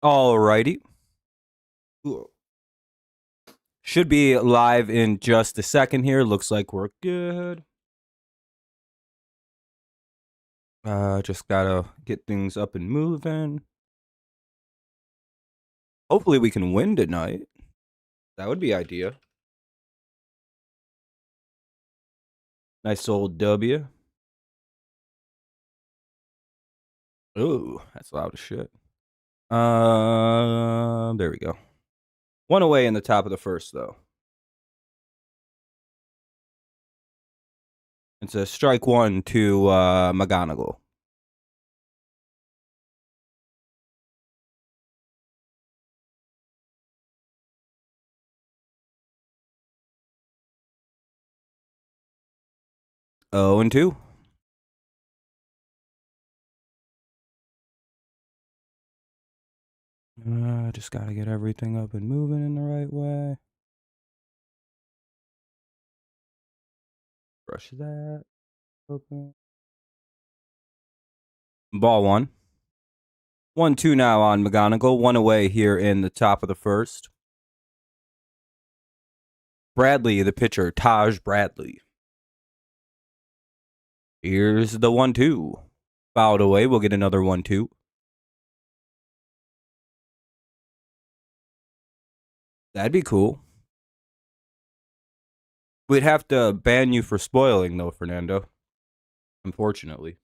Alrighty. Should be live in just a second here. Looks like we're good. Just gotta get things up and moving. Hopefully we can win tonight. That would be ideal. Nice old W. Ooh, that's loud as shit. There we go. One away in the top of the first, though. It's a strike one to McGonagall. Oh, and 2. Just gotta get everything up and moving in the right way. Brush that. Open. Ball 1. 1-2 now on McGonagall. 1 away here in the top of the first. Bradley, the pitcher. Taj Bradley. Here's the 1-2. Fouled away. We'll get another 1-2. That'd be cool. We'd have to ban you for spoiling, though, Fernando. Unfortunately.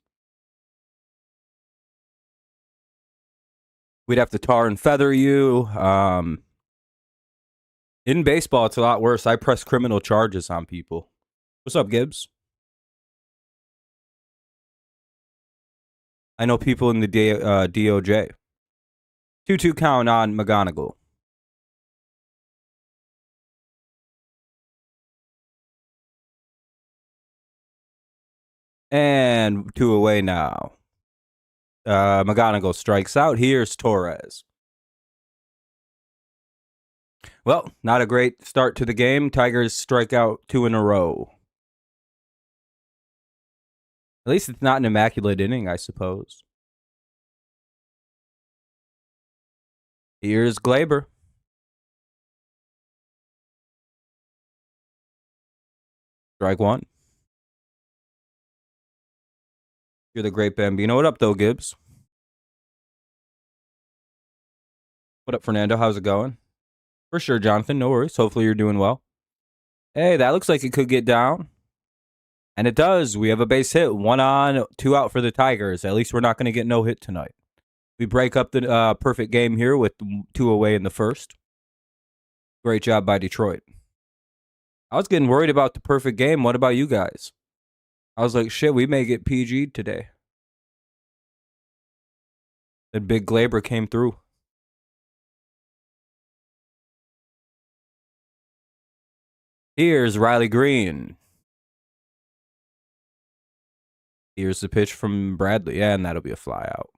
We'd have to tar and feather you. In baseball, it's a lot worse. I press criminal charges on people. What's up, Gibbs? I know people in the DOJ. 2-2 count on McGonagall. And 2 away now. McGonagall strikes out. Here's Torres. Well, not a great start to the game. Tigers strike out 2 in a row. At least it's not an immaculate inning, I suppose. Here's Glaber. Strike 1. You're the great Bambino. What up, though, Gibbs? What up, Fernando? How's it going? For sure, Jonathan. No worries. Hopefully you're doing well. Hey, that looks like it could get down. And it does. We have a base hit. 1 on, 2 out for the Tigers. At least we're not going to get no hit tonight. We break up the perfect game here with 2 away in the first. Great job by Detroit. I was getting worried about the perfect game. What about you guys? I was like, shit, we may get PG today. Then Big Glaber came through. Here's Riley Green. Here's the pitch from Bradley. Yeah, and that'll be a fly out.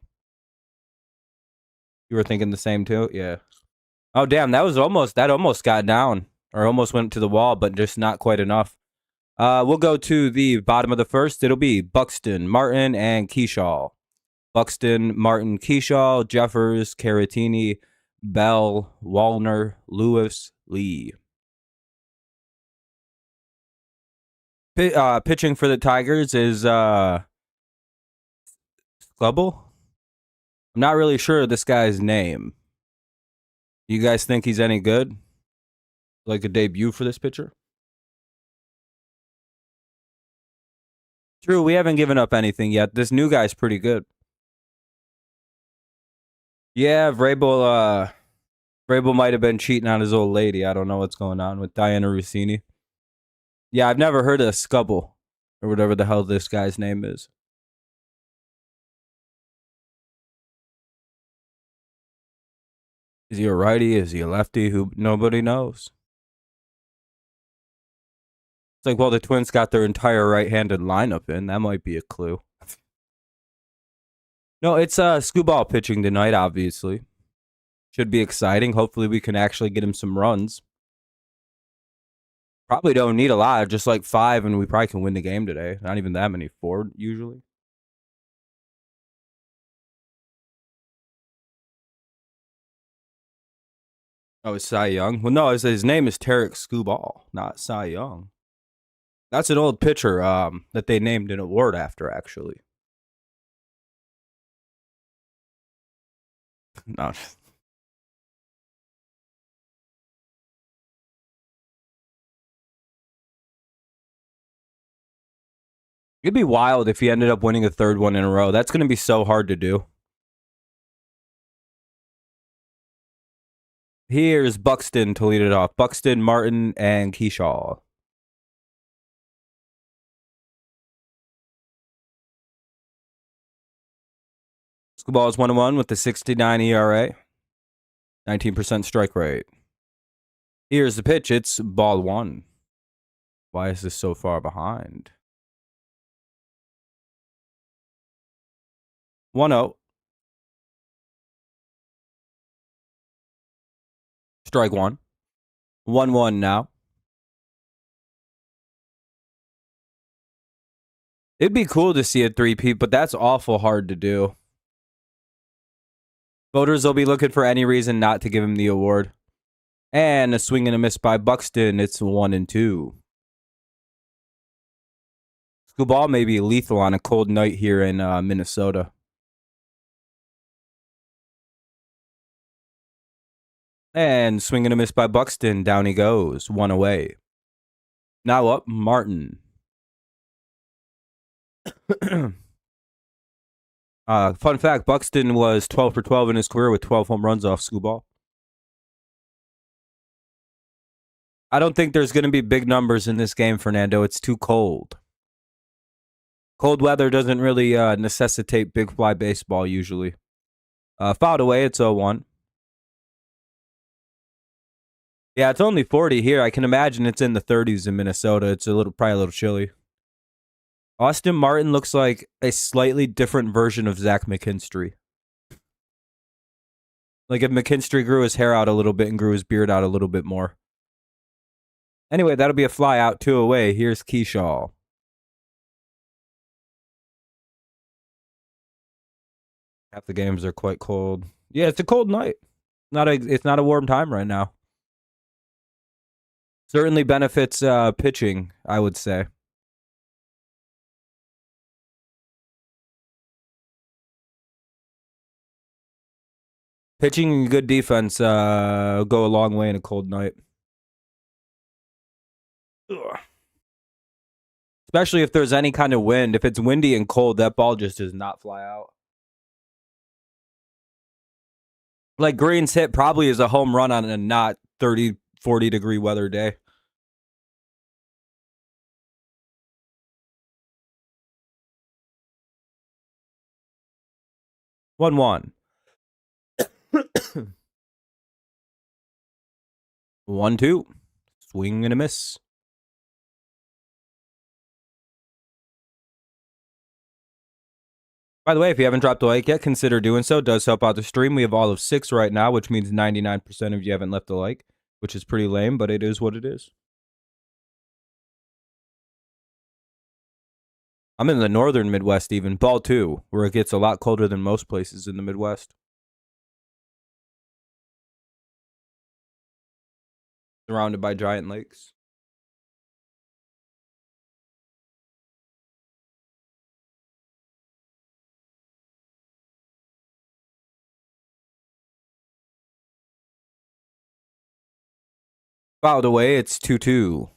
You were thinking the same too? Yeah. Oh, damn, that almost got down. Or almost went to the wall, but just not quite enough. We'll go to the bottom of the first. It'll be Buxton, Martin, and Keyshaw. Buxton, Martin, Keyshaw, Jeffers, Caratini, Bell, Wallner, Lewis, Lee. Pitching for the Tigers is Skubal. I'm not really sure of this guy's name. You guys think he's any good? Like a debut for this pitcher? True, we haven't given up anything yet. This new guy's pretty good. Yeah, Vrabel might have been cheating on his old lady. I don't know what's going on with Diana Rossini. Yeah, I've never heard of Skubal, or whatever the hell this guy's name is. Is he a righty? Is he a lefty? Who nobody knows. It's like, well, the Twins got their entire right-handed lineup in. That might be a clue. No, it's Skubal pitching tonight, obviously. Should be exciting. Hopefully we can actually get him some runs. Probably don't need a lot, just like 5, and we probably can win the game today. Not even that many. 4, usually. Oh, it's Cy Young? Well, no, his name is Tarek Skubal, not Cy Young. That's an old pitcher that they named an award after, actually. No. It'd be wild if he ended up winning a third one in a row. That's going to be so hard to do. Here's Buxton to lead it off. Buxton, Martin, and Keyshaw. Skubal is 1-1 with the 69 ERA, 19% strike rate. Here's the pitch. It's ball one. Why is this so far behind? 1-0. Strike one. 1-1 now. It'd be cool to see a three-peat, but that's awful hard to do. Voters will be looking for any reason not to give him the award. And a swing and a miss by Buxton. It's 1-2. Skubal may be lethal on a cold night here in Minnesota. And swing and a miss by Buxton. Down he goes. One away. Now up, Martin. Fun fact, Buxton was 12 for 12 in his career with 12 home runs off Skubal. I don't think there's going to be big numbers in this game, Fernando. It's too cold. Cold weather doesn't really necessitate big fly baseball usually. Fouled away, it's 0-1. Yeah, it's only 40 here. I can imagine it's in the 30s in Minnesota. It's probably a little chilly. Austin Martin looks like a slightly different version of Zach McKinstry. Like if McKinstry grew his hair out a little bit and grew his beard out a little bit more. Anyway, that'll be a fly out, 2 away. Here's Keyshaw. Half the games are quite cold. Yeah, it's a cold night. It's not a warm time right now. Certainly benefits pitching, I would say. Pitching and good defense go a long way in a cold night. Ugh. Especially if there's any kind of wind. If it's windy and cold, that ball just does not fly out. Like Green's hit probably is a home run on a not 30, 40 degree weather day. One. 1-2. Swing and a miss. By the way, if you haven't dropped a like yet, consider doing so. It does help out the stream. We have all of 6 right now, which means 99% of you haven't left a like, which is pretty lame, but it is what it is. I'm in the northern Midwest even. Ball 2, where it gets a lot colder than most places in the Midwest. Surrounded by giant lakes. Fouled away, it's 2-2.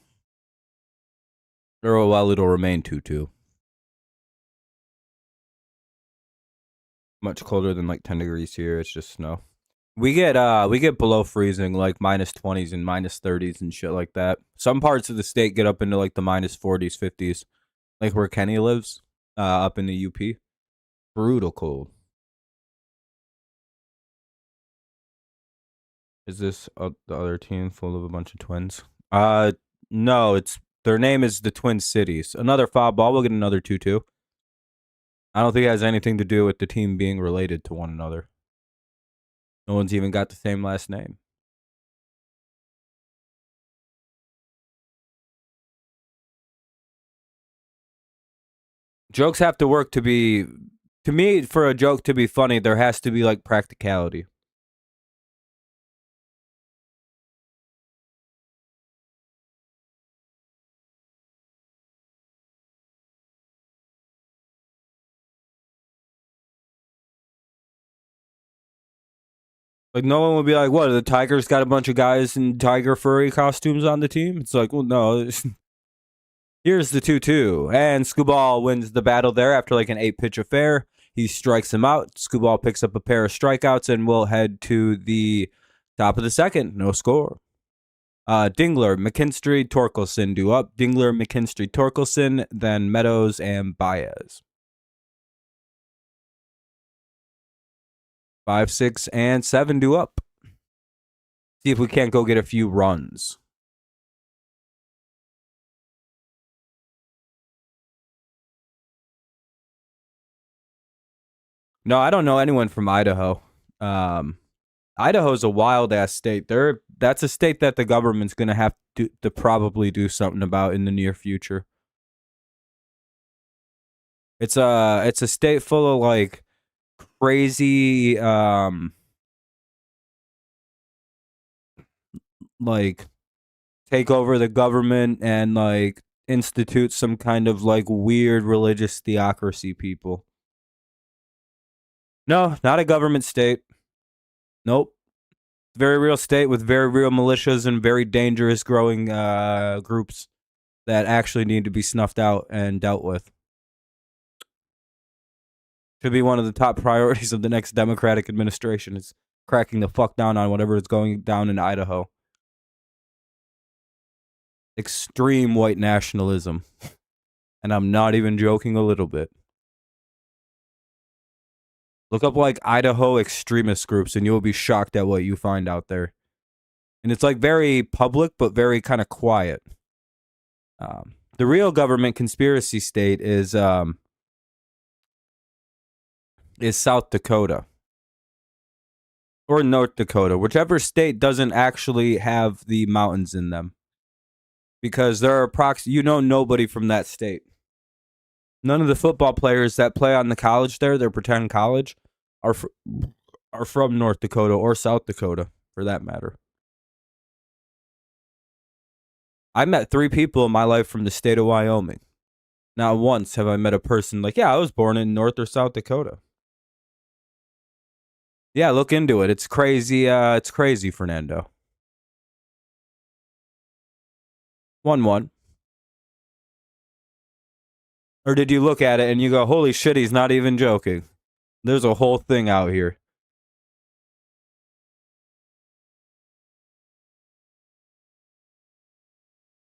Or well, it'll remain 2-2. Much colder than like 10 degrees here. It's just snow. We get below freezing, like minus 20s and minus 30s and shit like that. Some parts of the state get up into like the minus 40s, 50s, like where Kenny lives, up in the UP. Brutal cold. Is this the other team full of a bunch of twins? No, it's their name is the Twin Cities. Another foul ball. We'll get another 2-2. I don't think it has anything to do with the team being related to one another. No one's even got the same last name. Jokes have to work to me, for a joke to be funny, there has to be like practicality. Like, no one would be like, what, the Tigers got a bunch of guys in tiger furry costumes on the team? It's like, well, no. Here's the 2-2. And Skubal wins the battle there after like an 8-pitch affair. He strikes him out. Skubal picks up a pair of strikeouts and will head to the top of the second. No score. Dingler, McKinstry, Torkelson do up. Dingler, McKinstry, Torkelson, then Meadows and Baez. 5, 6, and 7 do up. See if we can't go get a few runs. No, I don't know anyone from Idaho. Idaho's a wild ass state. That's a state that the government's gonna have to probably do something about in the near future. It's a state full of like crazy like take over the government and like institute some kind of like weird religious theocracy people. No, not a government state. Nope. Very real state with very real militias and very dangerous growing groups that actually need to be snuffed out and dealt with. Should be one of the top priorities of the next Democratic administration is cracking the fuck down on whatever is going down in Idaho. Extreme white nationalism. And I'm not even joking a little bit. Look up like Idaho extremist groups and you'll be shocked at what you find out there. And it's like very public, but very kind of quiet. The real government conspiracy state is South Dakota. Or North Dakota, whichever state doesn't actually have the mountains in them. Because there are nobody from that state. None of the football players that play on the college there, their pretend college, are from North Dakota or South Dakota, for that matter. I met 3 people in my life from the state of Wyoming. Not once have I met a person like, yeah, I was born in North or South Dakota. Yeah, look into it. It's crazy. It's crazy, Fernando. 1-1. Or did you look at it and you go, holy shit, he's not even joking? There's a whole thing out here.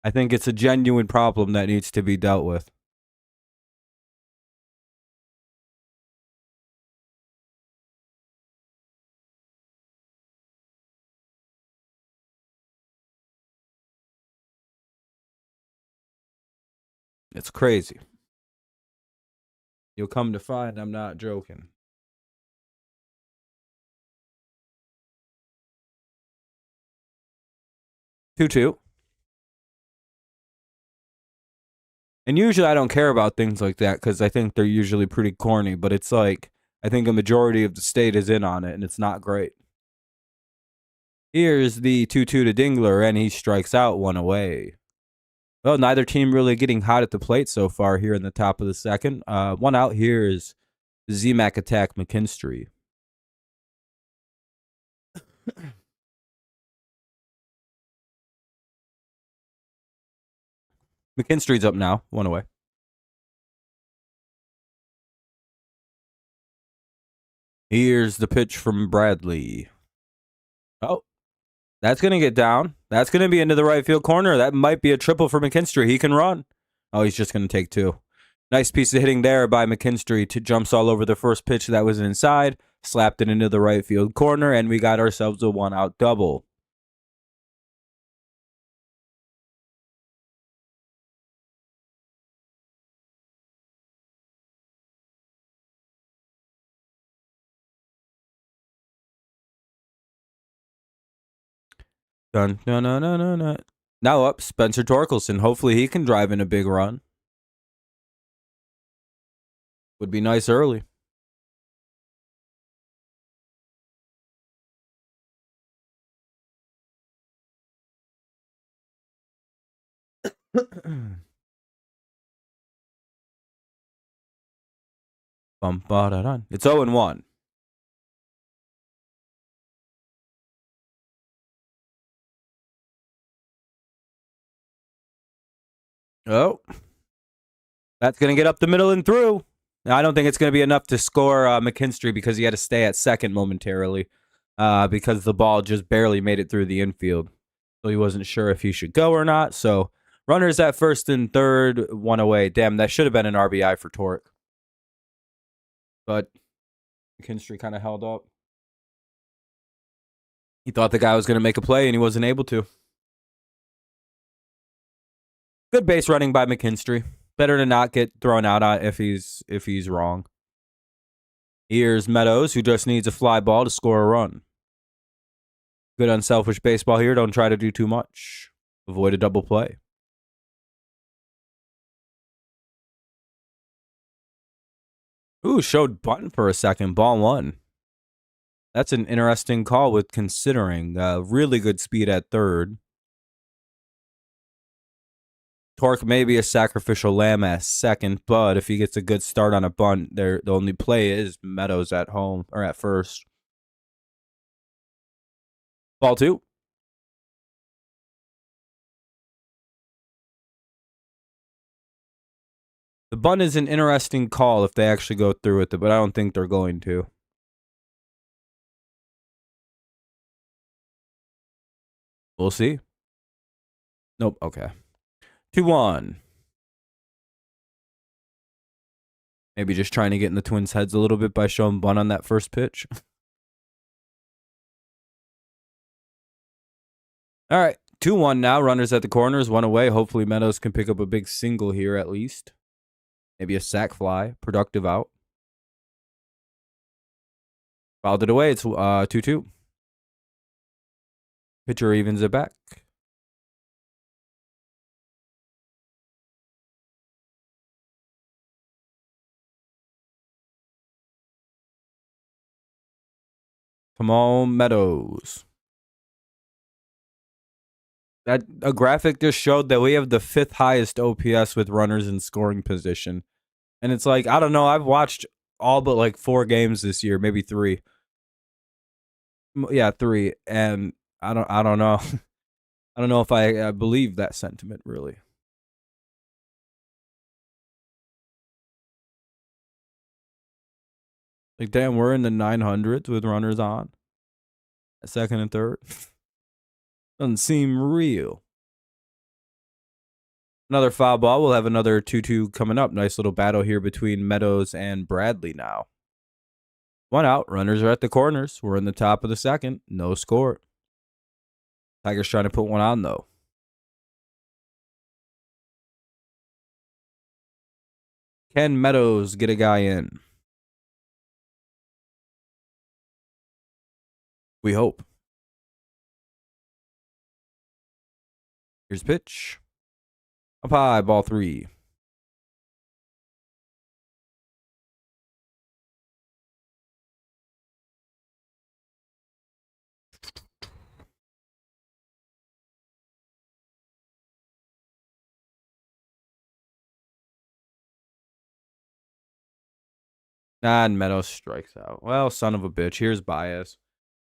I think it's a genuine problem that needs to be dealt with. It's crazy. You'll come to find I'm not joking. 2-2. And usually I don't care about things like that because I think they're usually pretty corny, but it's like, I think a majority of the state is in on it and it's not great. Here's the 2-2 to Dingler and he strikes out 1 away. Well, neither team really getting hot at the plate so far here in the top of the second. 1 out here is Z-Mac attack McKinstry. McKinstry's up now, 1 away. Here's the pitch from Bradley. Oh, that's going to get down. That's going to be into the right field corner. That might be a triple for McKinstry. He can run. Oh, he's just going to take 2. Nice piece of hitting there by McKinstry. Jumps all over the first pitch that was inside. Slapped it into the right field corner, and we got ourselves a 1-out double. Dun, dun, dun, dun, dun, dun. Now up, Spencer Torkelson. Hopefully he can drive in a big run. Would be nice early. It's 0-1. Oh, that's going to get up the middle and through. Now, I don't think it's going to be enough to score McKinstry because he had to stay at second momentarily because the ball just barely made it through the infield. So he wasn't sure if he should go or not. So runners at first and third, one away. Damn, that should have been an RBI for Torque. But McKinstry kind of held up. He thought the guy was going to make a play and he wasn't able to. Good base running by McKinstry. Better to not get thrown out if he's wrong. Here's Meadows, who just needs a fly ball to score a run. Good unselfish baseball here. Don't try to do too much. Avoid a double play. Ooh, showed button for a second. Ball one. That's an interesting call with considering really good speed at third. Torque may be a sacrificial lamb at second, but if he gets a good start on a bunt, the only play is Meadows at home or at first. Ball two. The bunt is an interesting call if they actually go through with it, but I don't think they're going to. We'll see. Nope. Okay. 2-1. Maybe just trying to get in the Twins' heads a little bit by showing bunt on that first pitch. All right. 2-1 now. Runners at the corners. One away. Hopefully Meadows can pick up a big single here at least. Maybe a sac fly. Productive out. Fouled it away. It's 2-2. Pitcher evens it back. Come on, Meadows. A graphic just showed that we have the 5th highest OPS with runners in scoring position. And it's like, I don't know. I've watched all but like 4 games this year, maybe 3. Yeah, 3. And I don't know. I don't know if I believe that sentiment, really. Like, damn, we're in the 900s with runners on. At second and third. Doesn't seem real. Another foul ball. We'll have another 2-2 coming up. Nice little battle here between Meadows and Bradley now. 1 out. Runners are at the corners. We're in the top of the second. No score. Tigers trying to put one on, though. Can Meadows get a guy in? We hope. Here's pitch. Up high, ball 3. And Meadows strikes out. Well, son of a bitch. Here's Baez.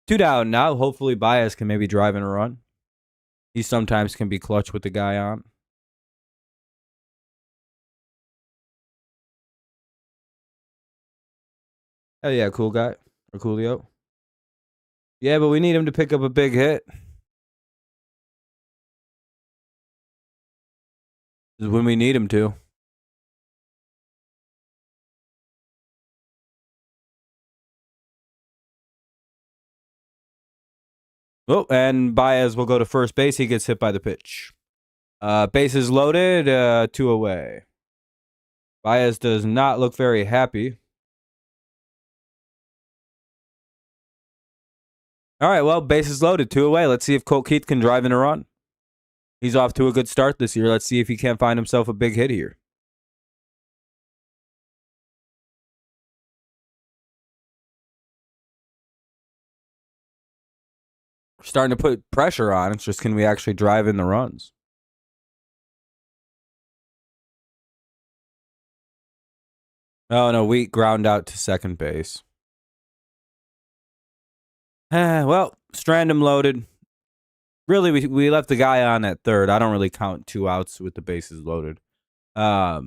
2 down now. Hopefully Baez can maybe drive in a run. He sometimes can be clutch with the guy on. Oh, yeah, cool guy. Or Coolio. Yeah, but we need him to pick up a big hit. This is when we need him to. Oh, and Baez will go to first base. He gets hit by the pitch. Bases loaded, 2 away. Baez does not look very happy. All right, well, bases loaded, 2 away. Let's see if Colt Keith can drive in a run. He's off to a good start this year. Let's see if he can't find himself a big hit here. We're starting to put pressure on. It's just, can we actually drive in the runs? Oh, no, Wheat ground out to second base. Well, Strandham loaded. Really, we left the guy on at third. I don't really count 2 outs with the bases loaded. Yeah,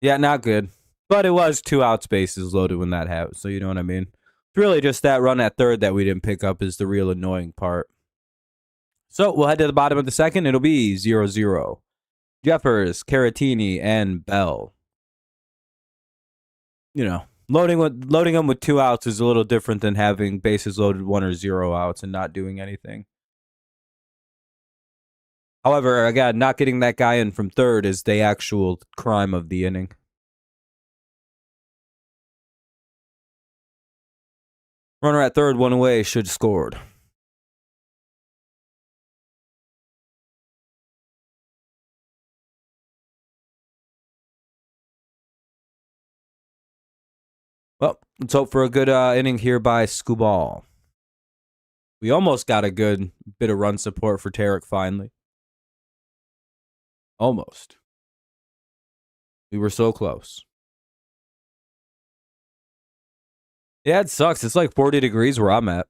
not good. But it was 2 outs bases loaded when that happened. So you know what I mean? It's really just that run at third that we didn't pick up is the real annoying part. So we'll head to the bottom of the second. It'll be 0-0. Jeffers, Caratini, and Bell. You know, loading them with 2 outs is a little different than having bases loaded 1 or 0 outs and not doing anything. However, again, not getting that guy in from third is the actual crime of the inning. Runner at third, 1 away, should have scored. Well, let's hope for a good inning here by Skubal. We almost got a good bit of run support for Tarek finally. Almost. We were so close. Yeah, it sucks. It's like 40 degrees where I'm at.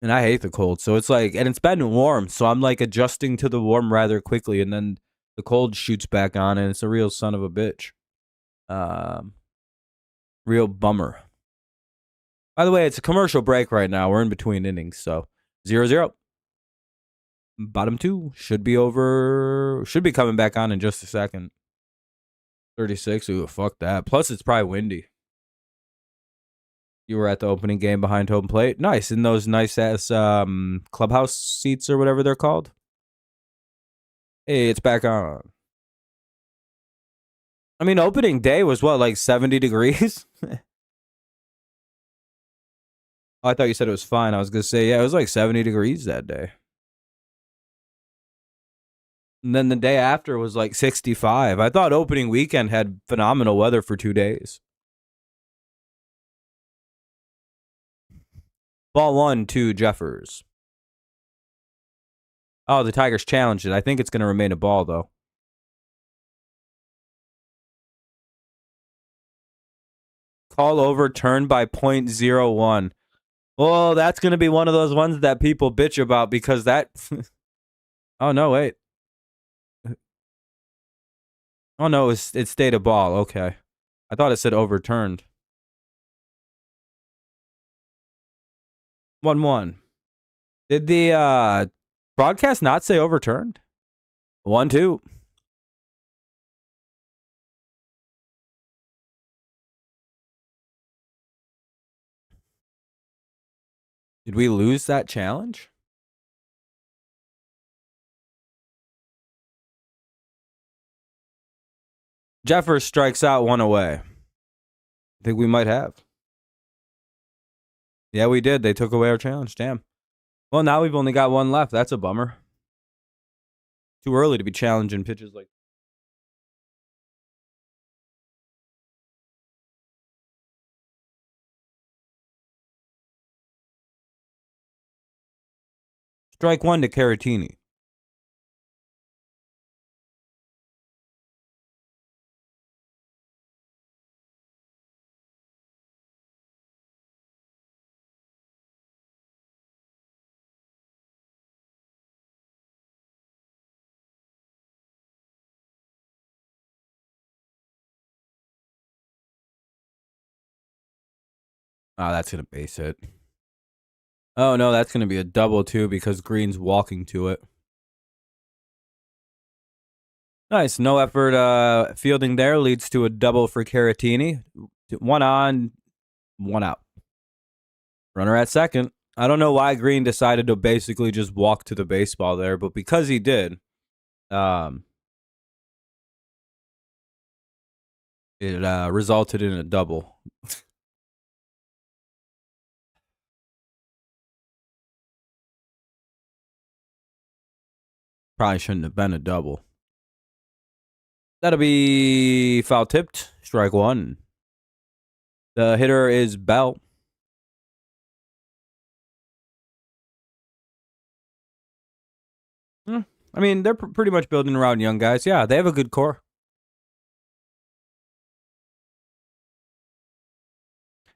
And I hate the cold. So it's like, and it's been warm. So I'm like adjusting to the warm rather quickly. And then the cold shoots back on and it's a real son of a bitch. Real bummer. By the way, it's a commercial break right now. We're in between innings. So 0-0. Bottom 2 should be over. Should be coming back on in just a second. 36. Ooh, fuck that. Plus, it's probably windy. You were at the opening game behind home plate. Nice. In those nice ass clubhouse seats or whatever they're called. Hey, it's back on. I mean, opening day was what, like 70 degrees? Oh, I thought you said it was fine. I was going to say, yeah, it was like 70 degrees that day. And then the day after was like 65. I thought opening weekend had phenomenal weather for 2 days. Ball 1 to Jeffers. Oh, the Tigers challenged it. I think it's going to remain a ball, though. Call overturned by .01. Well, that's going to be one of those ones that people bitch about because that... Oh, no, wait. Oh, no, it stayed a ball. Okay. I thought it said overturned. 1-1. Did the broadcast not say overturned? 1-2. Did we lose that challenge? Jeffers strikes out 1 away. I think we might have. Yeah, we did. They took away our challenge. Damn. Well, now we've only got 1 left. That's a bummer. Too early to be challenging pitches like. Strike 1 to Caratini. Oh, that's going to base hit. Oh, no, that's going to be a double, too, because Green's walking to it. Nice. No effort fielding there leads to a double for Caratini. 1 on, 1 out. Runner at second. I don't know why Green decided to basically just walk to the baseball there, but because he did, it resulted in a double. Probably shouldn't have been a double. That'll be foul tipped. Strike 1. The hitter is Bell. I mean, they're pretty much building around young guys. Yeah, they have a good core.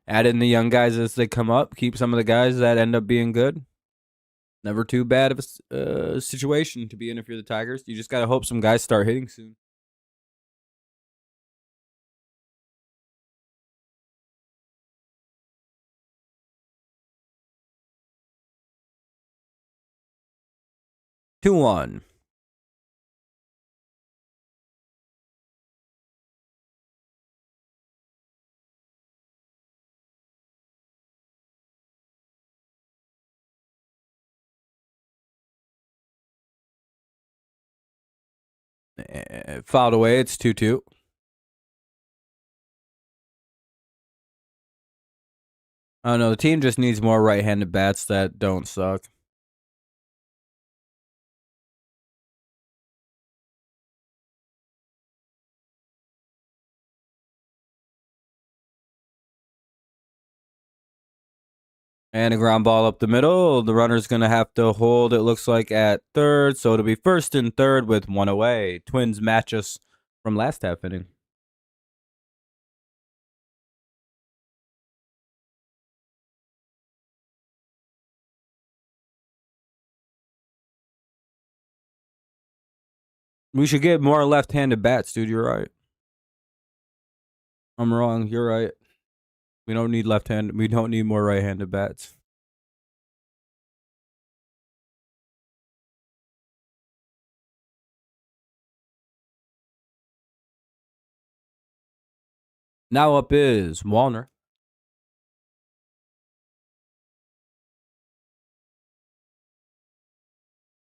Add in the young guys as they come up. Keep some of the guys that end up being good. Never too bad of a situation to be in if you're the Tigers. You just got to hope some guys start hitting soon. Two one. Fouled away. It's 2-2. I don't know. The team just needs more right-handed bats that don't suck. And a ground ball up the middle. The runner's going to have to hold, it looks like, at third. So it'll be first and third with one away. Twins match us from last half inning. We should get more left-handed bats, dude. You're right. I'm wrong. You're right. We don't need left-handed. We don't need more right-handed bats. Now up is Walner.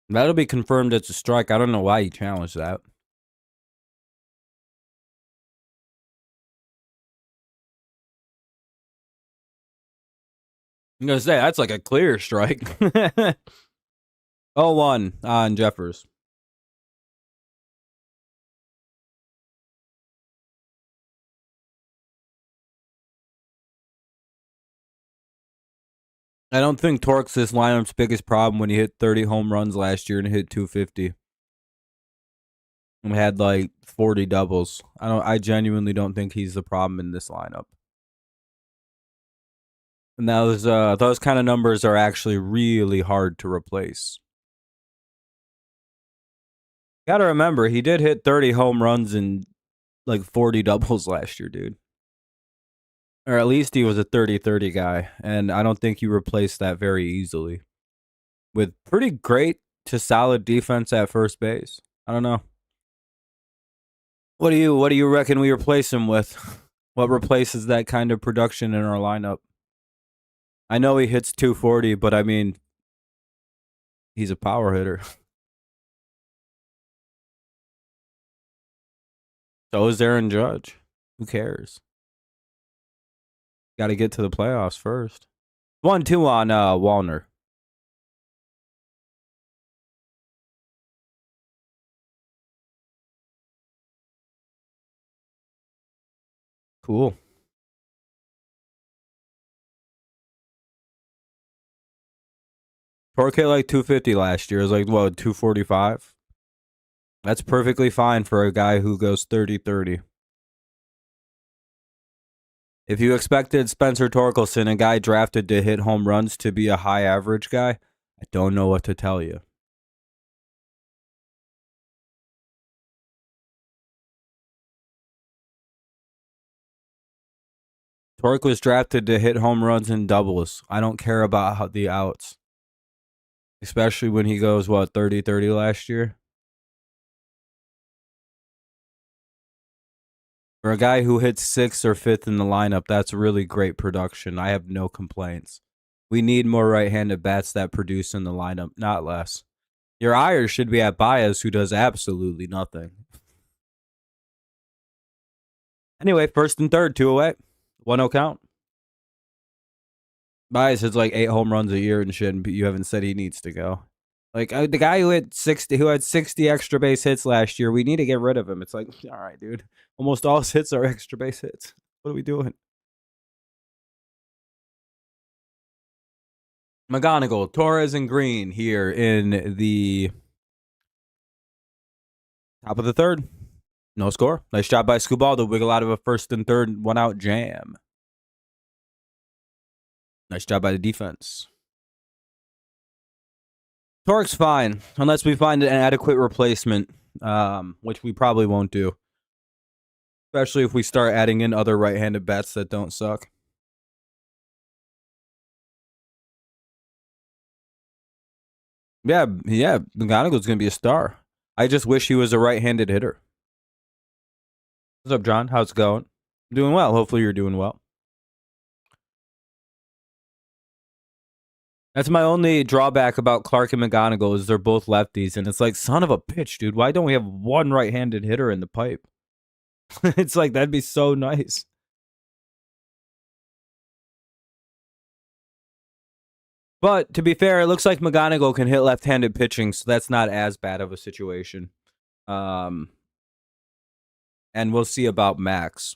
That'll be confirmed as a strike. I don't know why he challenged that. I'm going to say, that's like a clear strike. 0-1 on Jeffers. I don't think Torque's this lineup's biggest problem when he hit 30 home runs last year and hit 250. And had like 40 doubles. I genuinely don't think he's the problem in this lineup. And those kind of numbers are actually really hard to replace. Gotta remember, he did hit 30 home runs and like 40 doubles last year, dude. Or at least he was a 30-30 guy. And I don't think you replace that very easily. With pretty great to solid defense at first base. I don't know. What do you reckon we replace him with? What replaces that kind of production in our lineup? I know he hits 240, but I mean, he's a power hitter. So is Aaron Judge. Who cares? Got to get to the playoffs first. 1-2 on Walner. Cool. Torque hit like 250 last year. It was like, what, 245? That's perfectly fine for a guy who goes 30-30. If you expected Spencer Torkelson, a guy drafted to hit home runs, to be a high average guy, I don't know what to tell you. Torque was drafted to hit home runs and doubles. I don't care about the outs. Especially when he goes, what, 30-30 last year? For a guy who hits 6th or 5th in the lineup, that's really great production. I have no complaints. We need more right-handed bats that produce in the lineup, not less. Your ire should be at Baez, who does absolutely nothing. Anyway, first and third, 2 away. 1-0 count. Baez hits like 8 home runs a year and shit, and you haven't said he needs to go. Like the guy who had 60 extra base hits last year, we need to get rid of him. It's like, all right, dude. Almost all his hits are extra base hits. What are we doing? McGonigal, Torres, and Green here in the top of the third. No score. Nice job by Skubal to wiggle out of a first and third 1-out jam. Nice job by the defense. Torque's fine, unless we find an adequate replacement, which we probably won't do. Especially if we start adding in other right-handed bats that don't suck. Yeah, McGonagall's going to be a star. I just wish he was a right-handed hitter. What's up, John? How's it going? Doing well. Hopefully you're doing well. That's my only drawback about Clark and McGonagall is they're both lefties, and it's like, son of a bitch, dude. Why don't we have one right-handed hitter in the pipe? It's like, that'd be so nice. But to be fair, it looks like McGonagall can hit left-handed pitching, so that's not as bad of a situation. And we'll see about Max.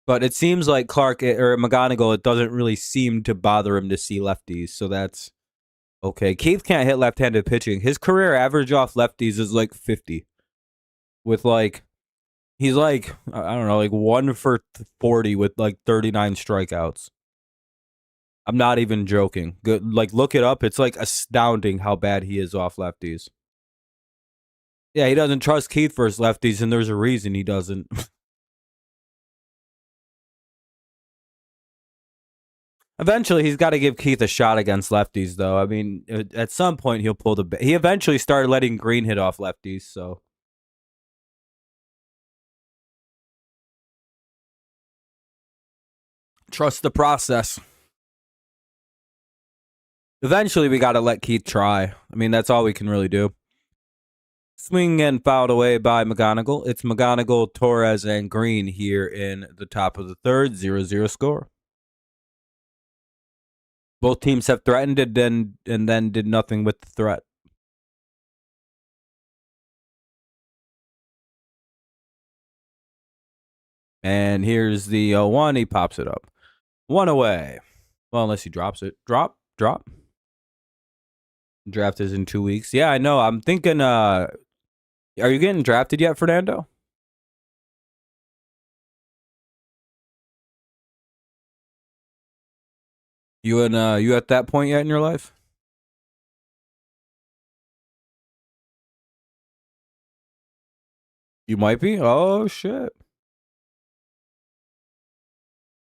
But it seems like Clark or McGonagall, it doesn't really seem to bother him to see lefties, so that's okay. Keith can't hit left-handed pitching. His career average off lefties is like 50. With like, he's like, I don't know, like 1 for 40 with like 39 strikeouts. I'm not even joking. Good, like look it up. It's like astounding how bad he is off lefties. Yeah, he doesn't trust Keith for his lefties, and there's a reason he doesn't. Eventually, he's got to give Keith a shot against lefties, though. I mean, at some point, he'll pull the... He eventually started letting Green hit off lefties, so... Trust the process. Eventually, we got to let Keith try. I mean, that's all we can really do. Swing and fouled away by McGonagall. It's McGonagall, Torres, and Green here in the top of the third. 0-0 score. Both teams have threatened it and then did nothing with the threat. And here's the 0-1. He pops it up. 1 away. Well, unless he drops it. Drop. Draft is in 2 weeks. Yeah, I know. I'm thinking, are you getting drafted yet, Fernando? You at that point yet in your life? You might be. Oh shit.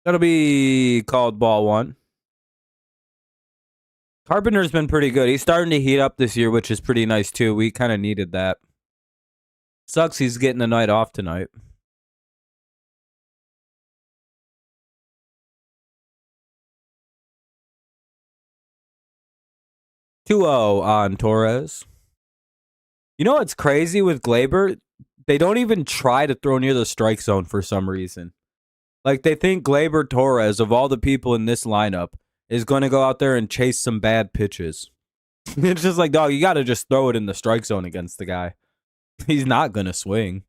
That'll be called ball 1. Carpenter's been pretty good. He's starting to heat up this year, which is pretty nice too. We kind of needed that. Sucks he's getting the night off tonight. Two-0 on Torres. You know what's crazy with Glaber? They don't even try to throw near the strike zone for some reason. Like, they think Glaber Torres, of all the people in this lineup, is going to go out there and chase some bad pitches. It's just like, dog, you got to just throw it in the strike zone against the guy. He's not going to swing.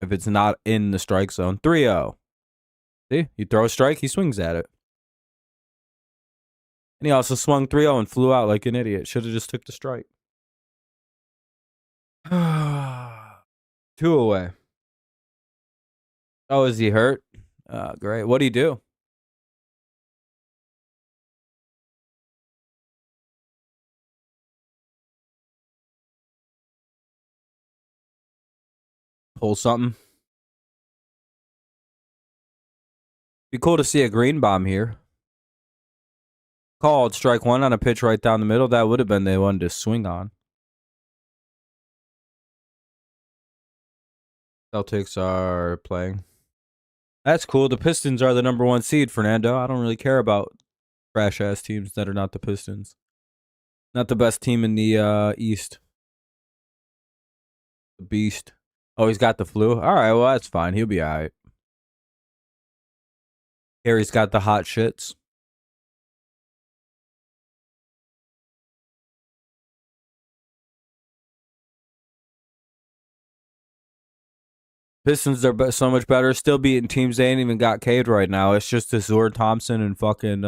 If it's not in the strike zone. 3-0. See? You throw a strike, he swings at it. And he also swung 3-0 and flew out like an idiot. Should have just took the strike. 2 away. Oh, is he hurt? Great. What'd he do? Pull something? Be cool to see a green bomb here. Called strike 1 on a pitch right down the middle. That would have been the one to swing on. Celtics are playing. That's cool. The Pistons are the #1 seed, Fernando. I don't really care about trash-ass teams that are not the Pistons. Not the best team in the East. The Beast. Oh, he's got the flu? All right, well, that's fine. He'll be all right. Harry's got the hot shits. Pistons are so much better. Still beating teams they ain't even got Cade right now. It's just Azur Thompson and fucking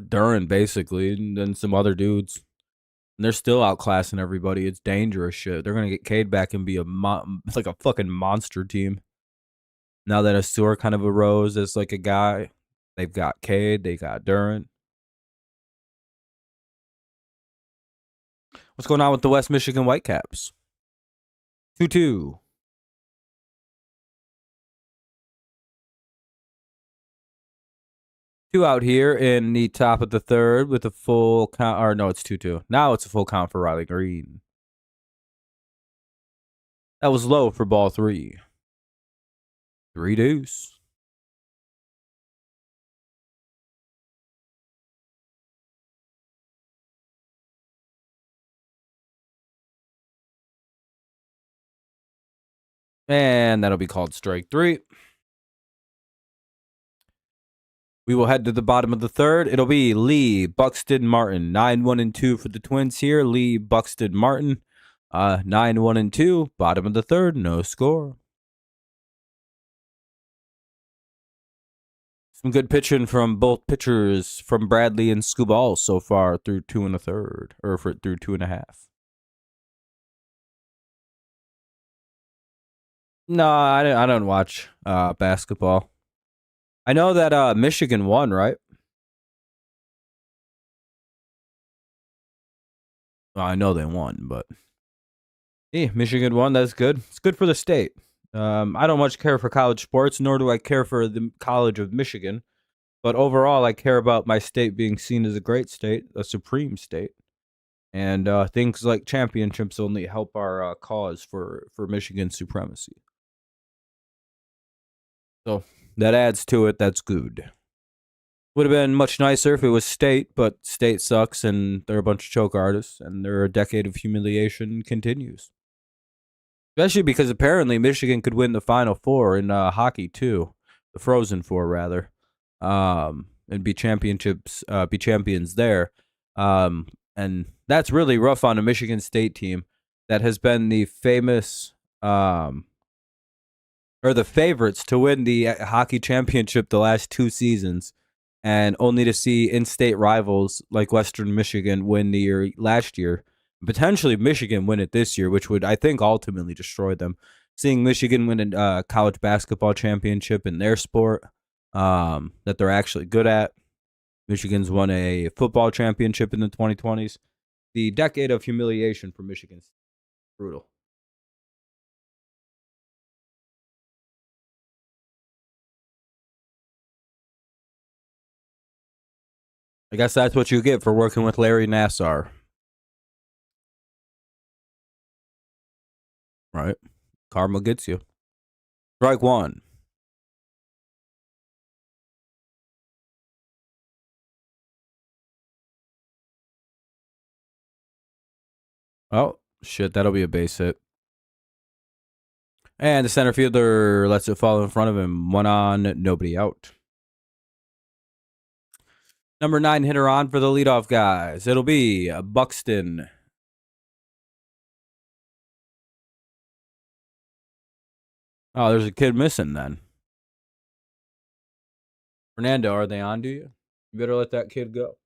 Duran, basically, and then some other dudes. And they're still outclassing everybody. It's dangerous shit. They're gonna get Cade back and be like a fucking monster team. Now that Asur kind of arose as like a guy, they've got Cade, they got Durant. What's going on with the West Michigan Whitecaps? 2-2. Two out here in the top of the third with a full count. Or no, it's 2-2. Now it's a full count for Riley Green. That was low for ball 3. 3 deuce. And that'll be called strike 3. We will head to the bottom of the third. It'll be Lee, Buxton, Martin. 9-1-2 for the Twins here. Lee, Buxton, Martin. 9-1-2. Bottom of the third. No score. Some good pitching from both pitchers, from Bradley and Skubal so far through 2 1/3, or through 2.5. No, I don't watch basketball. I know that Michigan won, right? Well, I know they won, but yeah, Michigan won. That's good. It's good for the state. I don't much care for college sports, nor do I care for the College of Michigan. But overall, I care about my state being seen as a great state, a supreme state. And things like championships only help our cause for Michigan supremacy. So that adds to it. That's good. Would have been much nicer if it was state, but state sucks and they're a bunch of choke artists and their decade of humiliation continues. Especially because apparently Michigan could win the Final Four in hockey too, the Frozen Four rather, and be champions there. And that's really rough on a Michigan State team that has been the famous or the favorites to win the hockey championship the last 2 seasons, and only to see in-state rivals like Western Michigan win the year last year. Potentially Michigan win it this year, which would, I think, ultimately destroy them. Seeing Michigan win a college basketball championship in their sport that they're actually good at. Michigan's won a football championship in the 2020s. The decade of humiliation for Michigan. Brutal. I guess that's what you get for working with Larry Nassar. Right. Karma gets you. Strike 1. Oh, shit. That'll be a base hit. And the center fielder lets it fall in front of him. 1 on, nobody out. Number 9 hitter on for the leadoff guys. It'll be Buxton. Oh, there's a kid missing then. Fernando, are they on to you? You better let that kid go.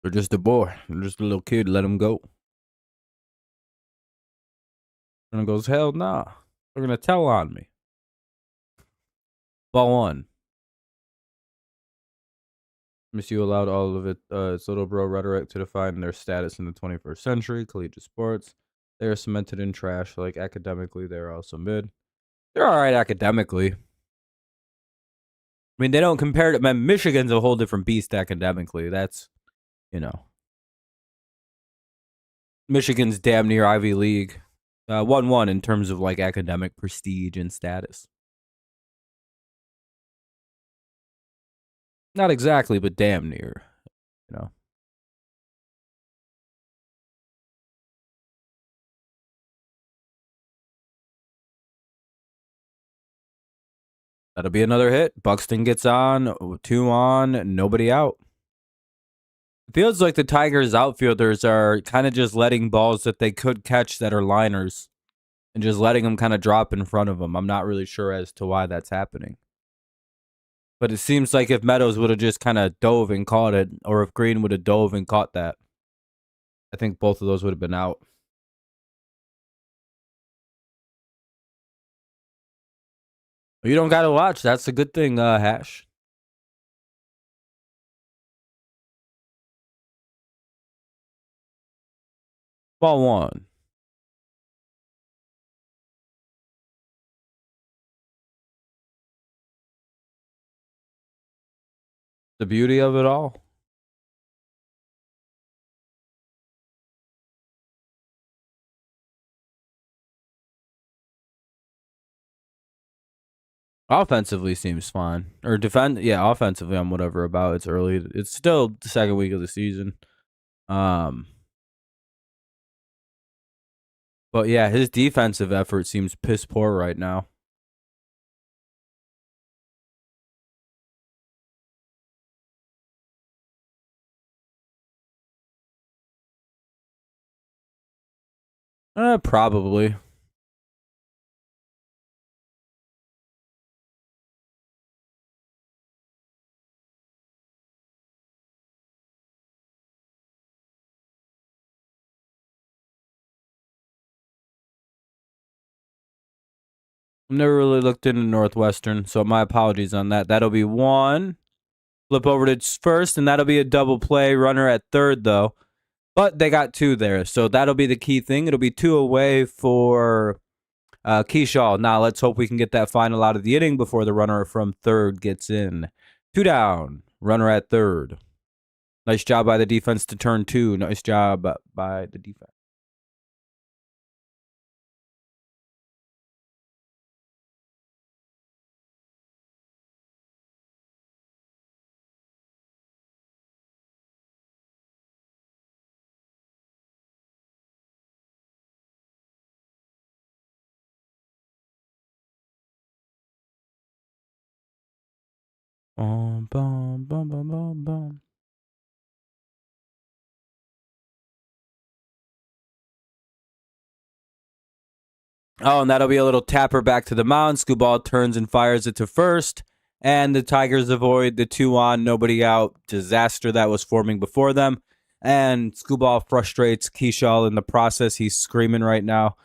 They're just a boy. They're just a little kid. Let him go. And goes, hell nah. They're going to tell on me. Ball 1. Miss you allowed all of its little bro rhetoric to define their status in the 21st century. Collegiate sports. They are cemented in trash. Like academically, they're also mid. They're all right academically. I mean, they don't compare to... Man, Michigan's a whole different beast academically. That's, you know. Michigan's damn near Ivy League. 1-1 in terms of like academic prestige and status. Not exactly, but damn near, you know. That'll be another hit. Buxton gets on, 2 on, nobody out. It feels like the Tigers outfielders are kind of just letting balls that they could catch that are liners and just letting them kind of drop in front of them. I'm not really sure as to why that's happening. But it seems like if Meadows would have just kind of dove and caught it, or if Green would have dove and caught that, I think both of those would have been out. You don't got to watch. That's a good thing, Hash. Ball one. The beauty of it all. Offensively seems fine. Or offensively I'm whatever about. It's early. It's still the second week of the season. But yeah, his defensive effort seems piss poor right now. Probably. I've never really looked into Northwestern, so my apologies on that. That'll be one. Flip over to first, and that'll be a double play. Runner at third, though. But they got two there, so that'll be the key thing. It'll be two away for Keyshaw. Now let's hope we can get that final out of the inning before the runner from third gets in. Two down. Runner at third. Nice job by the defense to turn two. Nice job by the defense. Bum, bum, bum, bum, bum, bum. Oh, and that'll be a little tapper back to the mound. Skubal turns and fires it to first. And the Tigers avoid the 2-on, nobody out disaster that was forming before them. And Skubal frustrates Keyshaw in the process. He's screaming right now.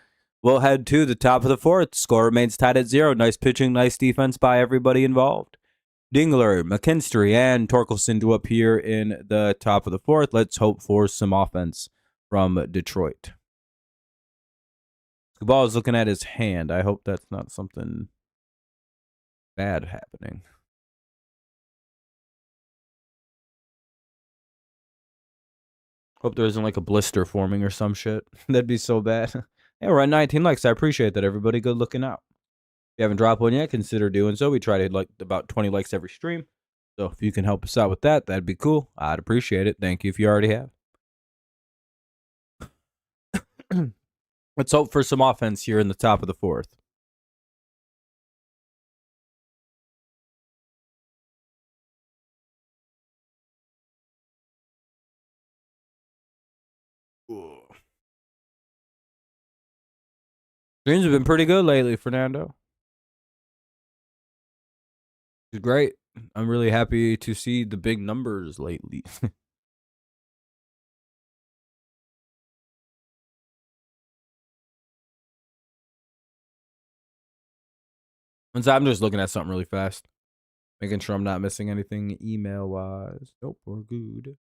We'll head to the top of the fourth. Score remains tied at 0. Nice pitching, nice defense by everybody involved. Dingler, McKinstry, and Torkelson to appear in the top of the fourth. Let's hope for some offense from Detroit. Skubal is looking at his hand. I hope that's not something bad happening. Hope there isn't like a blister forming or some shit. That'd be so bad. Hey, we're at 19 likes. I appreciate that, everybody. Good looking out. If you haven't dropped one yet, consider doing so. We try to hit like about 20 likes every stream. So if you can help us out with that, that'd be cool. I'd appreciate it. Thank you if you already have. Let's hope for some offense here in the top of the fourth. Greens have been pretty good lately, Fernando. It's great. I'm really happy to see the big numbers lately. And so I'm just looking at something really fast. Making sure I'm not missing anything email-wise. Nope, we're good.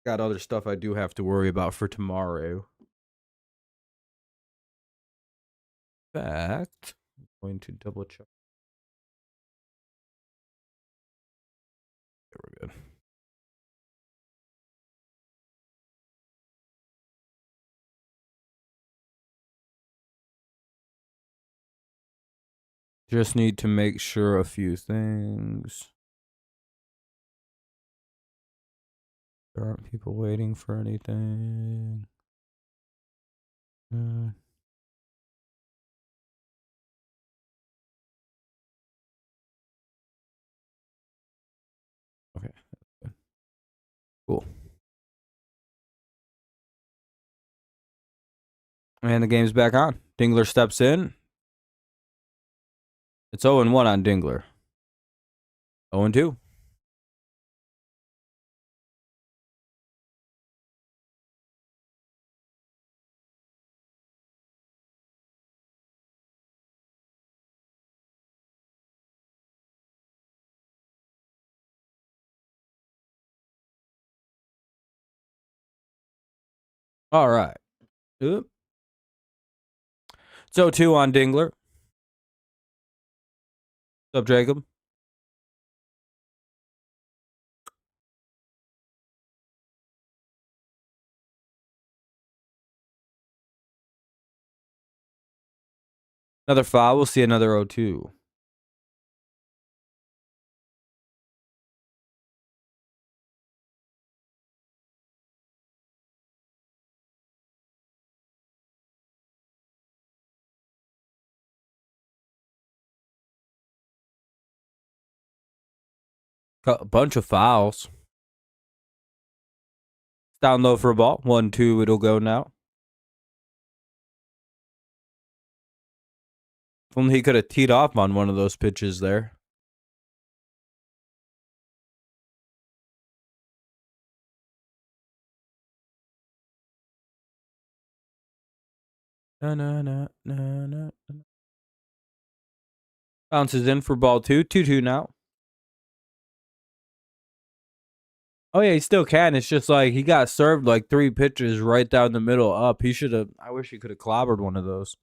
Got other stuff I do have to worry about for tomorrow. In fact, I'm going to double check. There we're good. Just need to make sure a few things. There aren't people waiting for anything. Okay. Cool. And the game's back on. Dingler steps in. It's 0-1 on Dingler. 0-2. All right. Oop. So 2 on Dingler. What's up, Jacob? Another foul. We'll see another 0-2. A bunch of fouls. Down low for a ball. 1-2. It'll go now. If only he could have teed off on one of those pitches there. Bounces in for ball 2. 2-2 now. Oh, yeah, he still can. It's just like he got served like 3 pitches right down the middle up. He should have. I wish he could have clobbered one of those.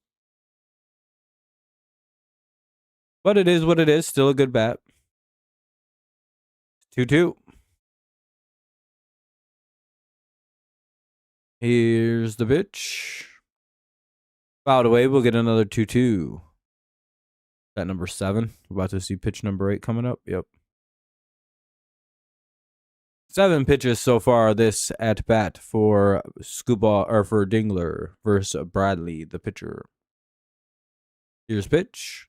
But it is what it is. Still a good bat. 2-2. Here's the pitch. Fouled away. We'll get another 2-2. That number 7. We're about to see pitch number 8 coming up. Yep. 7 pitches so far this at bat for Skubal or for Dingler versus Bradley, the pitcher. Here's pitch.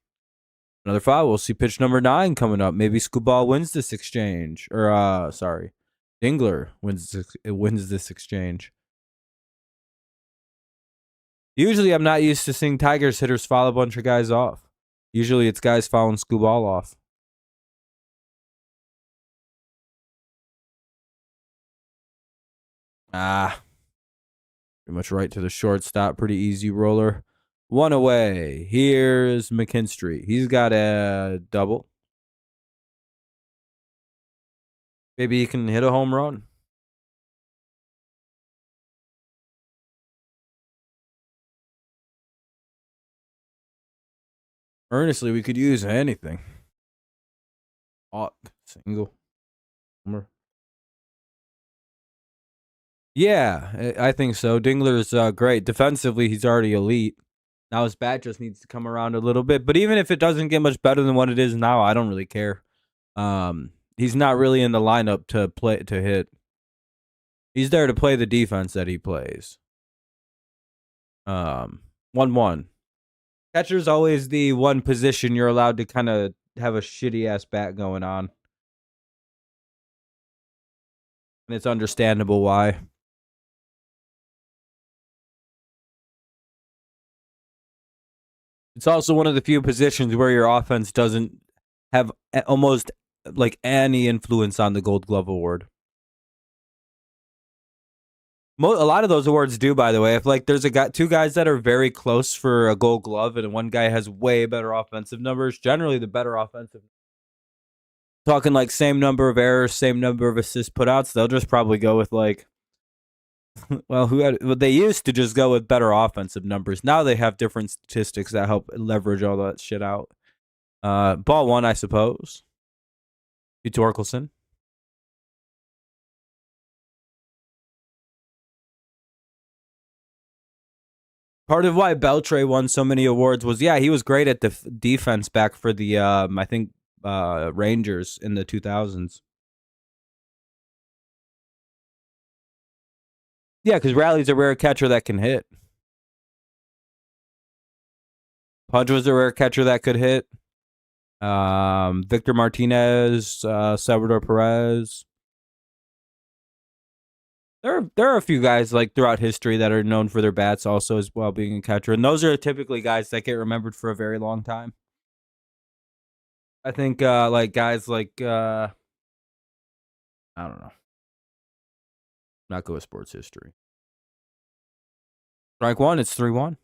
Another foul. We'll see pitch number 9 coming up. Maybe Skubal wins this exchange. Or sorry. Dingler wins this exchange. Usually I'm not used to seeing Tigers hitters foul a bunch of guys off. Usually it's guys fouling Skubal off. Pretty much right to the shortstop. Pretty easy roller. 1 away. Here's McKinstry. He's got a double. Maybe he can hit a home run. Earnestly, we could use anything. Single. Homer. Yeah, I think so. Dingler's great. Defensively, he's already elite. Now his bat just needs to come around a little bit. But even if it doesn't get much better than what it is now, I don't really care. He's not really in the lineup to hit. He's there to play the defense that he plays. 1-1. Catcher's always the one position you're allowed to kind of have a shitty ass bat going on. And it's understandable why. It's also one of the few positions where your offense doesn't have almost like any influence on the Gold Glove award. A lot of those awards do, by the way. If like there's two guys that are very close for a Gold Glove, and one guy has way better offensive numbers, generally the better offensive. Talking like same number of errors, same number of assists put outs, they'll just probably go with like. Well, they used to just go with better offensive numbers. Now they have different statistics that help leverage all that shit out. Ball 1, I suppose. To Torkelson. Part of why Beltre won so many awards was, he was great at the defense back for the, I think, Rangers in the 2000s. Yeah, because Rally's a rare catcher that can hit. Pudge was a rare catcher that could hit. Victor Martinez, Salvador Perez. There are a few guys like throughout history that are known for their bats also as well being a catcher. And those are typically guys that get remembered for a very long time. I think like guys like I don't know. Not good with sports history. Strike 1, it's 3-1.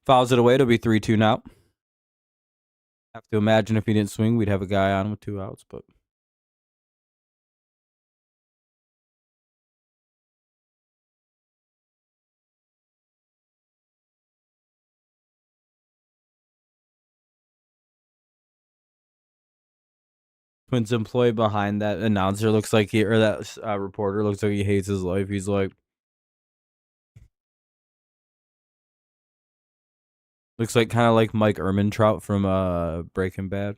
Fouls it away. It'll be 3-2 now. Have to imagine if he didn't swing, we'd have a guy on with 2 outs, but. Twins employee behind that announcer looks like he, or that reporter looks like he hates his life. He's like, looks like kind of like Mike Ehrmantraut from Breaking Bad.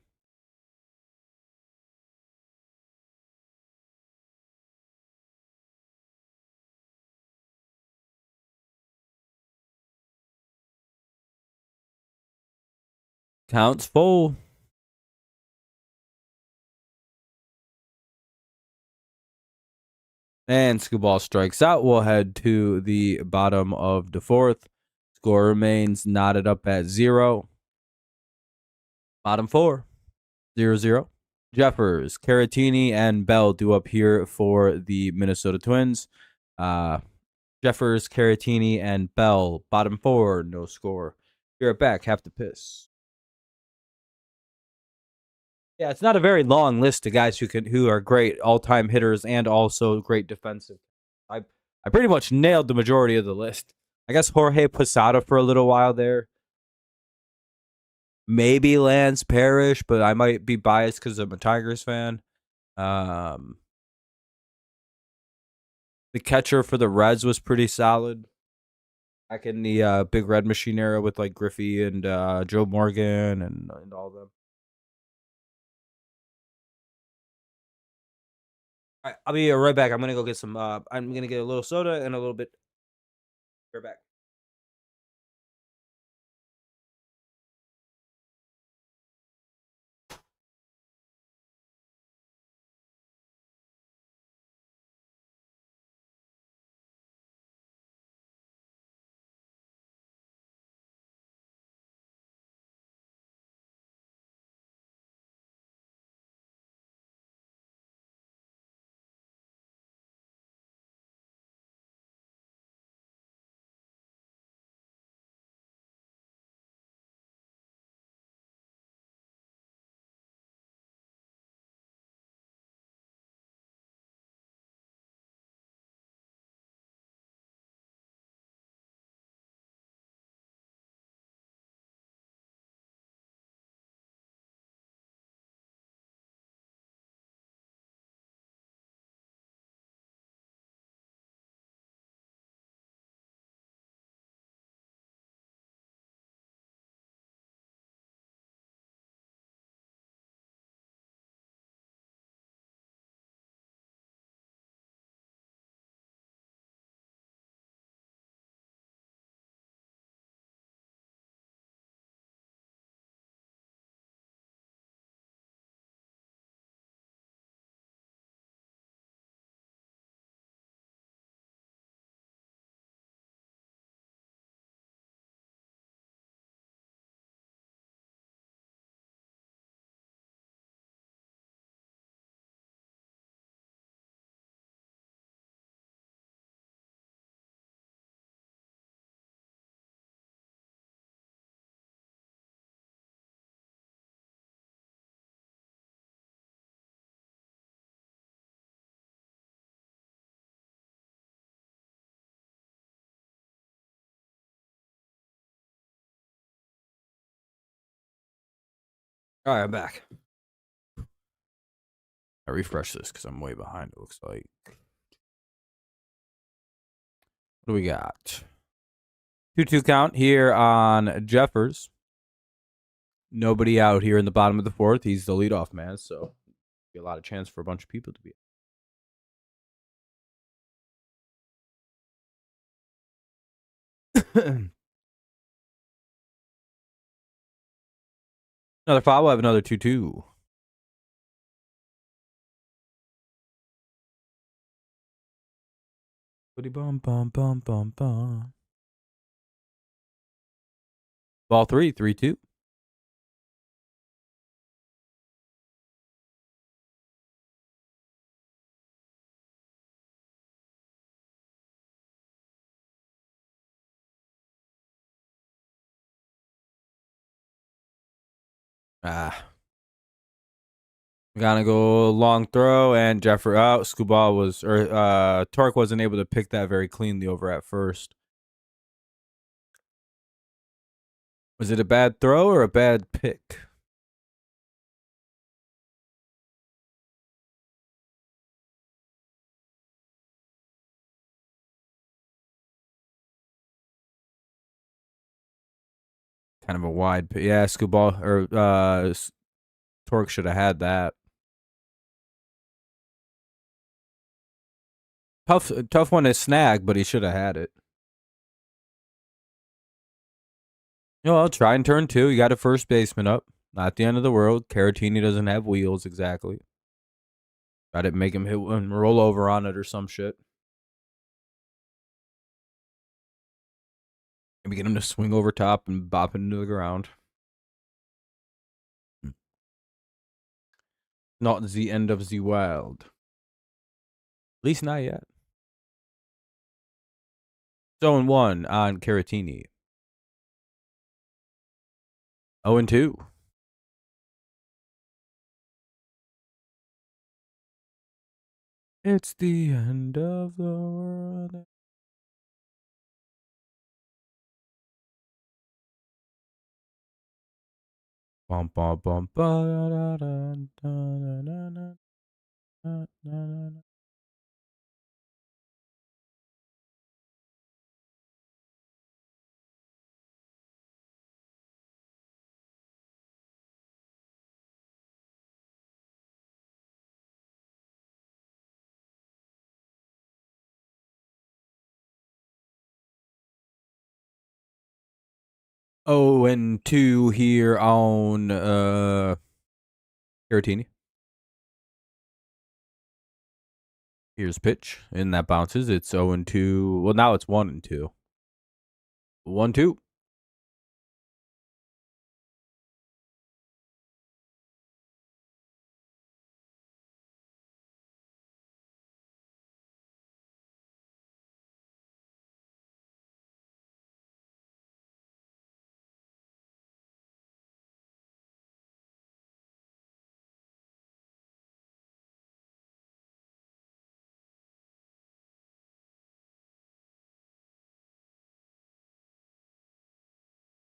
Counts full. And Skubal strikes out. We'll head to the bottom of the 4th. Score remains knotted up at 0. Bottom 4, 0-0. Jeffers, Caratini, and Bell due up here for the Minnesota Twins. Jeffers, Caratini, and Bell. Bottom 4, no score. You're back. Have to piss. Yeah, it's not a very long list of guys who are great all-time hitters and also great defensive. I pretty much nailed the majority of the list. I guess Jorge Posada for a little while there. Maybe Lance Parrish, but I might be biased because I'm a Tigers fan. The catcher for the Reds was pretty solid. Back in the Big Red Machine era with like Griffey and Joe Morgan and all of them. All right, I'll be right back. I'm gonna go get some. I'm gonna get a little soda and a little bit. Right back. All right, I'm back. I refresh this because I'm way behind. It looks like. What do we got? 2-2 count here on Jeffers. Nobody out here in the bottom of the 4th. He's the leadoff man, so be a lot of chance for a bunch of people to be. Another foul. We'll have another 2-2. Bum bum bum bum bum. Ball 3, 3-2. Ah. We gotta go long throw, and Jeffrey out. Skubal was, or Torque wasn't able to pick that very cleanly over at first. Was it a bad throw or a bad pick? Kind of a wide pick. Yeah, Skubal or Torque should have had that. Tough one to snag, but he should have had it. You know, I'll try and turn two. You got a first baseman up. Not the end of the world. Caratini doesn't have wheels exactly. Got to make him hit and roll over on it or some shit. Maybe get him to swing over top and bop it into the ground. Not the end of the world. At least not yet. 0-1 on Caratini. 0-2. It's the end of the world. Bum, bum, bum, ba, da, da, da, da, da. Oh, and 2 here on Caratini. Here's pitch, and that bounces. It's 0-2. Well, now it's 1-2. 1-2.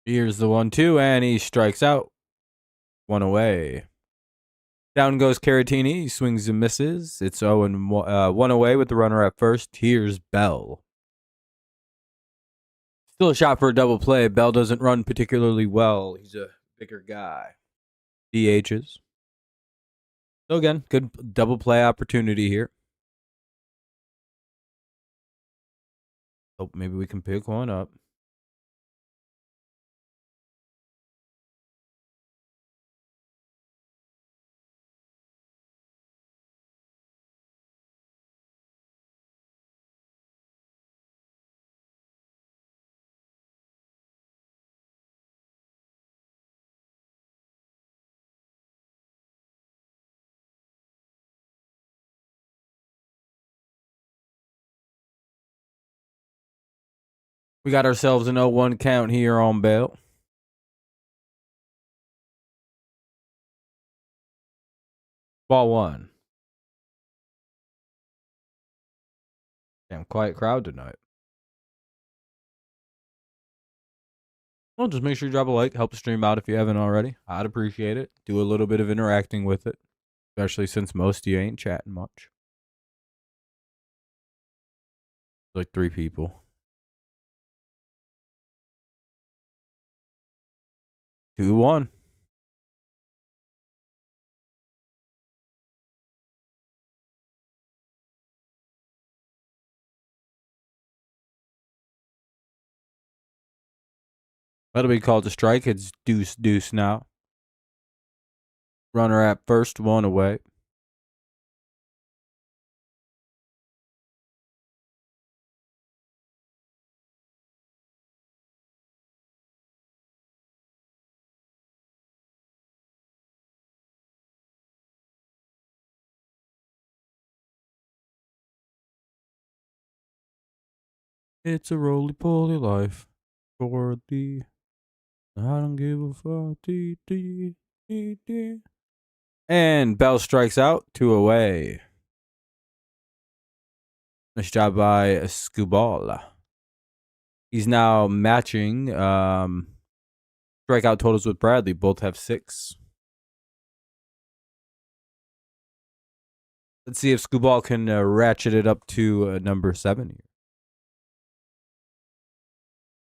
Here's the 1-2, and he strikes out. 1 away. Down goes Caratini. He swings and misses. It's 0-1 away with the runner at first. Here's Bell. Still a shot for a double play. Bell doesn't run particularly well. He's a bigger guy. DHs. So again, good double play opportunity here. Hope maybe we can pick one up. We got ourselves an 0-1 count here on Bell. Ball 1. Damn quiet crowd tonight. Well, just make sure you drop a like. Help the stream out if you haven't already. I'd appreciate it. Do a little bit of interacting with it. Especially since most of you ain't chatting much. Like 3 people. 2-1. That'll be called a strike. It's deuce now. Runner at first, 1 away. It's a roly-poly life for the I don't give a fuck. And Bell strikes out, 2 away. Nice job by Skubal. He's now matching strikeout totals with Bradley. Both have 6. Let's see if Skubal can ratchet it up to number 7 here.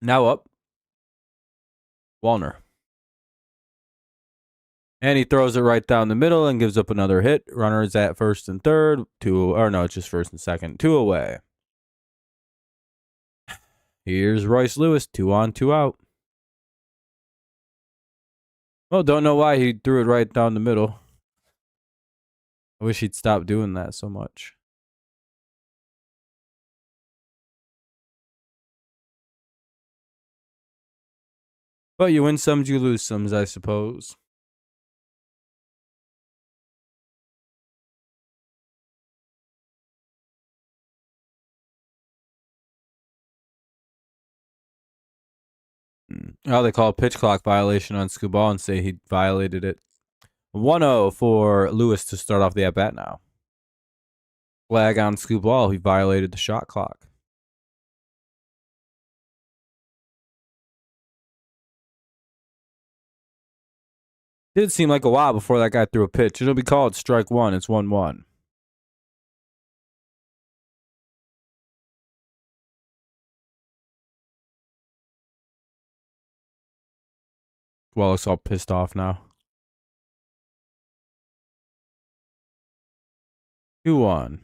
Now up. Wallner. And he throws it right down the middle and gives up another hit. Runners at first and third. 2, or no, it's just first and second. 2 away. Here's Royce Lewis. 2 on, 2 out. Well, don't know why he threw it right down the middle. I wish he'd stop doing that so much. But you win some, you lose some, I suppose. Oh, they call a pitch clock violation on Skubal and say he violated it. 1-0 for Lewis to start off the at-bat now. Flag on Skubal. He violated the shot clock. Did seem like a while before that guy threw a pitch. It'll be called strike 1. It's 1-1. Well, looks all pissed off now. 2-1.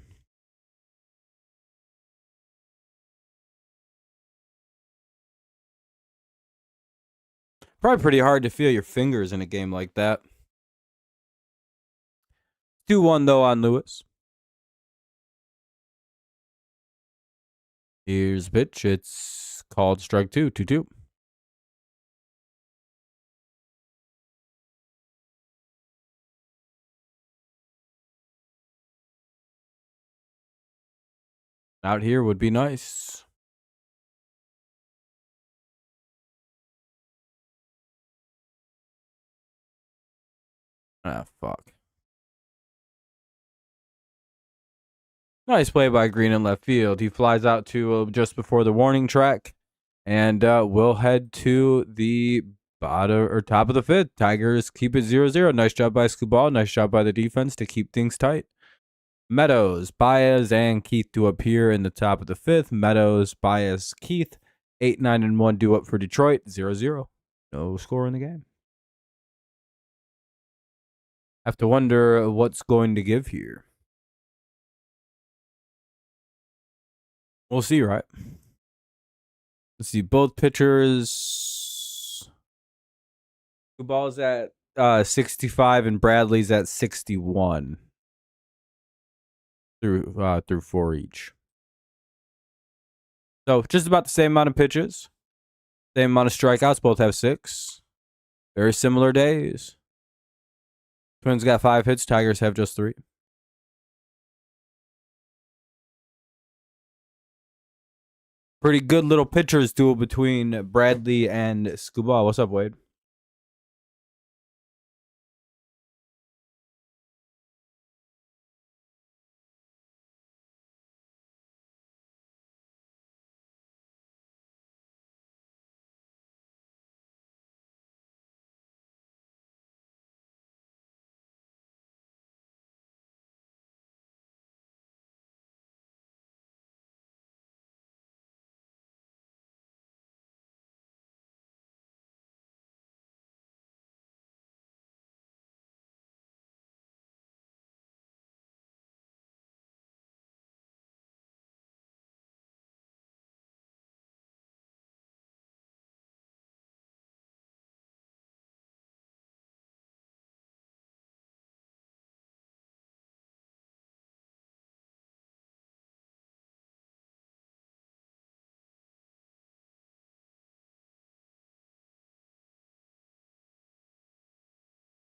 Probably pretty hard to feel your fingers in a game like that. 2-1 though on Lewis. Here's pitch. It's called strike 2. 2-2. Out here would be nice. Ah, fuck. Nice play by Green in left field. He flies out to just before the warning track. And we'll head to the bottom or top of the 5th. Tigers keep it 0-0. Nice job by Skubal. Nice job by the defense to keep things tight. Meadows, Baez, and Keith do up here in the top of the 5th. Meadows, Baez, Keith. 8, 9, and 1 do up for Detroit. 0-0. No score in the game. Have to wonder what's going to give here. We'll see, right? Let's see. Both pitchers. Skubal's at 65 and Bradley's at 61. Through 4 each. So just about the same amount of pitches. Same amount of strikeouts. Both have 6. Very similar days. Twins got 5 hits. Tigers have just 3. Pretty good little pitchers duel between Bradley and Skubal. What's up, Wade?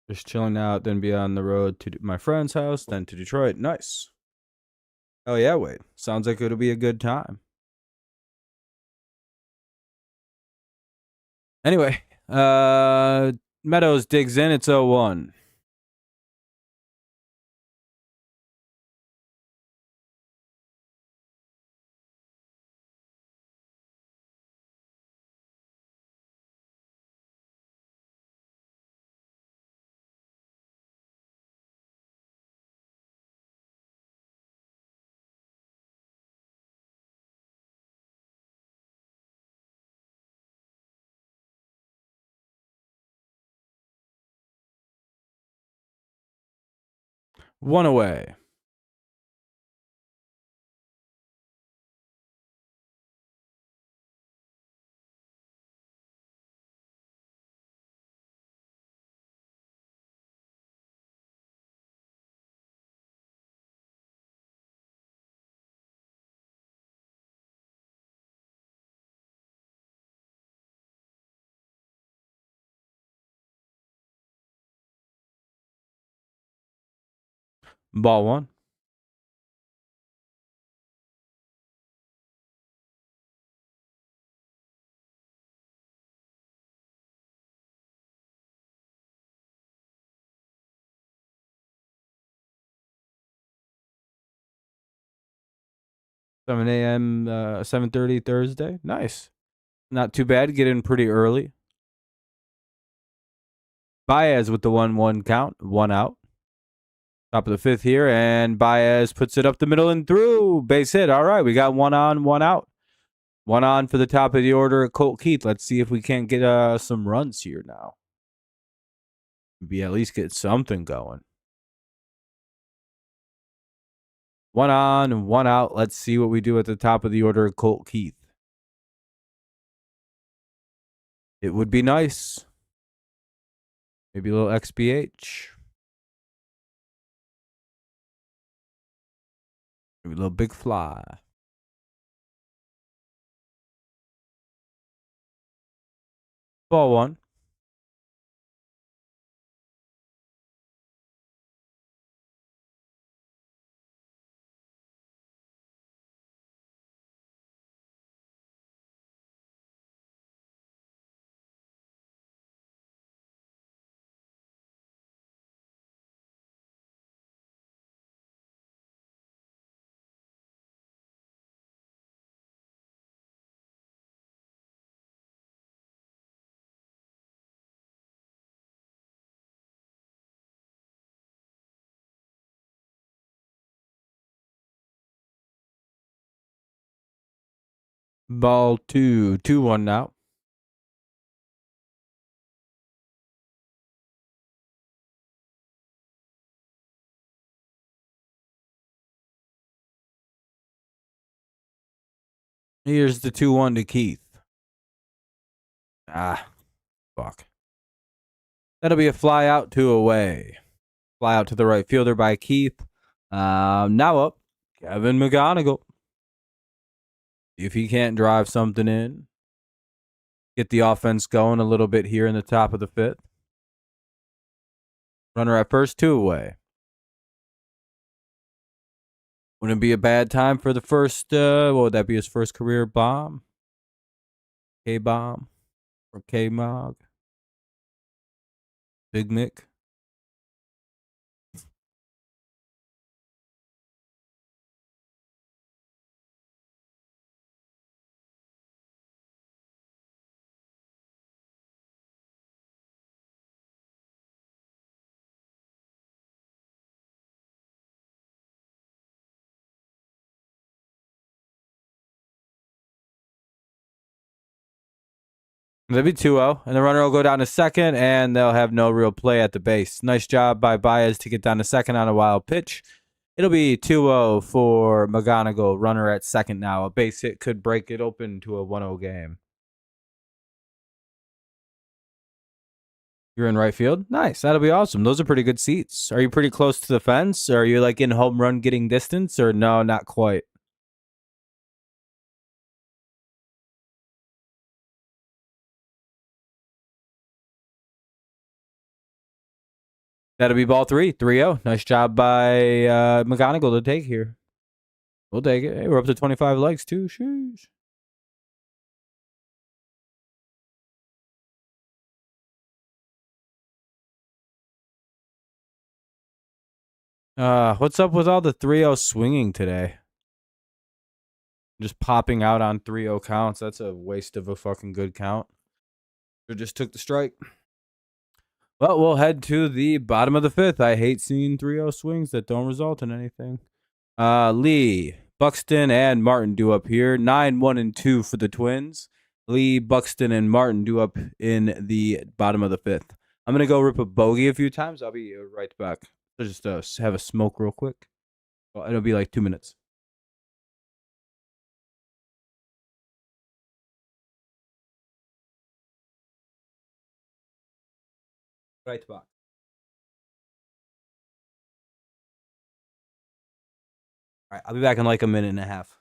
Just chilling out, then be on the road to my friend's house, then to Detroit. Nice. Oh yeah, Wade. Sounds like it'll be a good time. Anyway, Meadows digs in. It's 0-1. One away. Ball one. Seven a.m. 7:30 Thursday. Nice. Not too bad. Get in pretty early. Baez with the 1-1 count. One out. Top of the fifth here, and Baez puts it up the middle and through. Base hit. All right, we got one on, one out. One on for the top of the order at Colt Keith. Let's see if we can't get some runs here now. Maybe at least get something going. One on and one out. Let's see what we do at the top of the order at Colt Keith. It would be nice. Maybe a little XBH. Maybe a little big fly. Ball one. Ball two. 2-1 now. Here's the 2-1 to Keith. Fuck. That'll be a fly out, two away. Fly out to the right fielder by Keith. Now up, Kevin McGonigal. If he can't drive something in, get the offense going a little bit here in the top of the fifth. Runner at first, two away. Wouldn't it be a bad time for the first, what would that be, his first career bomb? K-bomb or K-mog? Big Mick? That'd be 2-0, and the runner will go down to second, and they'll have no real play at the base. Nice job by Baez to get down to second on a wild pitch. It'll be 2-0 for McGonigal, runner at second now. A base hit could break it open to a 1-0 game. You're in right field? Nice. That'll be awesome. Those are pretty good seats. Are you pretty close to the fence? Or are you like in home run getting distance? Or no, not quite? That'll be ball three. 3-0. Nice job by McGonigal to take here. We'll take it. Hey, we're up to 25 likes too. Sheesh. What's up with all the 3-0 swinging today? Just popping out on 3-0 counts. That's a waste of a fucking good count. Or just took the strike. Well, we'll head to the bottom of the fifth. I hate seeing 3-0 swings that don't result in anything. Lee, Buxton, and Martin do up here. 9, 1, and 2 for the Twins. Lee, Buxton, and Martin do up in the bottom of the fifth. I'm going to go rip a bogey a few times. I'll be right back. So just have a smoke real quick. Well, it'll be like 2 minutes. Right back. All right, I'll be back in like a minute and a half.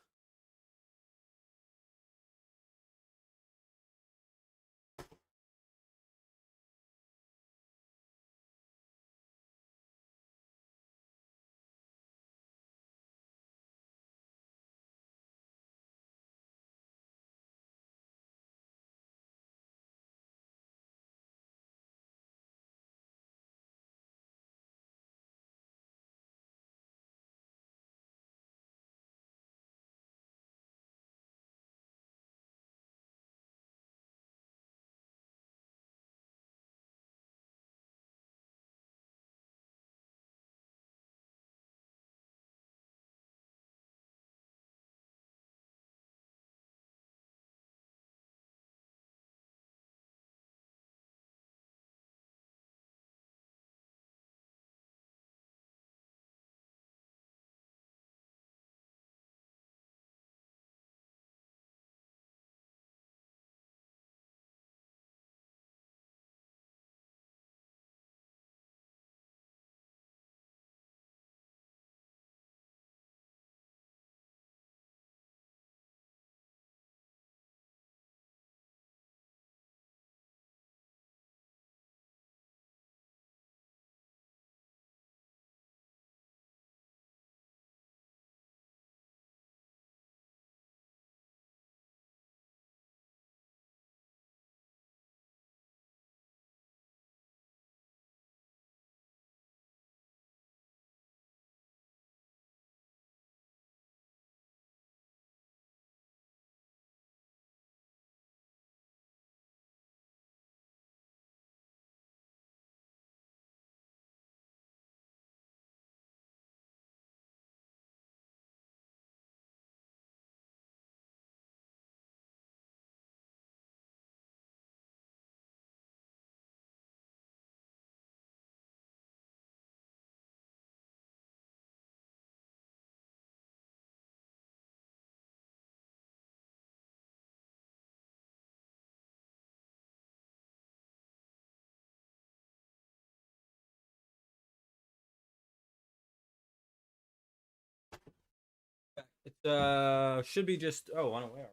It should be just on where?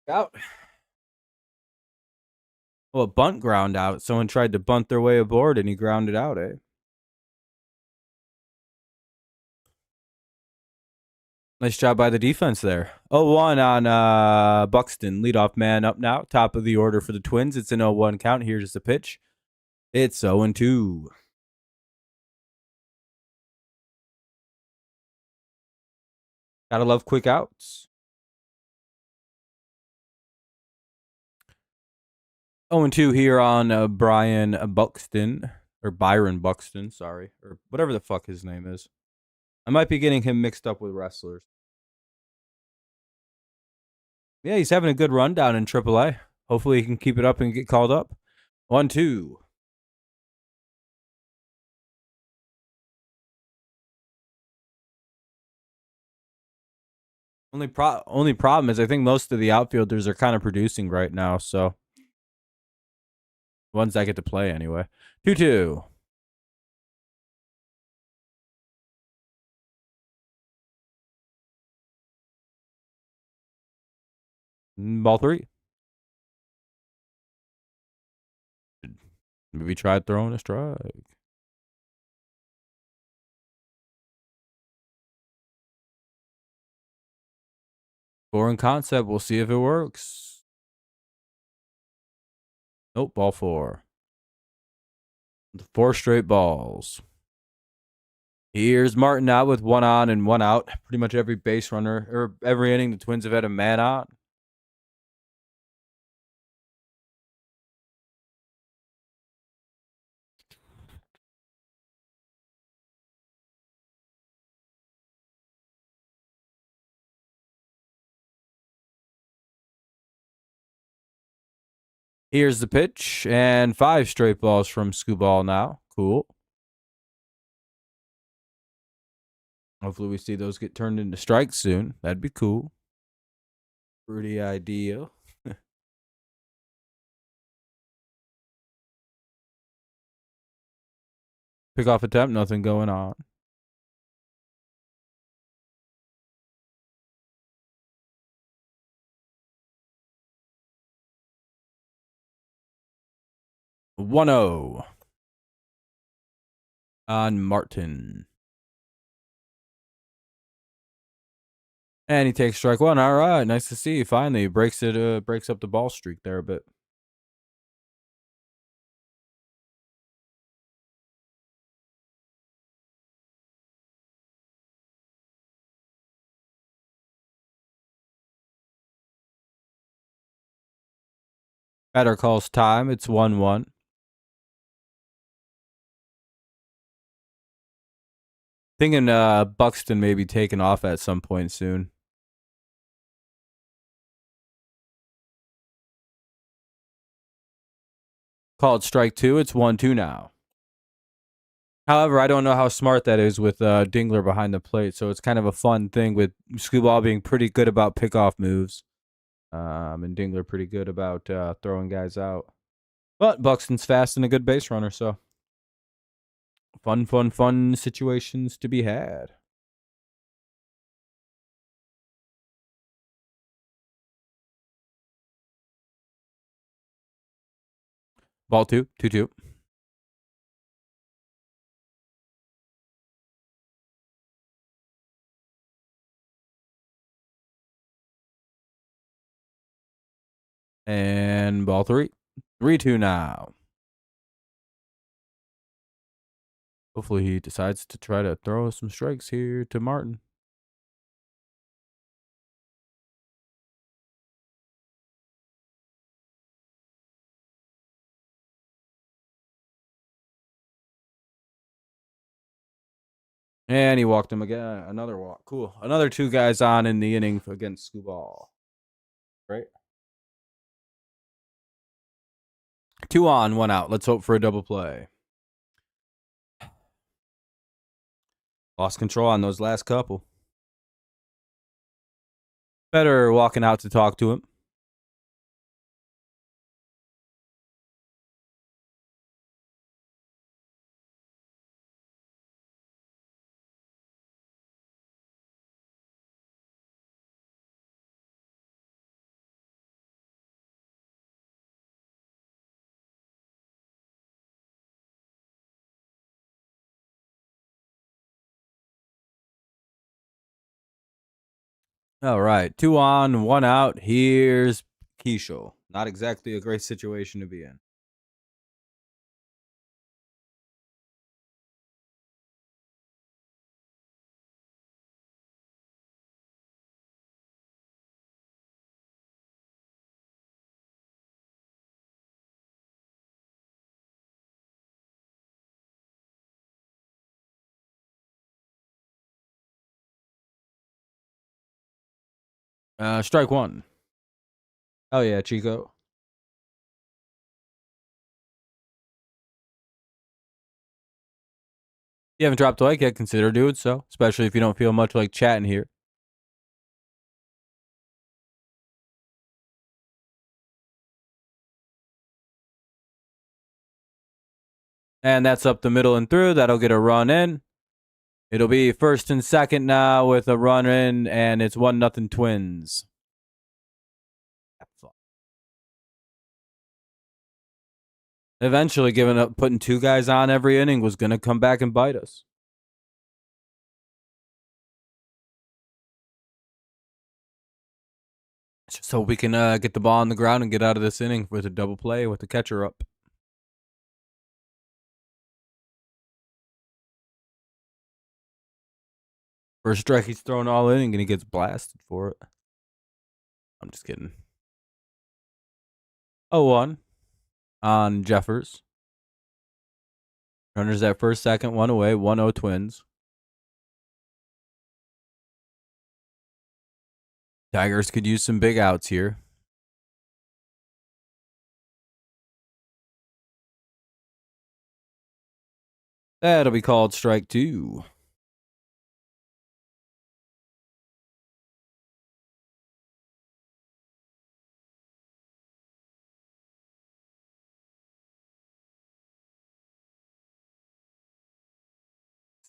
Out. Well, a bunt ground out. Someone tried to bunt their way aboard and he grounded out, eh? Nice job by the defense there. 0-1 on Buxton. Leadoff man up now. Top of the order for the Twins. It's an 0-1 count. Here's the pitch. It's 0-2. Gotta love quick outs. 0-2 here on Brian Buxton. Or Byron Buxton, sorry. Or whatever the fuck his name is. I might be getting him mixed up with wrestlers. Yeah, he's having a good run down in AAA. Hopefully he can keep it up and get called up. 1-2. Only problem is I think most of the outfielders are kind of producing right now, so ones that get to play anyway. 2-2. Ball 3. Maybe try throwing a strike. Foreign concept. We'll see if it works. Nope, ball 4. 4 straight balls. Here's Martin out with 1 on and 1 out. Pretty much every base runner, or every inning, the Twins have had a man out. Here's the pitch, and 5 straight balls from Skubal now. Cool. Hopefully we see those get turned into strikes soon. That'd be cool. Pretty ideal. Pickoff attempt, nothing going on. One 0 on Martin. And he takes strike 1. All right, nice to see. Finally, breaks up the ball streak there a bit. Batter calls time. It's 1-1. Thinking Buxton may be taken off at some point soon. Called strike 2. It's 1-2 now. However, I don't know how smart that is with Dingler behind the plate, so it's kind of a fun thing with Skubal being pretty good about pickoff moves. And Dingler pretty good about throwing guys out. But Buxton's fast and a good base runner, so fun situations to be had. Ball 2, 2-2. And ball 3, 3-2 now. Hopefully he decides to try to throw some strikes here to Martin. And he walked him again. Another walk. Cool. Another 2 guys on in the inning against Skubal. Great. 2 on, 1 out. Let's hope for a double play. Lost control on those last couple. Better walking out to talk to him. All right. 2 on, 1 out. Here's Keishel. Not exactly a great situation to be in. Strike 1. Oh, yeah, Chico. You haven't dropped a like yet, consider doing so, especially if you don't feel much like chatting here. And that's up the middle and through. That'll get a run in. It'll be first and second now with a run in, and it's 1-0 Twins. Eventually, giving up, putting 2 guys on every inning was going to come back and bite us. Just so we can get the ball on the ground and get out of this inning with a double play with the catcher up. First strike, he's throwing all in and he gets blasted for it. I'm just kidding. 0-1 on Jeffers. Runners at first, second, one away, 1-0 Twins. Tigers could use some big outs here. That'll be called strike 2.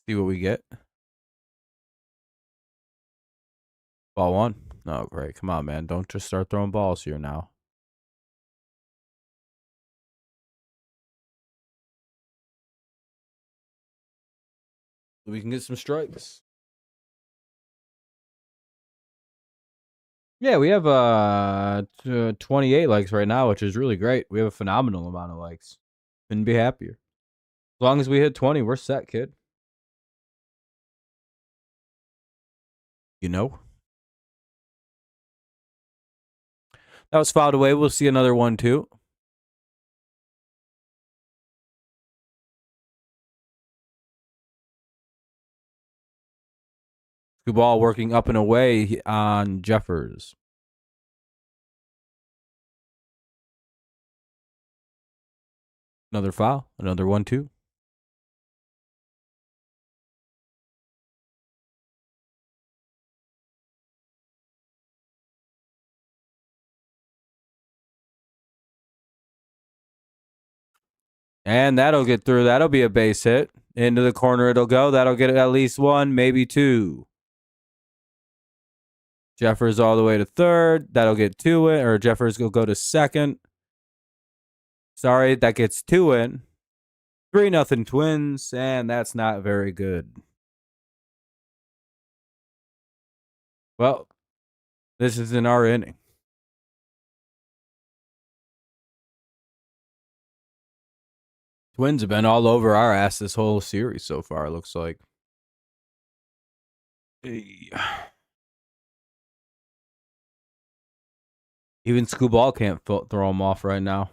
See what we get. Ball 1. Oh, great. Come on, man. Don't just start throwing balls here now. We can get some strikes. Yeah, we have 28 likes right now, which is really great. We have a phenomenal amount of likes. Couldn't be happier. As long as we hit 20, we're set, kid. You know? That was fouled away. We'll see another one, too. Skubal working up and away on Jeffers. Another foul. Another 1-2. And that'll get through. That'll be a base hit. Into the corner it'll go. That'll get at least 1, maybe 2. Jeffers all the way to third. That'll get 2 in. Or Jeffers will go to second. Sorry, that gets 2 in. 3-0 Twins. And that's not very good. Well, this is in our inning. Twins have been all over our ass this whole series so far, it looks like. Even Skubal can't throw him off right now.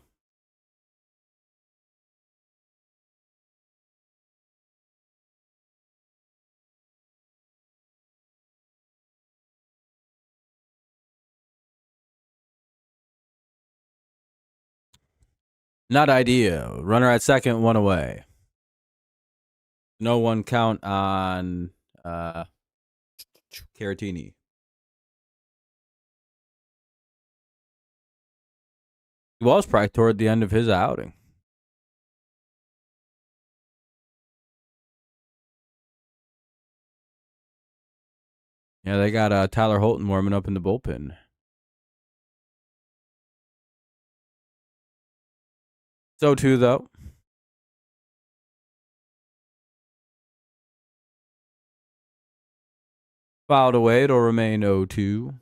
Not ideal. Runner at second, 1 away. No 1 count on Caratini. He was probably toward the end of his outing. Yeah, they got Tyler Holton warming up in the bullpen. So too, though. Fouled away, it'll remain 0-2.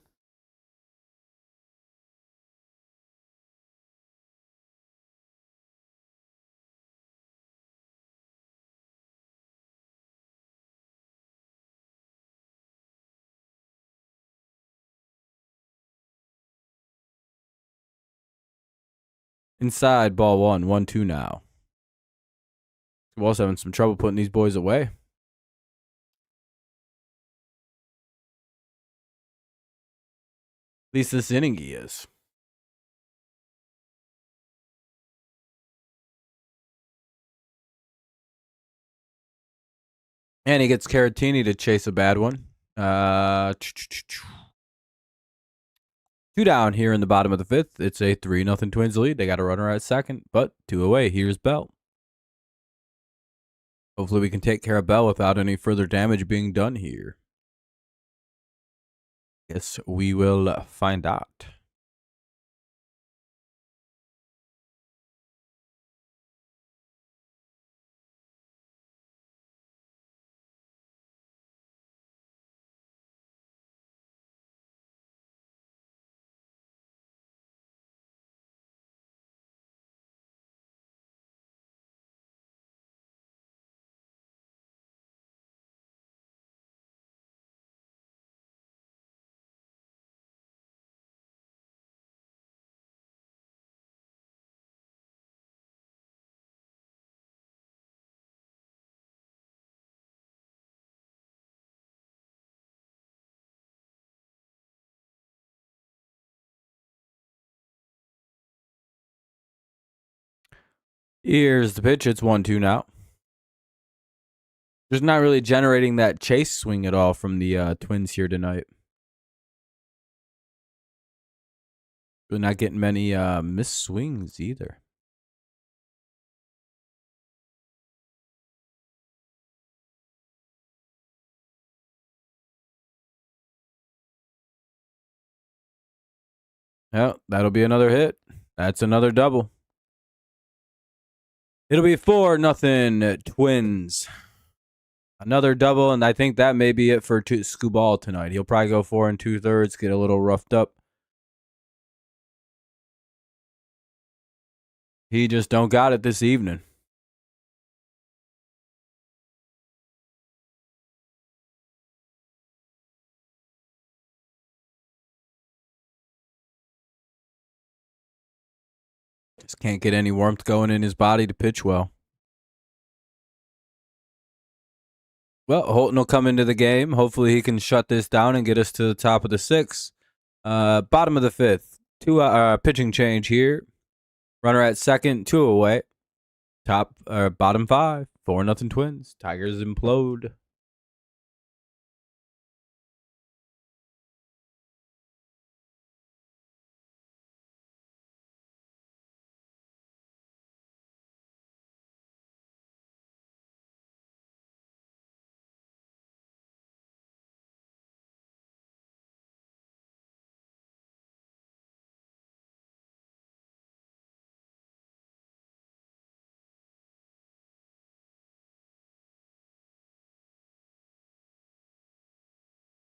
Inside, ball 1, 1-2 now. We're also having some trouble putting these boys away. At least this inning he is. And he gets Caratini to chase a bad one. 2 down here in the bottom of the 5th. It's a 3-0 Twins lead. They got a runner at second, but 2 away. Here's Bell. Hopefully we can take care of Bell without any further damage being done here. Guess we will find out. Here's the pitch. It's 1-2 now. Just not really generating that chase swing at all from the Twins here tonight. We're not getting many missed swings either. Yeah, that'll be another hit. That's another double. It'll be 4-0 Twins. Another double, and I think that may be it for Skubal tonight. He'll probably go 4 2/3, get a little roughed up. He just don't got it this evening. Just can't get any warmth going in his body to pitch well. Well, Holton will come into the game. Hopefully he can shut this down and get us to the top of the 6th. Bottom of the 5th. Pitching change here. Runner at second, 2 away. Bottom 5. 4-0 Twins. Tigers implode.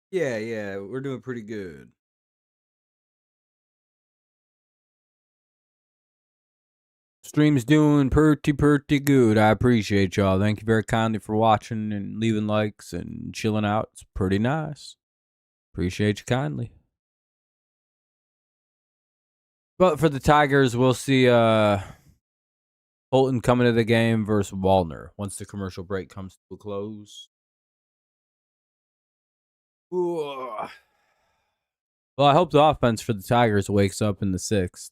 Yeah, we're doing pretty good. Stream's doing pretty good. I appreciate y'all. Thank you very kindly for watching and leaving likes and chilling out. It's pretty nice. Appreciate you kindly. But for the Tigers, we'll see Holton coming to the game versus Wallner once the commercial break comes to a close. Ooh. Well, I hope the offense for the Tigers wakes up in the 6th.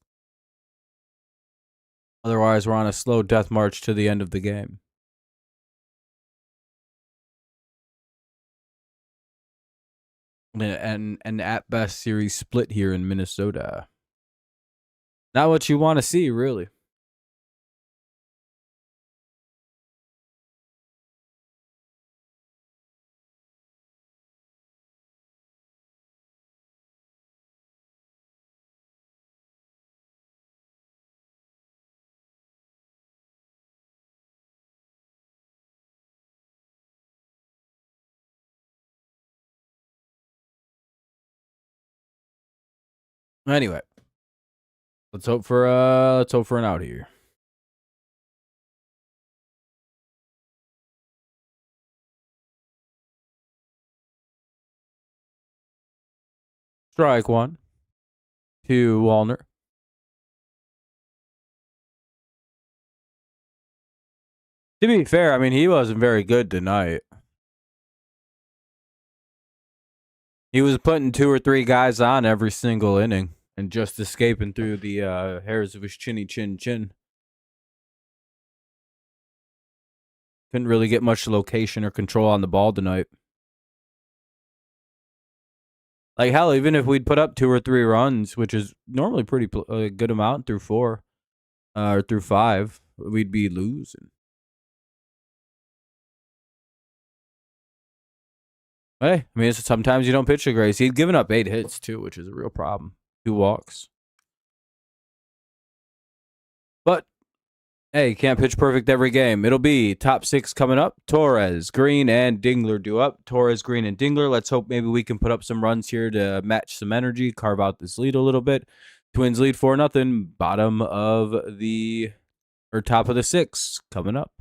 Otherwise, we're on a slow death march to the end of the game. And an at-best series split here in Minnesota. Not what you want to see, really. Anyway, let's hope for an out here. Strike 1 to Wallner. To be fair, I mean, he wasn't very good tonight. He was putting 2 or 3 guys on every single inning and just escaping through the hairs of his chin. Couldn't really get much location or control on the ball tonight. Like, hell, even if we'd put up 2 or 3 runs, which is normally pretty good amount through 4 or through 5, we'd be losing. Hey, I mean, sometimes you don't pitch a grace. He'd given up 8 hits, too, which is a real problem. 2 walks. But, hey, you can't pitch perfect every game. It'll be top 6 coming up. Torres, Green, and Dingler do up. Torres, Green, and Dingler. Let's hope maybe we can put up some runs here to match some energy, carve out this lead a little bit. Twins lead 4-0. Bottom of the, or top of the 6 coming up.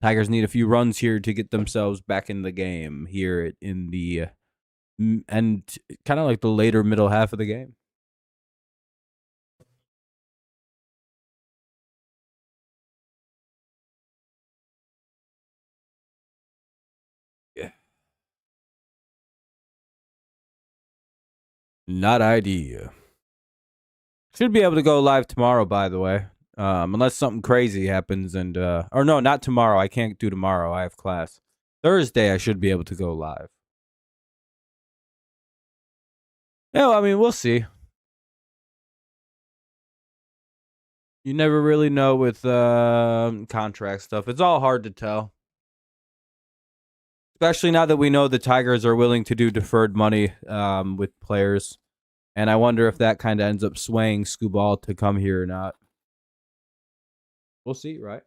Tigers need a few runs here to get themselves back in the game here in the and kind of like the later middle half of the game. Yeah. Not idea. Should be able to go live tomorrow, by the way. Unless something crazy happens and or no, not tomorrow. I can't do tomorrow. I have class. Thursday I should be able to go live. Yeah, I mean, we'll see. You never really know with contract stuff. It's all hard to tell. Especially now that we know the Tigers are willing to do deferred money with players. And I wonder if that kind of ends up swaying Skubal to come here or not. We'll see, right?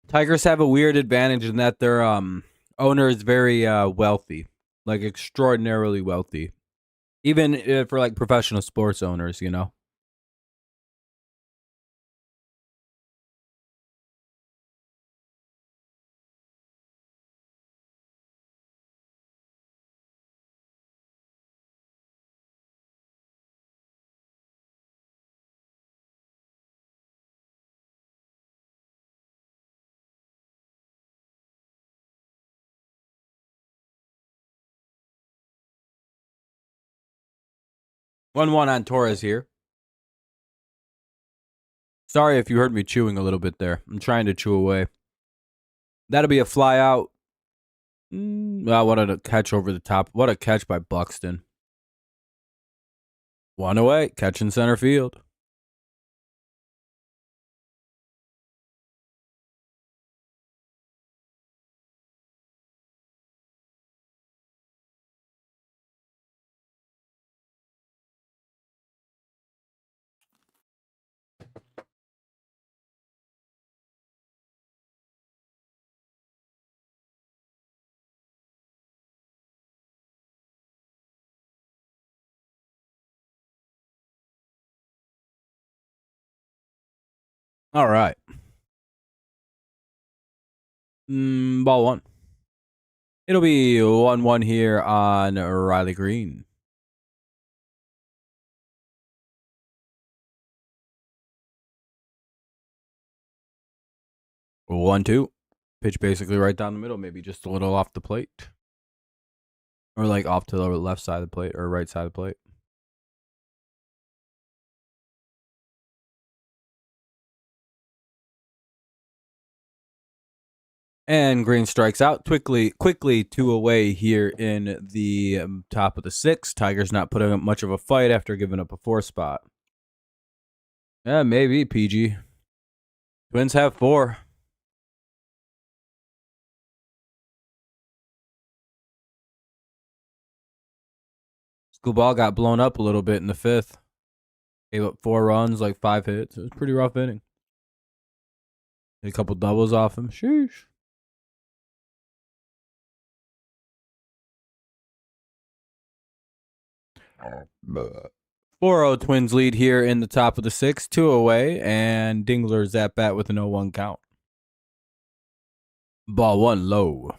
Tigers have a weird advantage in that their owner is very wealthy, like extraordinarily wealthy. Even for like professional sports owners, you know. One on Torres here. Sorry if you heard me chewing a little bit there. I'm trying to chew away. That'll be a fly out. Wow, what a catch over the top. What a catch by Buxton. One away, catch in center field. All right. Ball one. It'll be 1-1 here on Riley Green. One, two. Pitch basically right down the middle, maybe just a little off the plate. Or like off to the left side of the plate or right side of the plate. And Green strikes out quickly 2 away here in the top of the 6th. Tigers not putting up much of a fight after giving up a 4 spot. Yeah, maybe PG. Twins have 4. Skubal got blown up a little bit in the 5th. Gave up 4 runs, like 5 hits. It was a pretty rough inning. A couple doubles off him. Sheesh. But 4-0 Twins lead here in the top of the 6th, 2 away, and Dingler's at bat with an 0-1 count. Ball 1 low.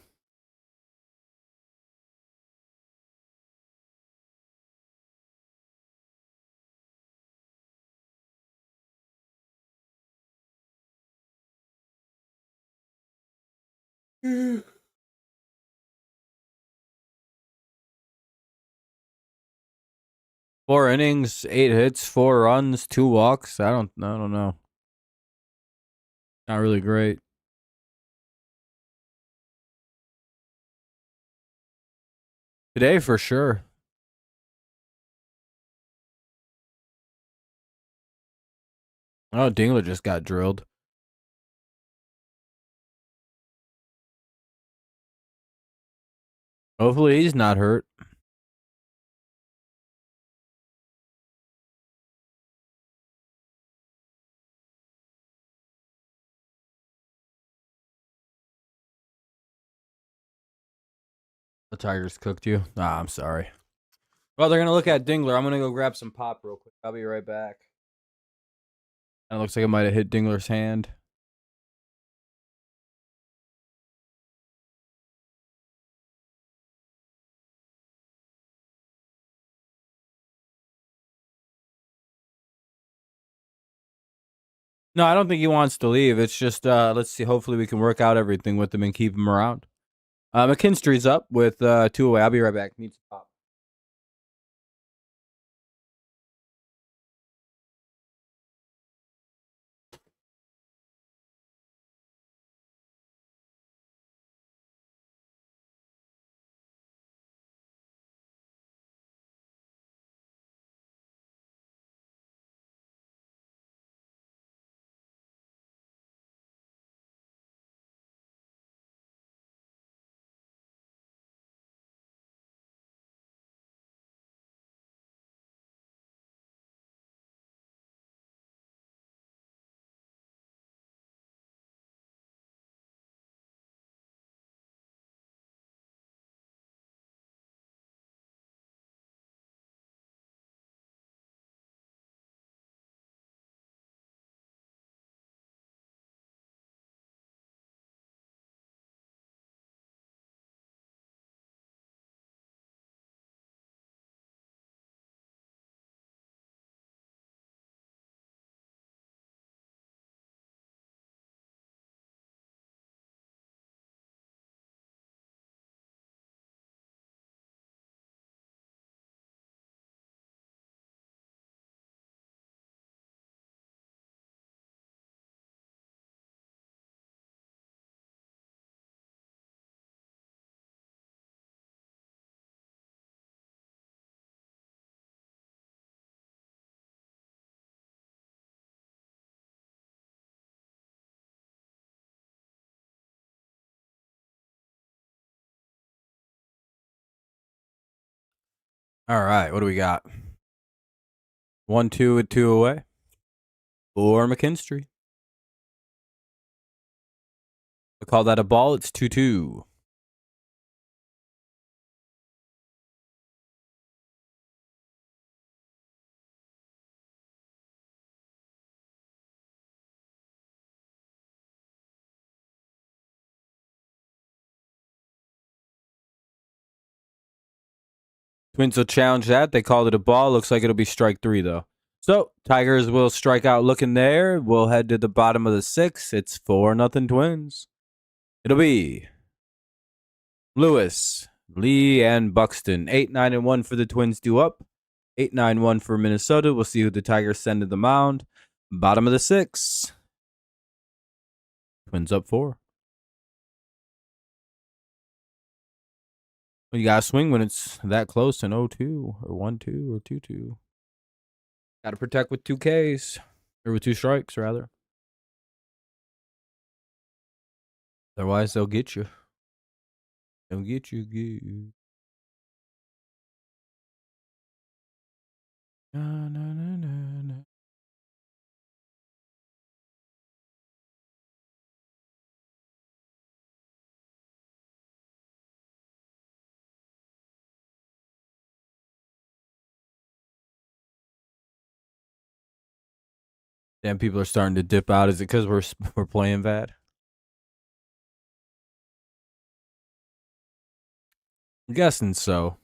Four innings, 8 hits, 4 runs, 2 walks. I don't know. Not really great. Today for sure. Oh, Dingler just got drilled. Hopefully he's not hurt. The Tigers cooked you. Ah, I'm sorry. Well, they're going to look at Dingler. I'm going to go grab some pop real quick. I'll be right back. That looks like it might have hit Dingler's hand. No, I don't think he wants to leave. It's just let's see. Hopefully, we can work out everything with him and keep him around. McKinstry's up with 2 away. I'll be right back. Need to pop. All right, what do we got? 1-2 with 2 away. For McKinstry. I call that a ball. It's 2-2. Twins will challenge that. They called it a ball. Looks like it'll be strike 3, though. So, Tigers will strike out looking there. We'll head to the bottom of the 6th. It's 4-0 Twins. It'll be Lewis, Lee, and Buxton. 8-9-1 for the Twins due up. 8-9-1 for Minnesota. We'll see who the Tigers send to the mound. Bottom of the 6th. Twins up 4. You gotta swing when it's that close to 0-2 or 1-2 or 2-2. Gotta protect with 2 Ks. Or with 2 strikes, rather. Otherwise, they'll get you. They'll get you good. Na, na, na, na, na. Damn, people are starting to dip out. Is it because we're playing bad? I'm guessing so.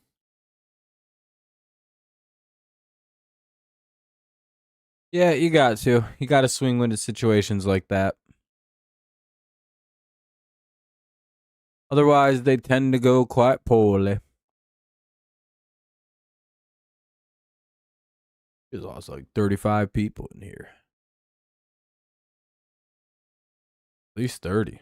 Yeah, you got to. You got to swing when it's situations like that. Otherwise, they tend to go quite poorly. There's also like 35 people in here. At least 30.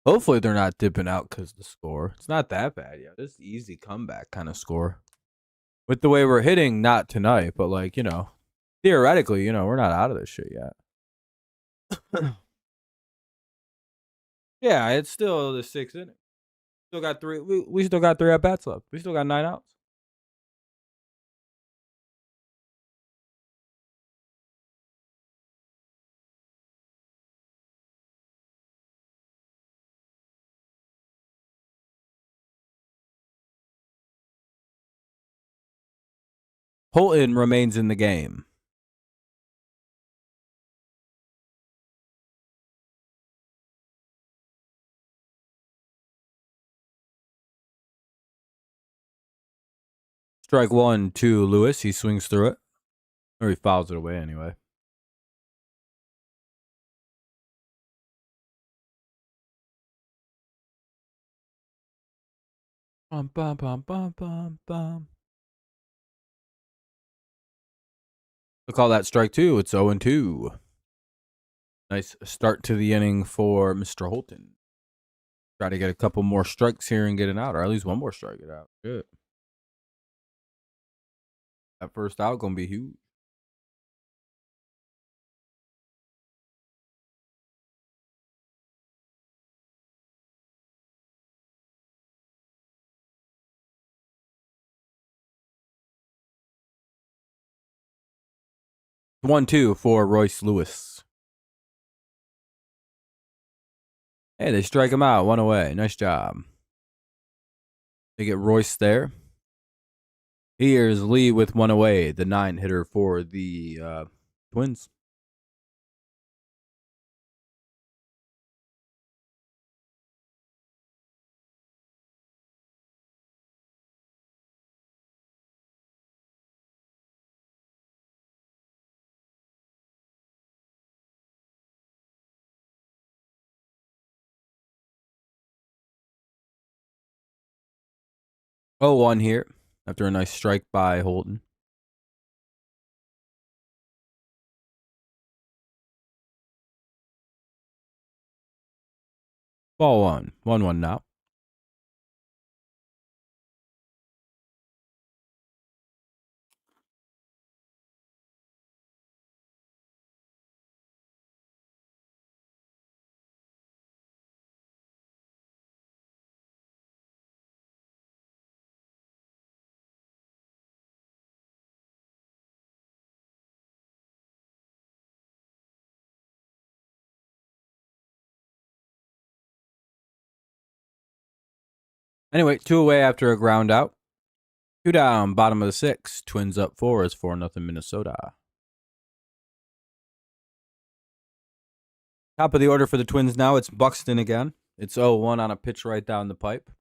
Hopefully they're not dipping out because of the score. It's not that bad yet. It's easy comeback kind of score. With the way we're hitting, not tonight, but like, theoretically, we're not out of this shit yet. Yeah, it's still the 6th inning. Still got 3. We still got 3 at bats left. We still got 9 outs. Holton remains in the game. Strike 1 to Lewis. He swings through it. Or he fouls it away anyway. Bum, bum, bum, bum, bum, bum. We'll call that strike 2. It's 0-2. Nice start to the inning for Mr. Holton. Try to get a couple more strikes here and get it out, or at least one more strike it out. Good. That first out gonna be huge. It's 1-2 for Royce Lewis. Hey, they strike him out. One away. Nice job. They get Royce there. Here's Lee with one away, the 9 hitter for the Twins. Oh, 1 here after a nice strike by Holton. Ball 1. 1-1 now. Anyway, 2 away after a ground out. 2 down, bottom of the 6. Twins up 4 is 4-0 Minnesota. Top of the order for the Twins now. It's Buxton again. It's 0-1 on a pitch right down the pipe.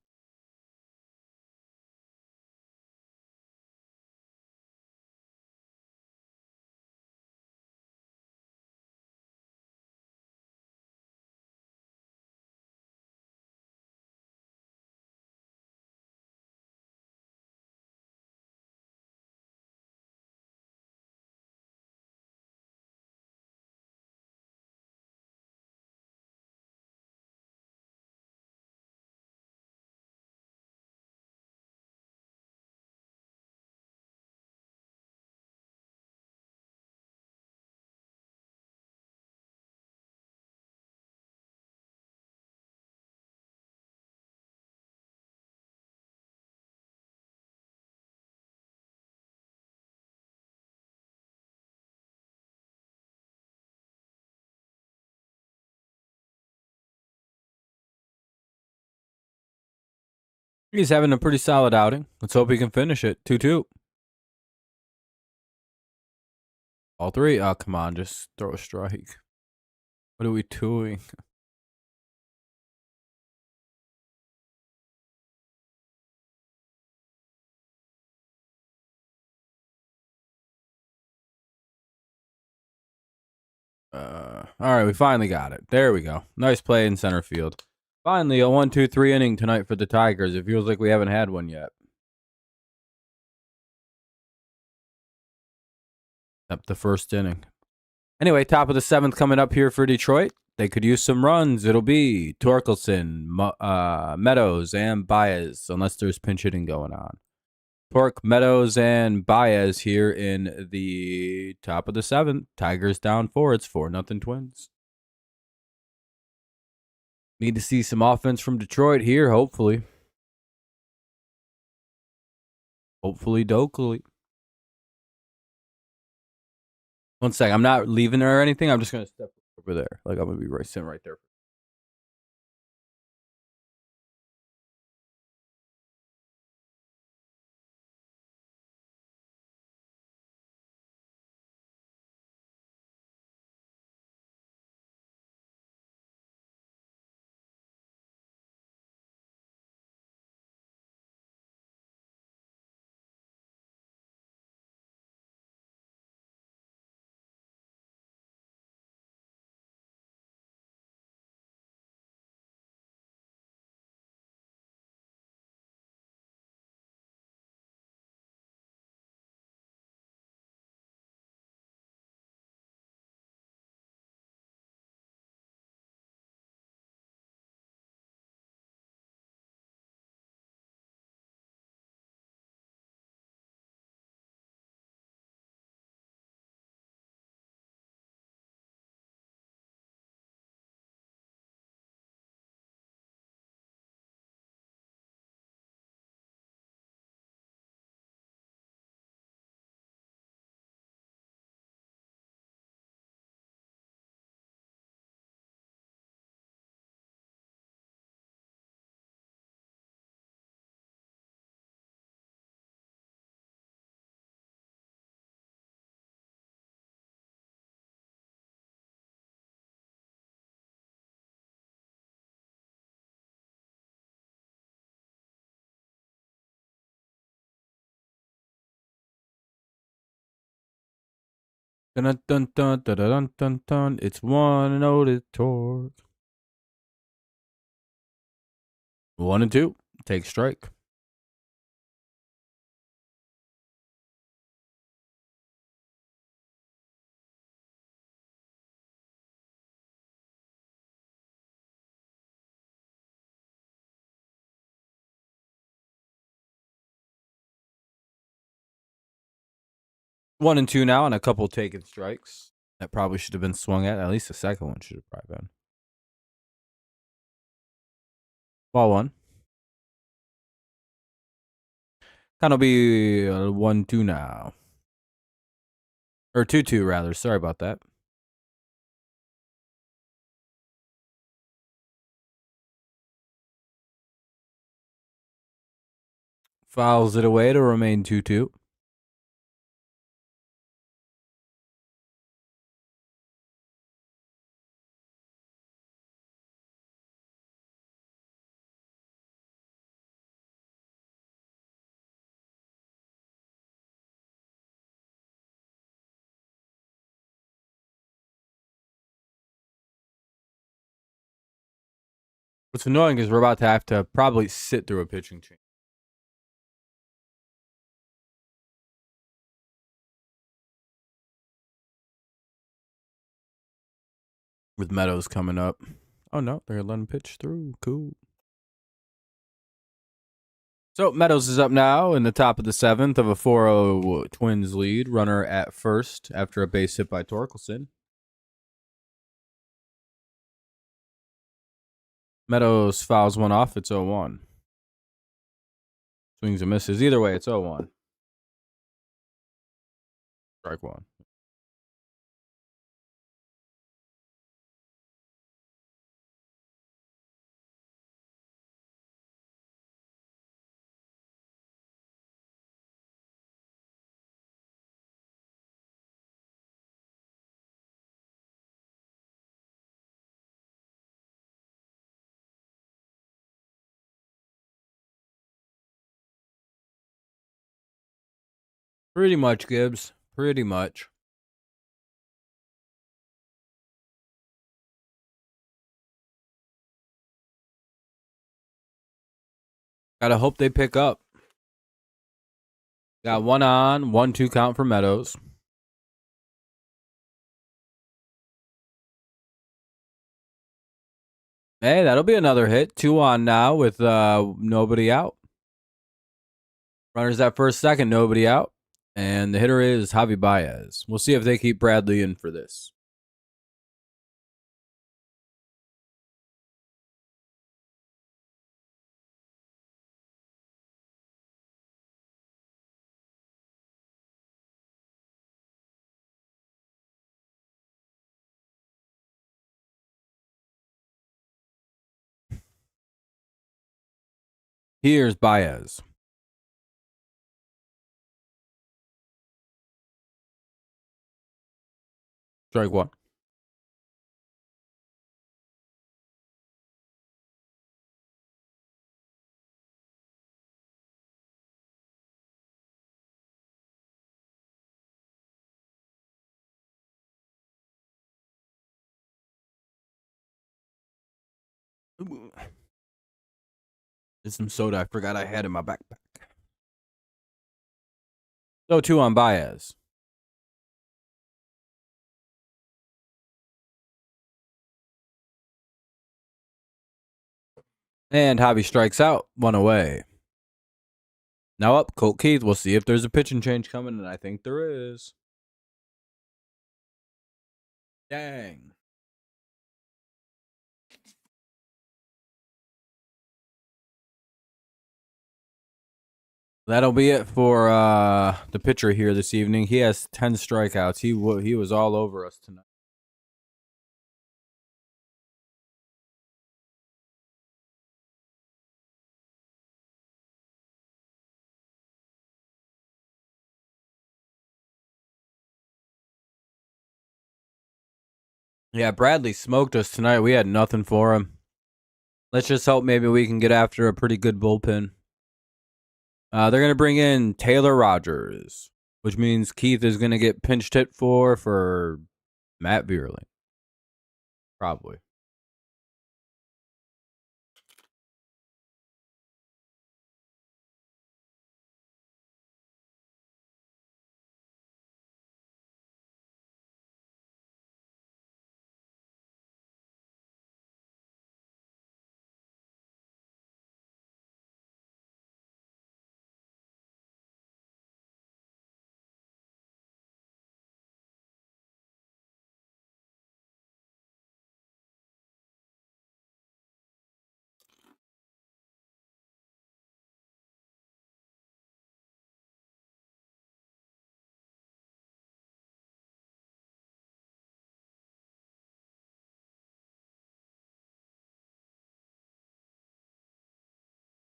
He's having a pretty solid outing. Let's hope he can finish it. 2-2. All 3. Oh, come on. Just throw a strike. What are we doing? All right, we finally got it. There we go. Nice play in center field. Finally, a 1-2-3 inning tonight for the Tigers. It feels like we haven't had one yet. Except the first inning. Anyway, top of the 7th coming up here for Detroit. They could use some runs. It'll be Torkelson, Meadows, and Baez, unless there's pinch hitting going on. Torque, Meadows, and Baez here in the top of the 7th. Tigers down 4. It's 4-0 Twins. Need to see some offense from Detroit here, hopefully. Hopefully, Dokley. One sec. I'm not leaving her or anything. I'm just going to step over there. Like, I'm going to be sitting right there. Dun, dun, dun, dun, dun, dun, dun. It's 1-0 to Torque. 1-2. Take strike. One and two now, and a couple taken strikes. That probably should have been swung at. At least the second one should have probably been. Ball one. Kind of be 1-2 now. Or 2-2, rather. Sorry about that. Fouls it away to remain 2-2. What's annoying is we're about to have to probably sit through a pitching change. With Meadows coming up. Oh, no. They're letting pitch through. Cool. So Meadows is up now in the top of the seventh of a 4-0 Twins lead. Runner at first after a base hit by Torkelson. Meadows fouls one off. It's 0-1. Swings and misses. Either way, it's 0-1. Strike one. Pretty much, Gibbs. Pretty much. Gotta hope they pick up. Got one on, 1-2 count for Meadows. Hey, that'll be another hit. 2 on now with nobody out. Runners at first, second, nobody out. And the hitter is Javi Baez. We'll see if they keep Bradley in for this. Here's Baez. Strike one. There's some soda I forgot I had in my backpack. So 2 on Baez. And Javi strikes out. 1 away. Now up, Colt Keith. We'll see if there's a pitching change coming, and I think there is. Dang. That'll be it for the pitcher here this evening. He has 10 strikeouts. He was all over us tonight. Yeah, Bradley smoked us tonight. We had nothing for him. Let's just hope maybe we can get after a pretty good bullpen. They're going to bring in Taylor Rogers. which means Keith is going to get pinched hit for Matt Vierling. Probably.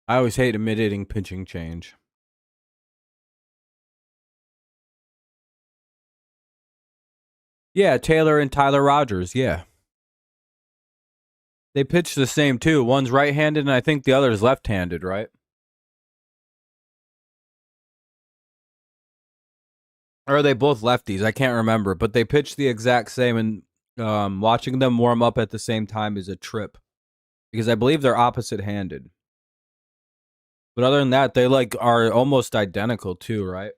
I always hate mid-hitting pitching change. Yeah, Taylor and Tyler Rogers, yeah. They pitch the same too. One's right-handed and I think the other is left-handed, right? Or are they both lefties? I can't remember, but they pitch the exact same, and watching them warm up at the same time is a trip. Because I believe they're opposite-handed. But other than that, they like are almost identical too, right?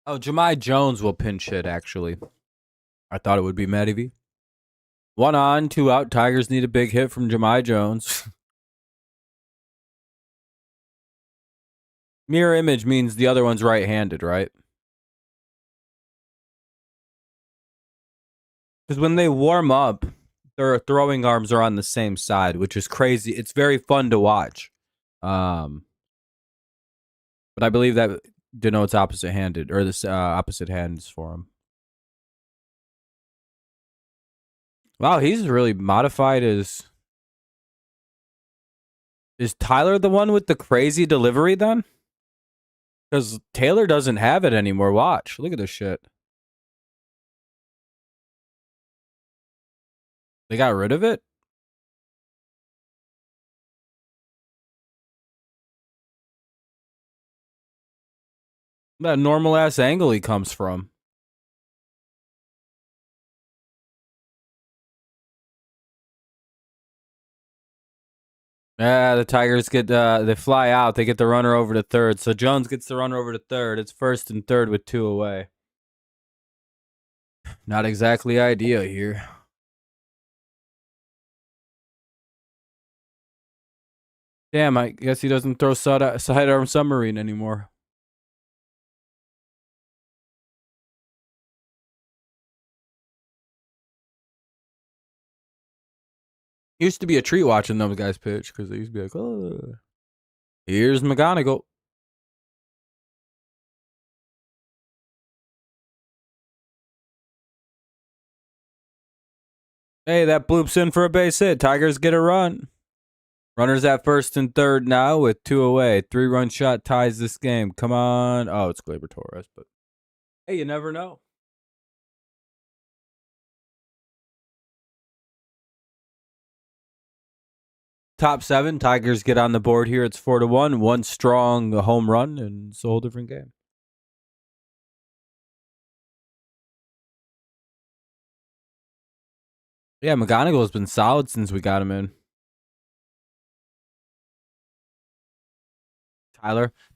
Oh, Jahmai Jones will pinch hit, actually. I thought it would be Medivy. 1 on, 2 out. Tigers need a big hit from Jahmai Jones. Mirror image means the other one's right-handed, right? Because when they warm up, their throwing arms are on the same side, which is crazy. It's very fun to watch. But I believe that denotes opposite-handed, or this opposite hands for him. Wow, he's really modified his... Is Tyler the one with the crazy delivery then? Because Taylor doesn't have it anymore. Watch. Look at this shit. They got rid of it? That normal ass angle he comes from. Yeah, the Tigers get they fly out. They get the runner over to third. So Jones gets the runner over to third. It's first and third with 2 away. Not exactly ideal here. Damn, I guess he doesn't throw sidearm submarine anymore. Used to be a treat watching those guys pitch because they used to be like, oh. Here's McGonigal. Hey, that bloops in for a base hit. Tigers get a run. Runners at first and third now with 2 away. 3-run shot ties this game. Come on. Oh, it's Gleyber Torres, but hey, you never know. Top 7, Tigers get on the board here. It's 4-1. One strong home run, and it's a whole different game. Yeah, McGonigal has been solid since we got him in.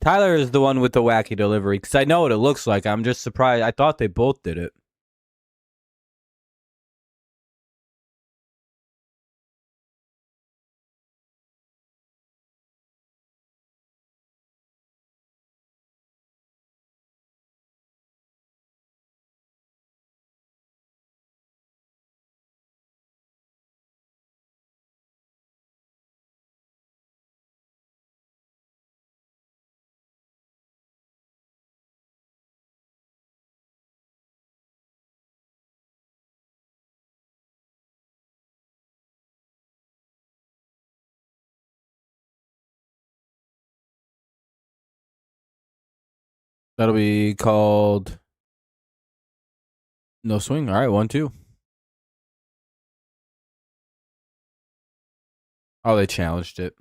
Tyler is the one with the wacky delivery because I know what it looks like. I'm just surprised. I thought they both did it. That'll be called no swing. All right, 1-2. Oh, they challenged it.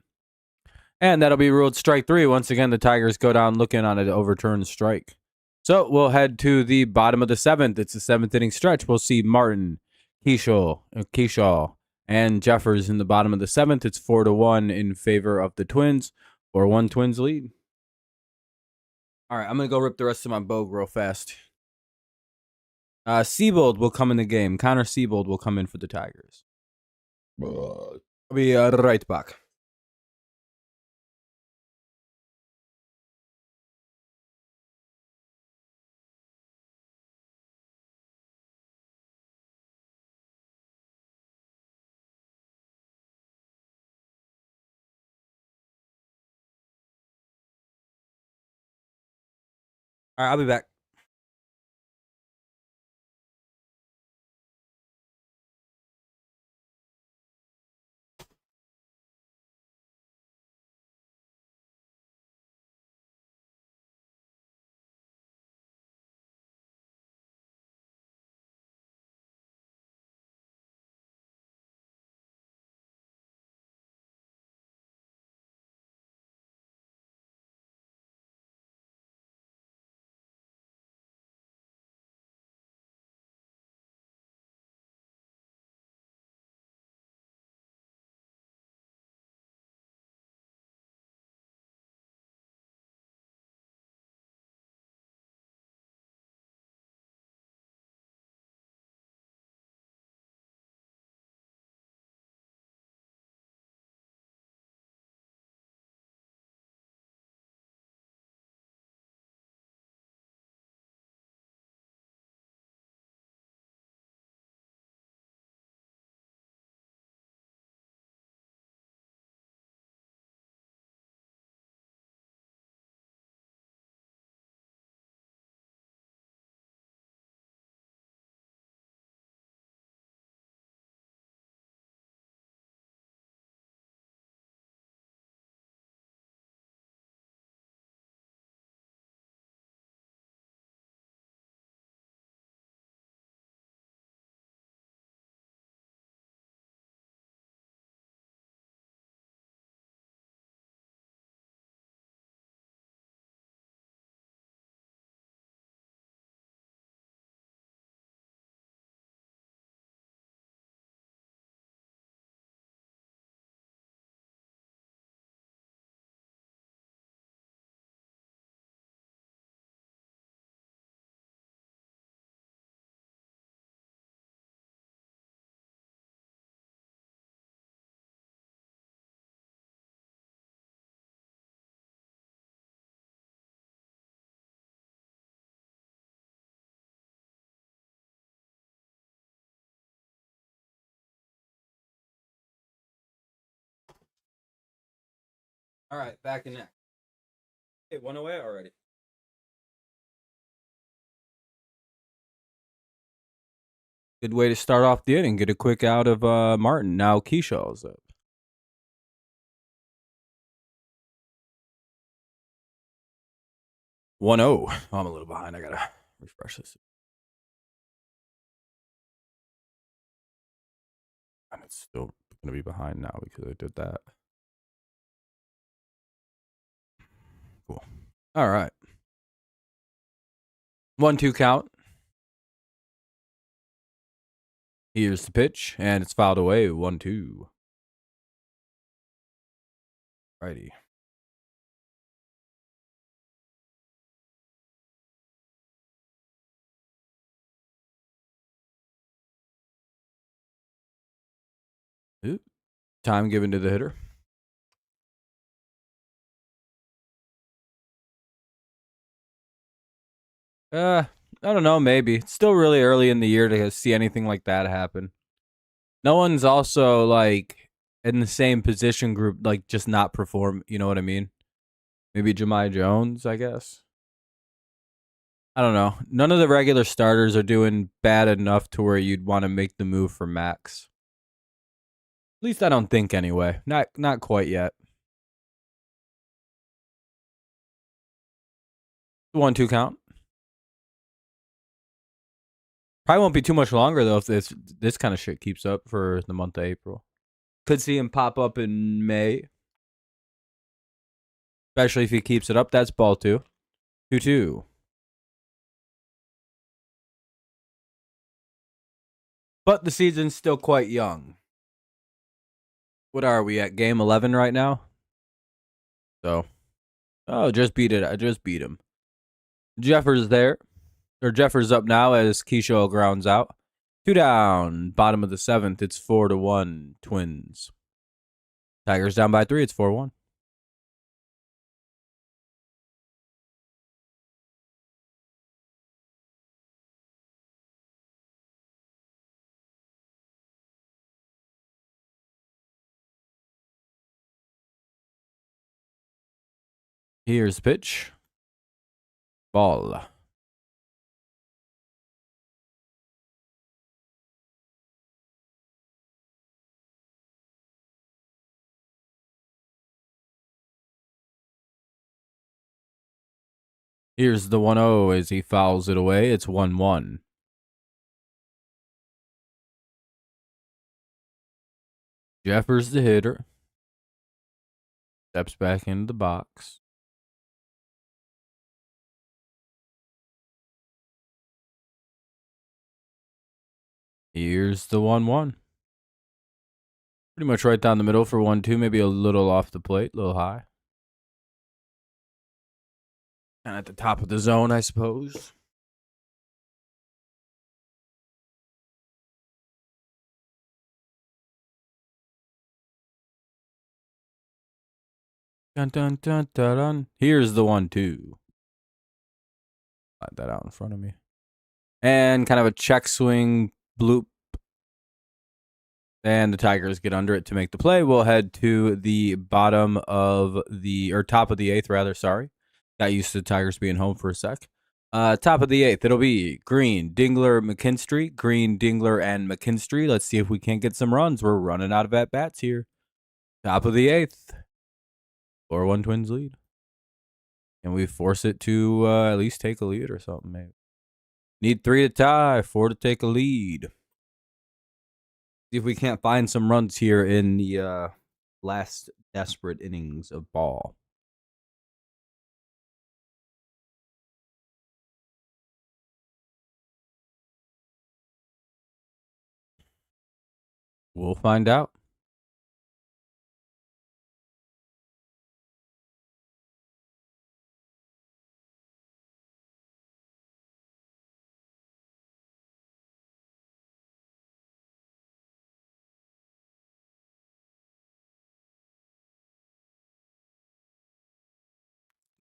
And that'll be ruled strike 3. Once again, the Tigers go down looking on an overturned strike. So we'll head to the bottom of the 7th. It's the 7th inning stretch. We'll see Martin, Keyshaw, and Jeffers in the bottom of the 7th. It's 4-1 in favor of the Twins. 4-1 Twins lead. All right, I'm going to go rip the rest of my bogue real fast. Seabold will come in the game. Connor Seabold will come in for the Tigers. I'll be right back. All right, I'll be back. All right, back in next. Hey, 1 away already. Good way to start off the inning. Get a quick out of Martin. Now Keyshaw's up. 1-0. Oh, I'm a little behind. I gotta refresh this. And it's still gonna be behind now because I did that. Cool. All right. 1-2 count. Here's the pitch, and it's fouled away. 1-2. Righty. Ooh. Time given to the hitter. I don't know. Maybe it's still really early in the year to see anything like that happen. No one's also like in the same position group, like just not perform. You know what I mean? Maybe Jahmai Jones, I guess. I don't know. None of the regular starters are doing bad enough to where you'd want to make the move for Max. At least I don't think anyway. Not quite yet. 1-2 count. Probably won't be too much longer though if this kind of shit keeps up for the month of April. Could see him pop up in May. Especially if he keeps it up. That's ball 2. 2-2. But the season's still quite young. What are we at? Game 11 right now? So. Oh, just beat it. I just beat him. Jeffers there. Or Jeffers up now as Keisho grounds out. 2 down. Bottom of the 7th. It's 4-1. Twins. Tigers down by 3. It's 4-1. Here's pitch. Ball. Here's the 1-0 as he fouls it away. It's 1-1. Jeffers the hitter. Steps back into the box. Here's the 1-1. Pretty much right down the middle for 1-2. Maybe a little off the plate, a little high. And at the top of the zone, I suppose. Dun, dun, dun, dun, dun. Here's the 1-2. Slide that out in front of me. And kind of a check swing bloop. And the Tigers get under it to make the play. We'll head to the bottom of the, or top of the 8th, rather. Sorry. Got used to the Tigers being home for a sec. Top of the 8th, it'll be Green, Dingler, McKinstry. Green, Dingler, and McKinstry. Let's see if we can't get some runs. We're running out of at-bats here. Top of the 8th. 4-1 Twins lead. Can we force it to at least take a lead or something, maybe? Need 3 to tie, 4 to take a lead. See if we can't find some runs here in the last desperate innings of ball. We'll find out.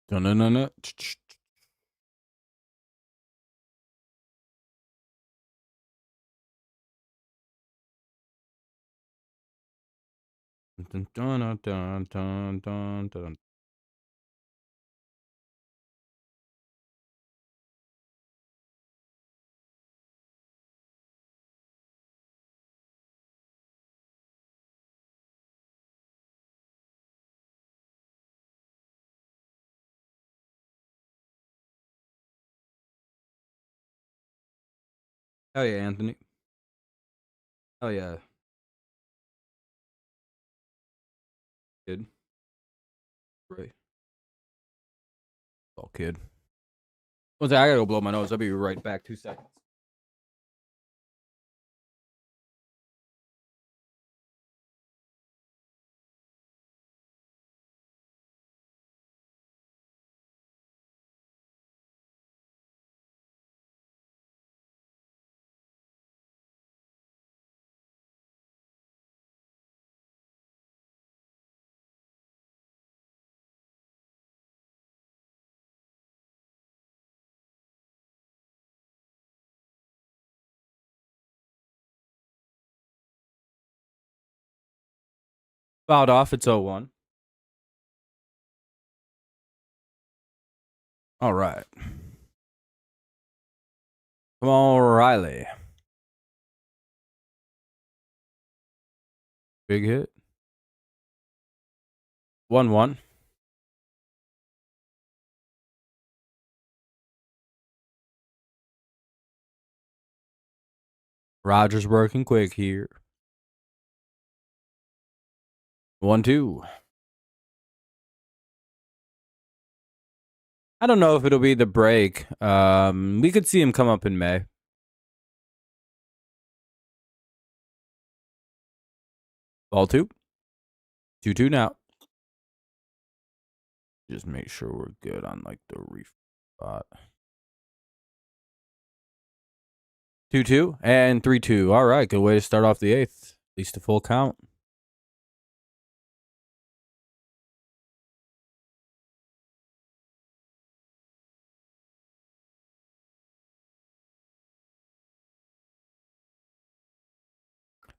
Dun-dun-dun-dun. Dun, dun, dun, dun, dun, dun, dun. Oh yeah, Anthony. Oh yeah. Kid. Right. Oh, kid. I gotta go blow my nose. I'll be right back. 2 seconds. Fouled off. It's 0-1. All right. Come on, Riley. Big hit. 1-1. Rogers working quick here. 1-2. I don't know if it'll be the break. We could see him come up in May. Ball 2. 2-2 now. Just make sure we're good on like the reef spot. 2-2 and 3-2. All right, good way to start off the 8th. At least a full count.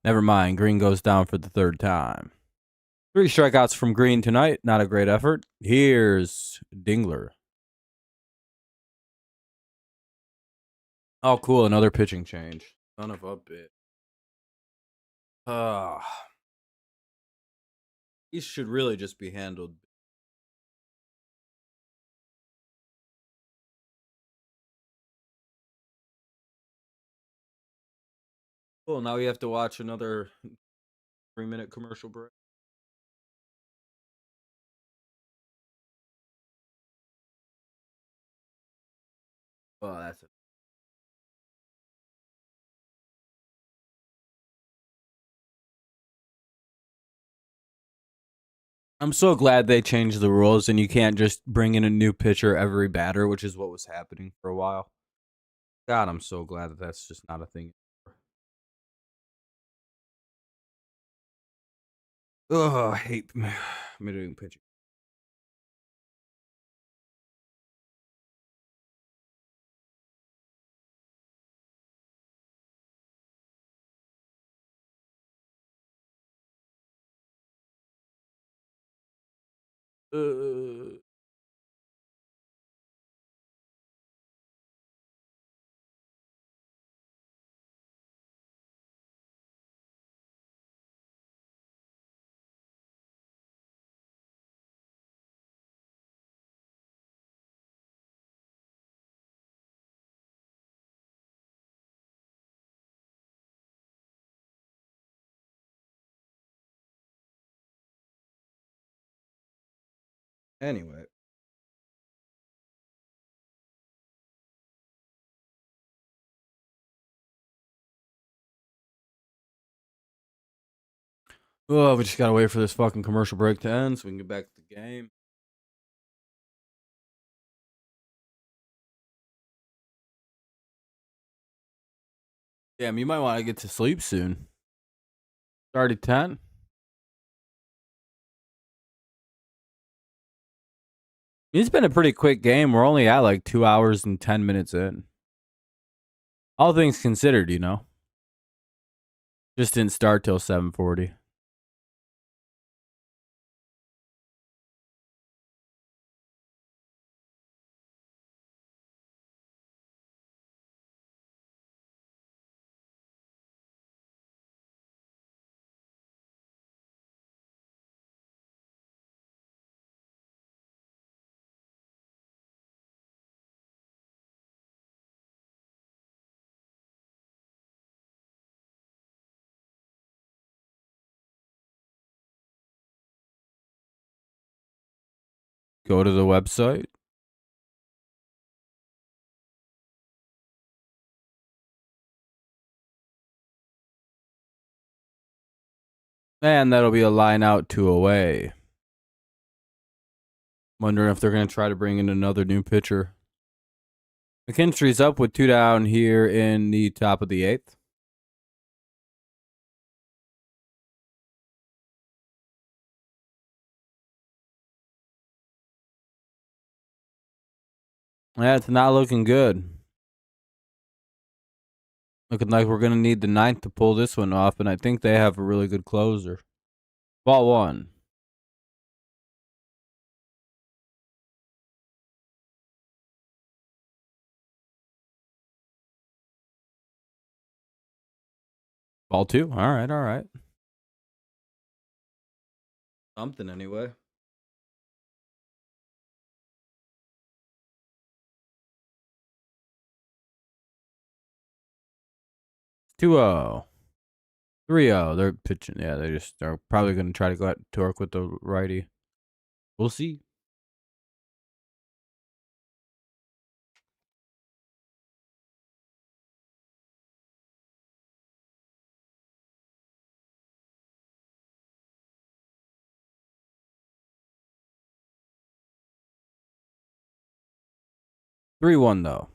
Never mind. Green goes down for the 3rd time. 3 strikeouts from Green tonight. Not a great effort. Here's Dingler. Oh, cool. Another pitching change. Son of a bitch. These should really just be handled. Cool. Now we have to watch another 3-minute commercial break. Oh, that's it. I'm so glad they changed the rules and you can't just bring in a new pitcher every batter, which is what was happening for a while. God, I'm so glad that that's just not a thing. Oh, I hate doing pitching. Anyway. Oh, we just gotta wait for this fucking commercial break to end so we can get back to the game. Damn, you might want to get to sleep soon. Start at 10. It's been a pretty quick game. We're only at like 2 hours and 10 minutes in. All things considered, you know. Just didn't start till 7:40. Go to the website. And that'll be a line out, 2 away. Wondering if they're going to try to bring in another new pitcher. McKinstry's up with 2 down here in the top of the 8th. That's not looking good. Looking like we're going to need the 9th to pull this one off, and I think they have a really good closer. Ball 1. Ball 2. All right, all right. Something anyway. 2-0. 3-0. They're pitching. Yeah, they're probably going to try to go at Torque with the righty. We'll see. Three one though.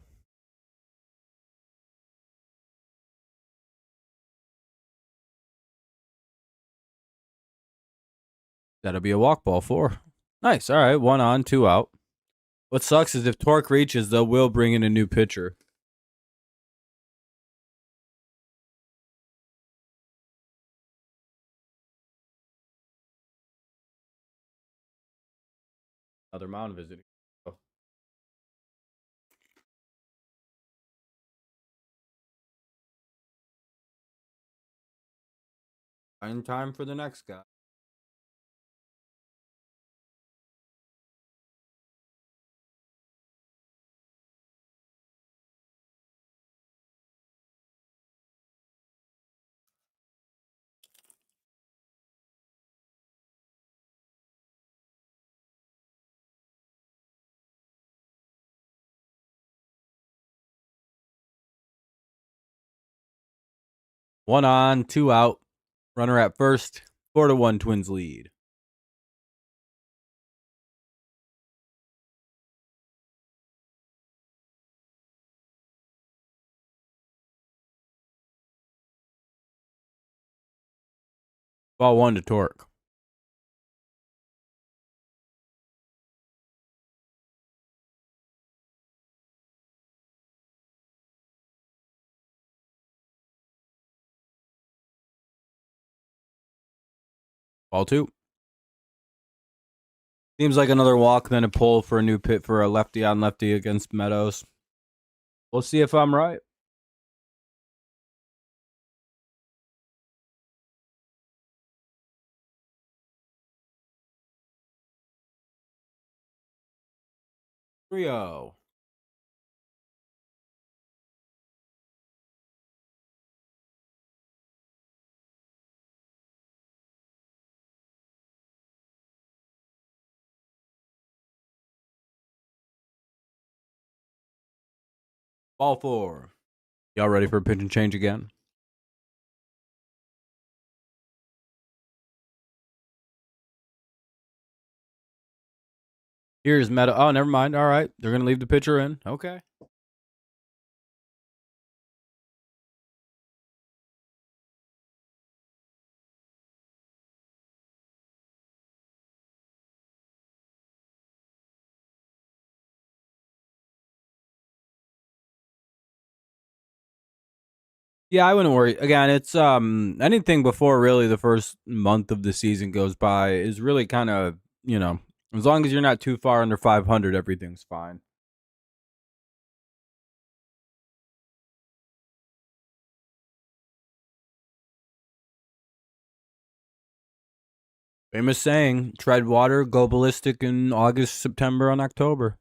That'll be a walk ball 4. Nice. All right. 1 on, 2 out. What sucks is if Torque reaches, they will bring in a new pitcher. Another mound visiting. In time for the next guy. One on, 2 out. Runner at first. 4-1 Twins lead. Ball 1 to Torque. Ball 2. Seems like another walk, then a pull for a new pit for a lefty on lefty against Meadows. We'll see if I'm right. Trio. Ball 4. Y'all ready for a pitch and change again? Here's Meadows. Oh, never mind. All right. They're going to leave the pitcher in. Okay. Yeah, I wouldn't worry. Again, it's anything before really the first month of the season goes by is really kind of, as long as you're not too far under 500, everything's fine. Famous saying, tread water, go ballistic in August, September, and October.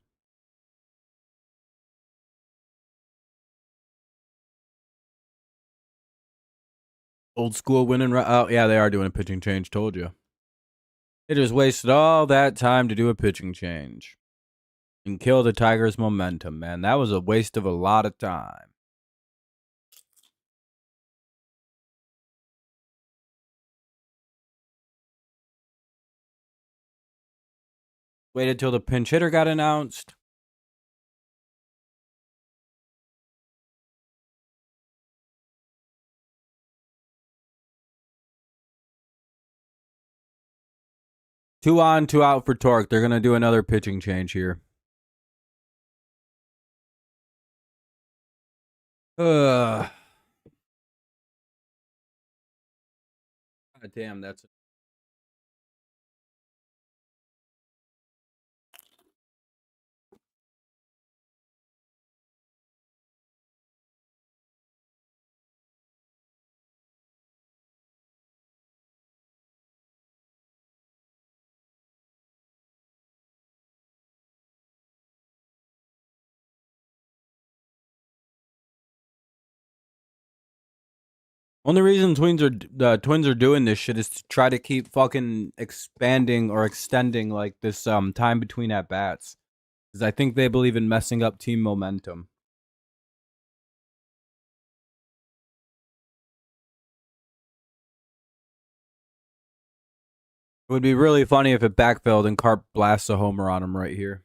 Old school winning. Oh, yeah, they are doing a pitching change. Told you. They just wasted all that time to do a pitching change and kill the Tigers' momentum, man. That was a waste of a lot of time. Waited till the pinch hitter got announced. Two on, 2 out for Torque. They're going to do another pitching change here. God damn, that's Only reason the Twins are doing this shit is to try to keep fucking expanding or extending like this time between at bats. Because I think they believe in messing up team momentum. It would be really funny if it backfilled and Carp blasts a homer on him right here.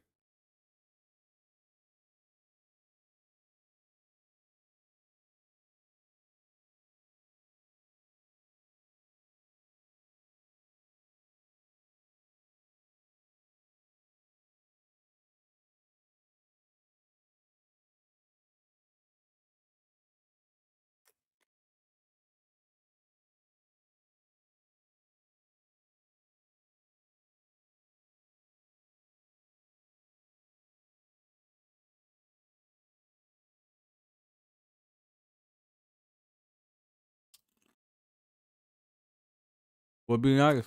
Would be nice.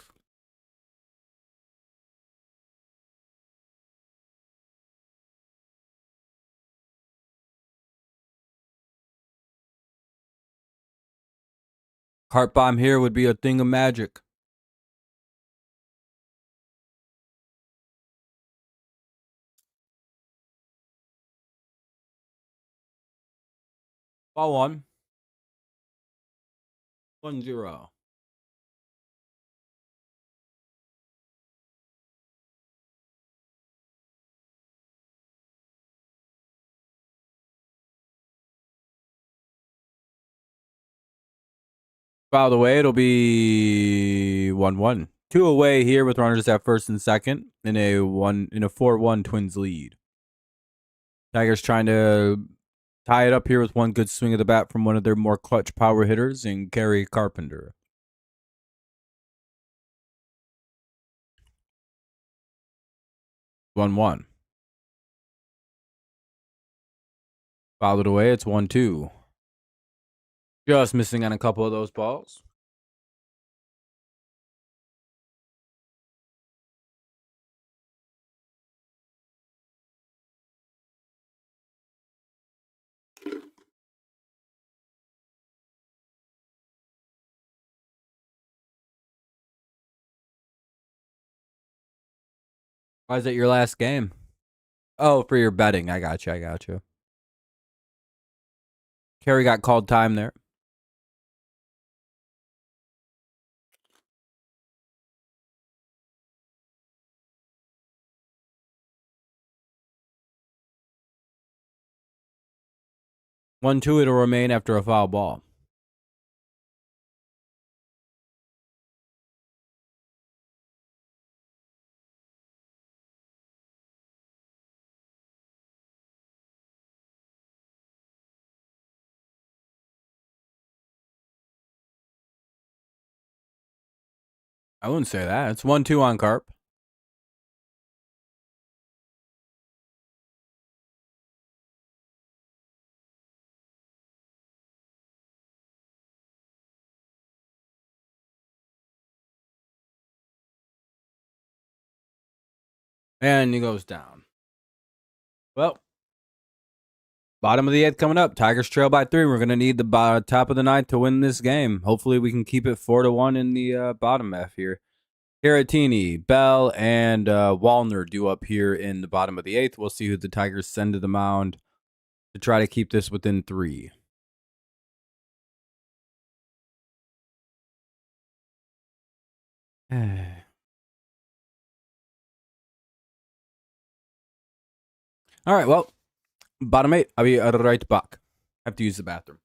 Carp bomb here would be a thing of magic. Ball one. 1-0. By the way, it'll be 1-1. Two away here with runners at first and second in a 4-1 Twins lead. Tigers trying to tie it up here with one good swing of the bat from one of their more clutch power hitters in Gary Carpenter. 1-1. Fouled it away. It's 1-2. Just missing on a couple of those balls. Why is it your last game? Oh, for your betting. I got you. Kerry got called time there. One, two, it'll remain after a foul ball. I wouldn't say that. It's 1-2 on Carp. And he goes down. Well, bottom of the eighth coming up. Tigers trail by 3. We're going to need the top of the ninth to win this game. Hopefully, we can keep it 4-1 in the bottom half here. Caratini, Bell, and Wallner due up here in the bottom of the eighth. We'll see who the Tigers send to the mound to try to keep this within 3. All right, well, bottom 8. I'll be right back. I have to use the bathroom.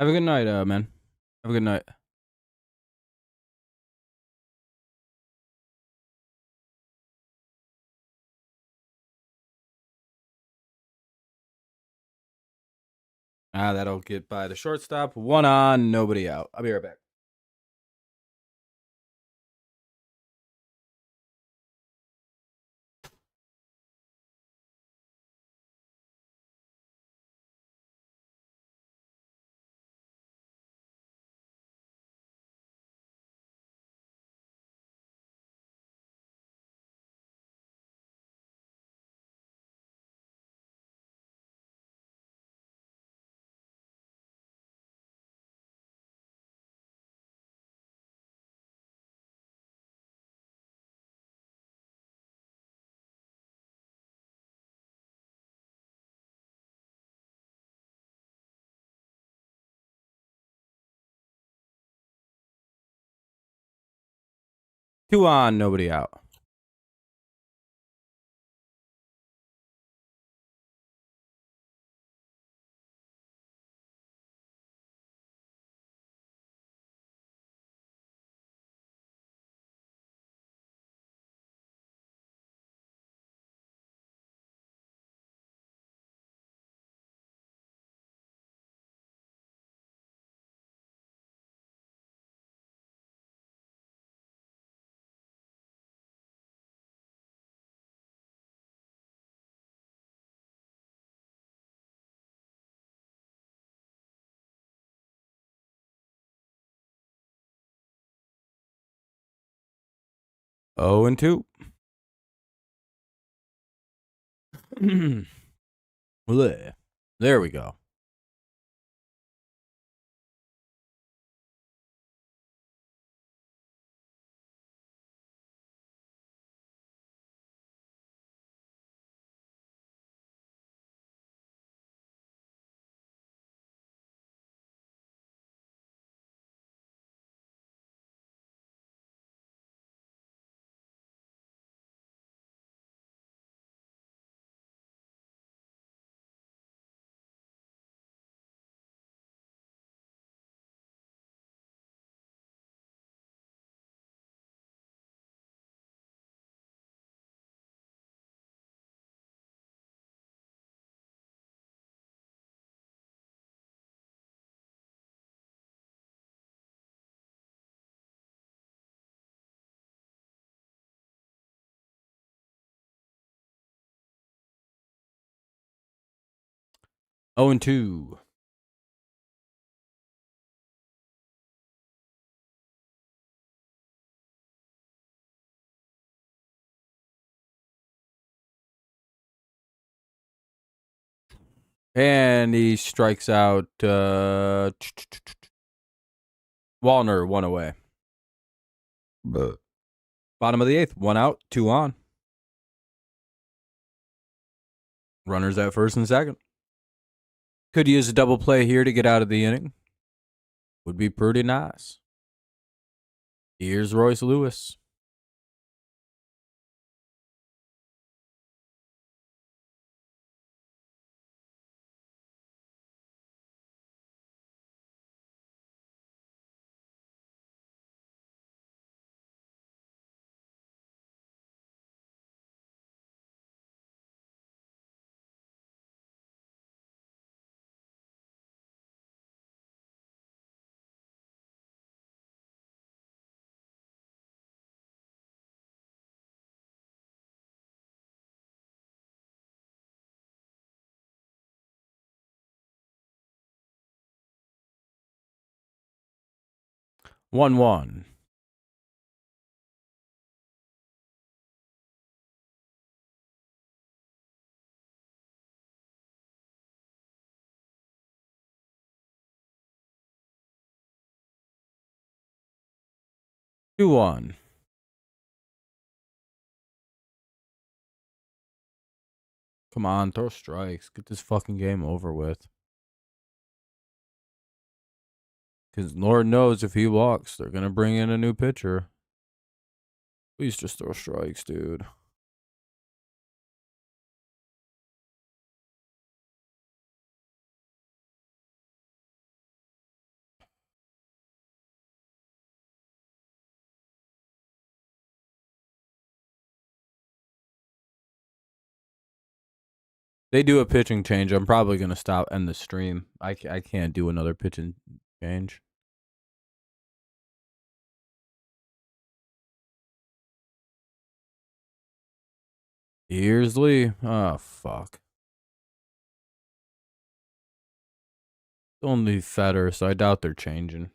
Have a good night, man. Have a good night. That'll get by the shortstop. 1 on, nobody out. I'll be right back. Two on, nobody out. Oh and 2. There we go. Oh and 2. And he strikes out Wallner, 1 away. Bottom of the 8th, 1 out, 2 on. Runners at first and second. Could use a double play here to get out of the inning. Would be pretty nice. Here's Royce Lewis. One one. Two one. Come on, throw strikes. Get this fucking game over with. Because Lord knows if he walks, they're going to bring in a new pitcher. Please just throw strikes, dude. They do a pitching change. I'm probably gonna end the stream. I can't do another pitching change. Here's Lee. Oh fuck. It's only Fetter, so I doubt they're changing.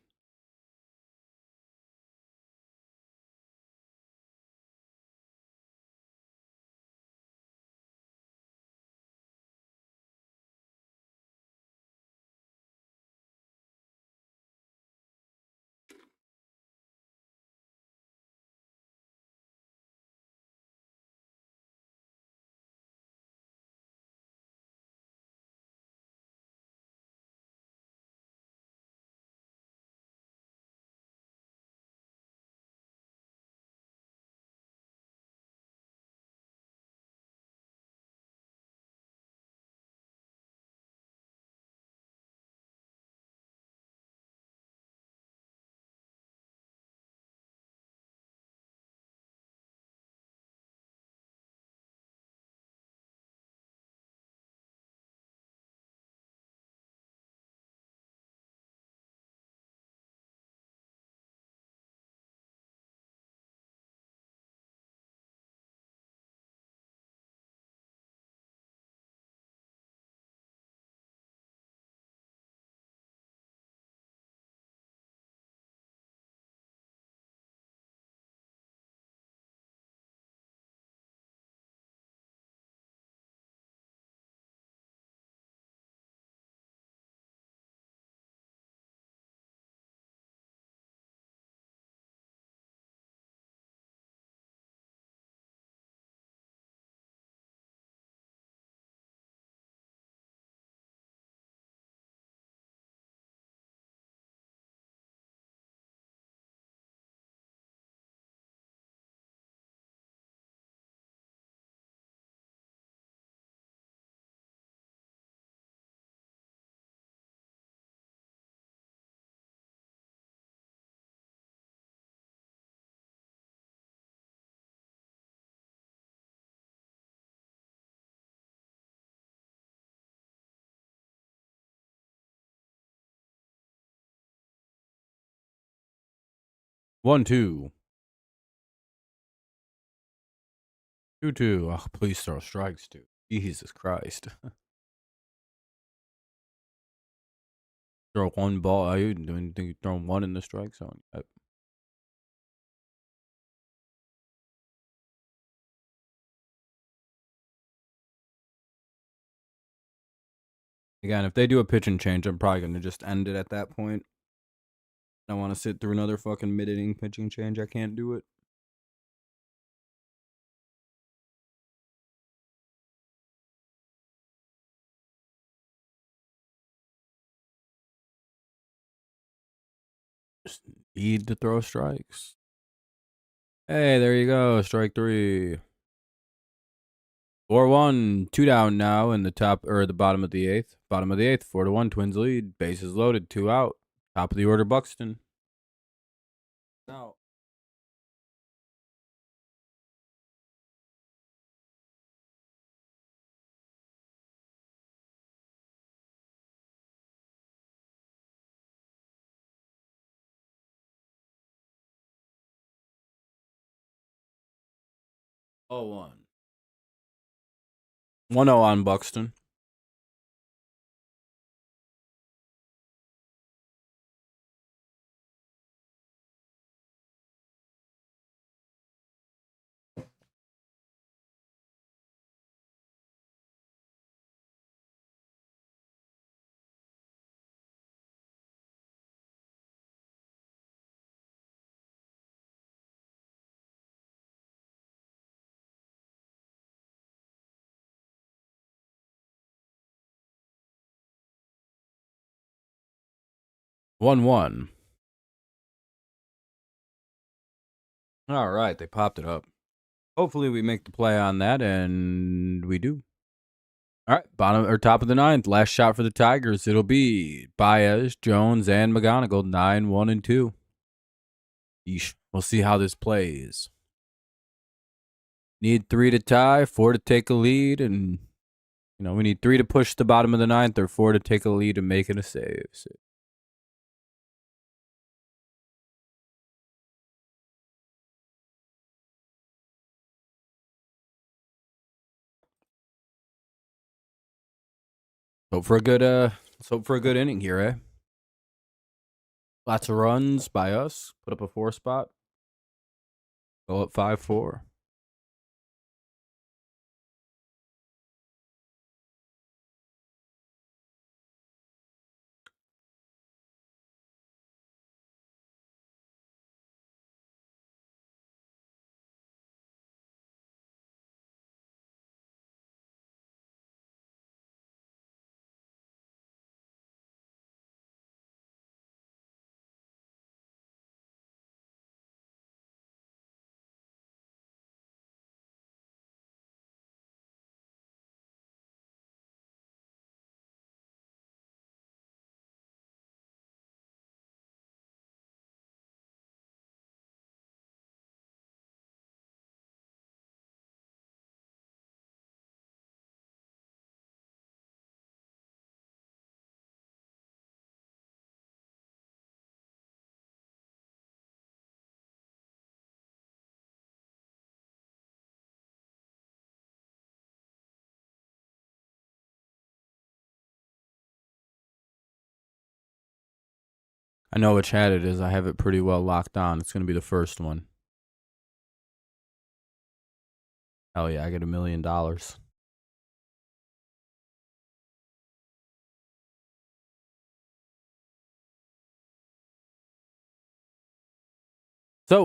One, two. 2-2. Oh, please throw strikes, dude. Jesus Christ. Throw one ball. I don't think you throw one in the strike zone. Again, if they do a pitch and change, I'm probably gonna just end it at that point. I don't want to sit through another fucking mid-inning pitching change. I can't do it. Just need to throw strikes. Hey, there you go. Strike 3. 4-1. 2 down now in the top or the bottom of the 8th. Bottom of the 8th. 4-1. Twins lead. Bases loaded. 2 out. Top of the order, Buxton. Now. Oh, 1. 1-0 on Buxton. One. All right, they popped it up. Hopefully we make the play on that, and we do. All right, bottom or top of the 9th. Last shot for the Tigers. It'll be Baez, Jones, and McGonigal. 9, 1, and 2. Yeesh. We'll see how this plays. Need 3 to tie, 4 to take a lead, and You know, we need 3 to push the bottom of the 9th or 4 to take a lead and make it a save. Hope for a good let's hope for a good inning here, eh? Lots of runs by us. Put up a 4 spot. Go up 5-4. I know which hat it is. I have it pretty well locked on. It's going to be the first one. Hell yeah, I get $1 million. So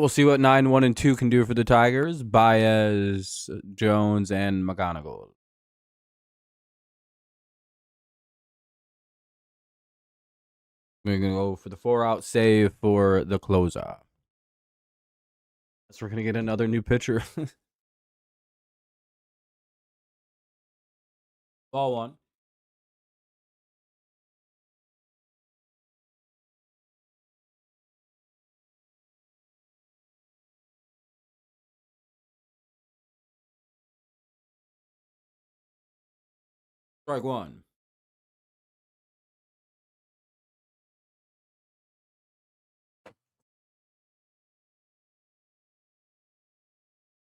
we'll see what 9, 1, and 2 can do for the Tigers. Baez, Jones, and McGonigal. We're going to go for the 4-out save for the closer. Guess we're going to get another new pitcher. Ball 1. Strike 1.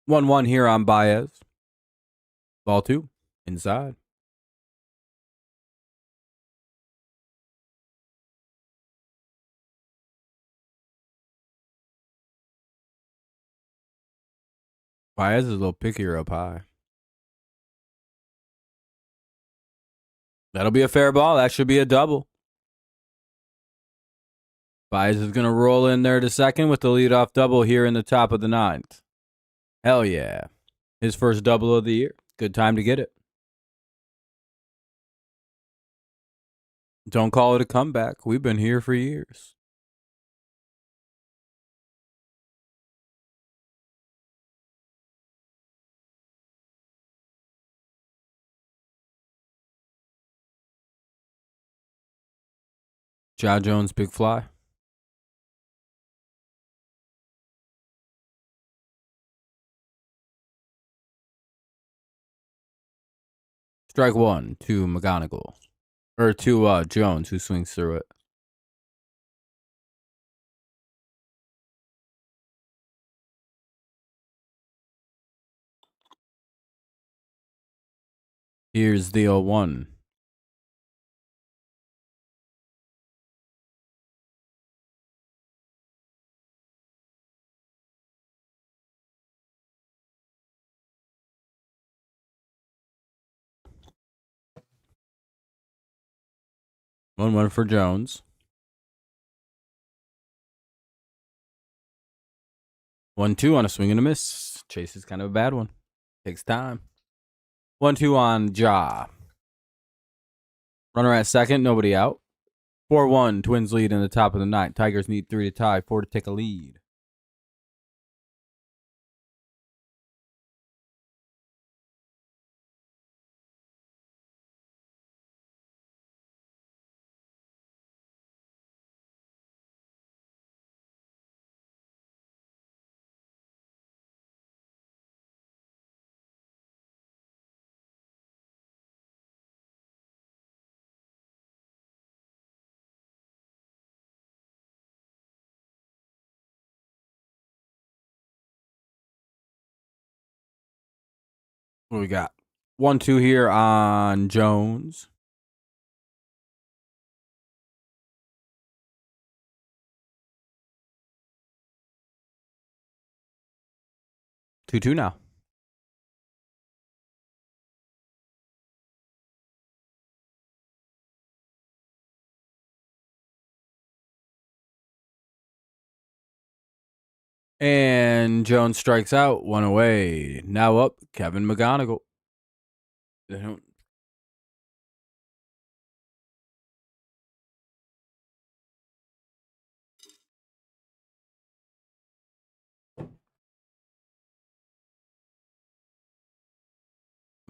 One here on Baez. Ball 2. Inside. Baez is a little pickier up high. That'll be a fair ball. That should be a double. Baez is going to roll in there to second with the leadoff double here in the top of the 9th. Hell yeah. His first double of the year. Good time to get it. Don't call it a comeback. We've been here for years. John Jones, big fly. Strike 1 to McGonigal. Or to Jones, who swings through it. Here's the 0-1. One for Jones. 1-2 on a swing and a miss. Chase is kind of a bad one. Takes time. 1-2 on Ja. Runner at second, nobody out. 4-1, Twins lead in the top of the 9th. Tigers need 3 to tie, 4 to take a lead. What do we got? 1-2 here on Jones. Two now. And Jones strikes out. One away. Now up, Kevin McGonigal.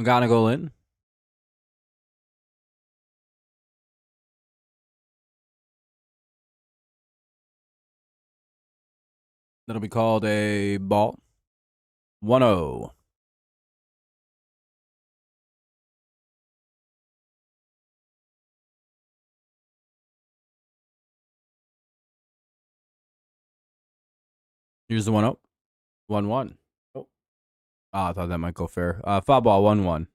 McGonigal in. That'll be called a ball. 1-0. Here's the 1-0. 1-1. Oh, I thought that might go fair. Foul ball, 1-1.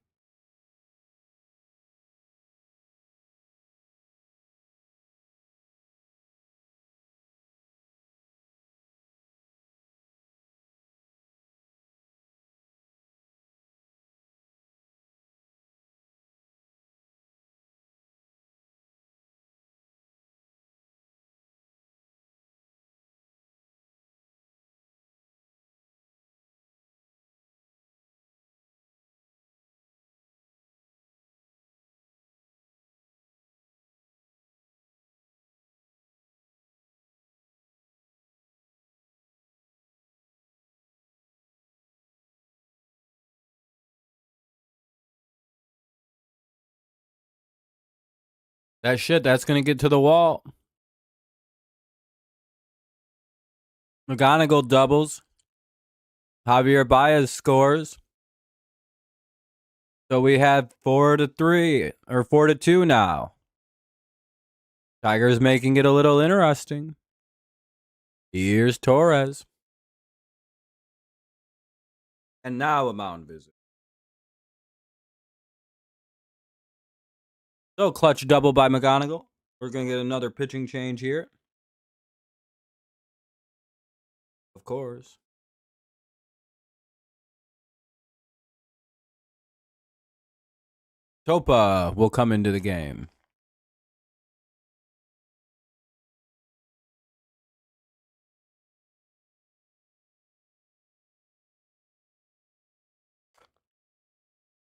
That's going to get to the wall. McGonigal doubles. Javier Baez scores. So we have 4-3 or 4-2 now. Tigers making it a little interesting. Here's Torres. And now a mound visit. So clutch double by McGonigal. We're going to get another pitching change here. Of course. Topa will come into the game.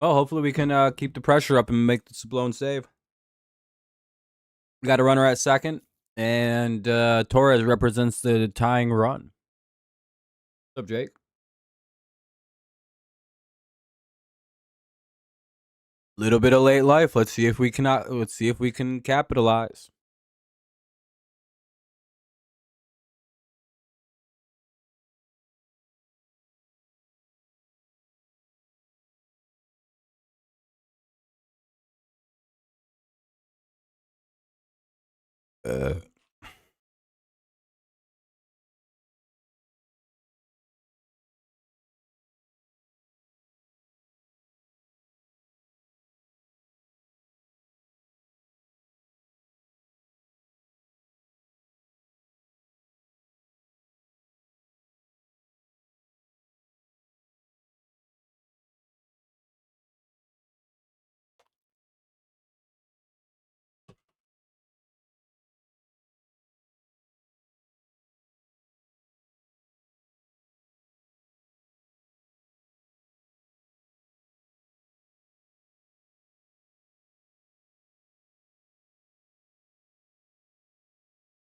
Well, hopefully we can keep the pressure up and make this a blown save. We got a runner at second, and Torres represents the tying run. What's up, Jake? Little bit of late life. Let's see if we can capitalize.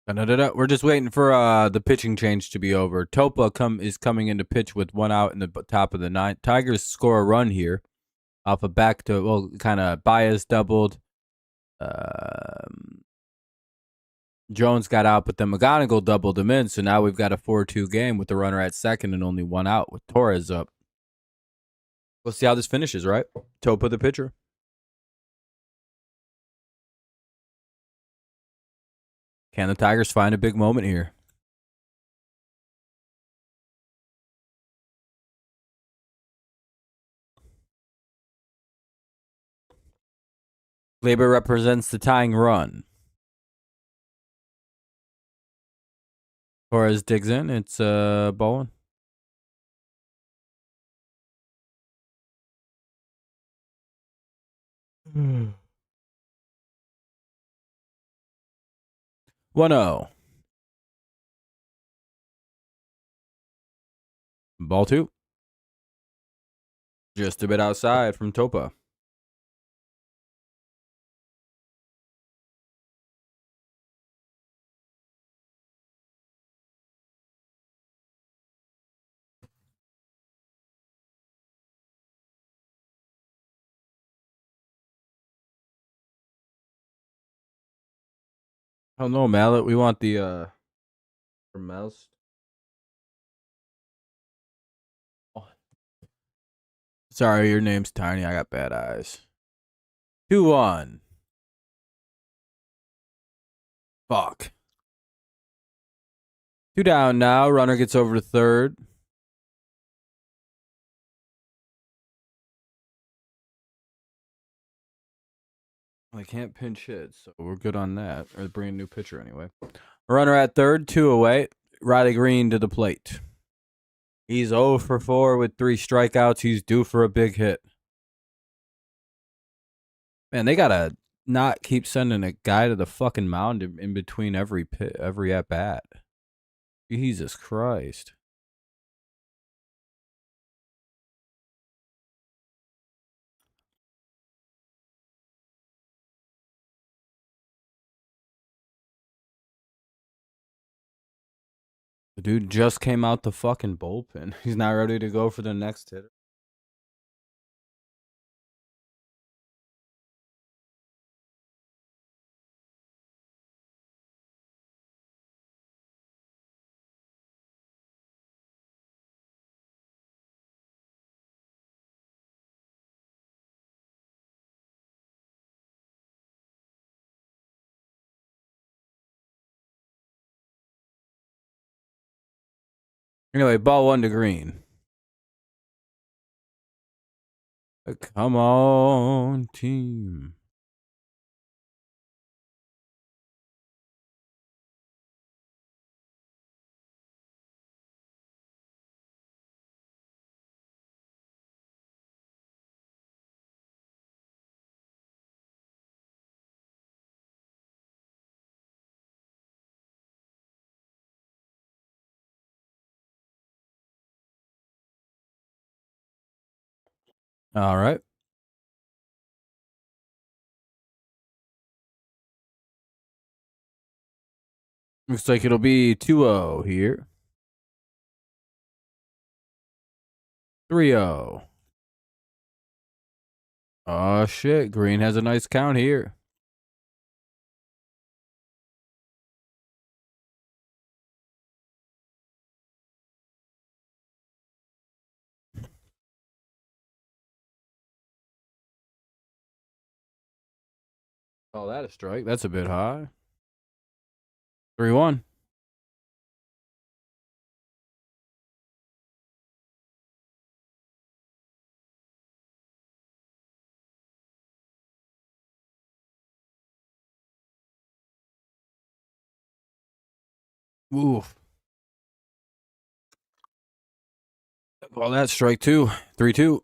We're just waiting for the pitching change to be over. Topa is coming in to pitch with one out in the top of the ninth. Tigers score a run here off a back to kind of Baez doubled. Jones got out, but then McGonigal doubled him in. So now we've got a 4-2 game with the runner at second and only one out with Torres up. We'll see how this finishes, right? Topa the pitcher. Can the Tigers find a big moment here? Labor represents the tying run. Torres digs in. It's Bowen. Hmm. 1-0. Ball 2. Just a bit outside from Topa. Oh no, Mallet. We want the mouse. Oh. Sorry, your name's Tiny. I got bad eyes. 2-1. Fuck. 2 down now. Runner gets over to third. I can't pinch hit, so we're good on that. Or bring a new pitcher anyway. Runner at third, 2 away. Riley Green to the plate. He's 0 for 4 with 3 strikeouts. He's due for a big hit. Man, they gotta not keep sending a guy to the fucking mound in between every at bat. Jesus Christ. The dude just came out the fucking bullpen. He's not ready to go for the next hitter. Anyway, ball 1 to Green. Come on, team. All right. Looks like it'll be 2-0 here. 3-0. Oh, shit. Green has a nice count here. Oh, that a strike. That's a bit high. 3-1. Oof. Well, that's strike 2. 3-2.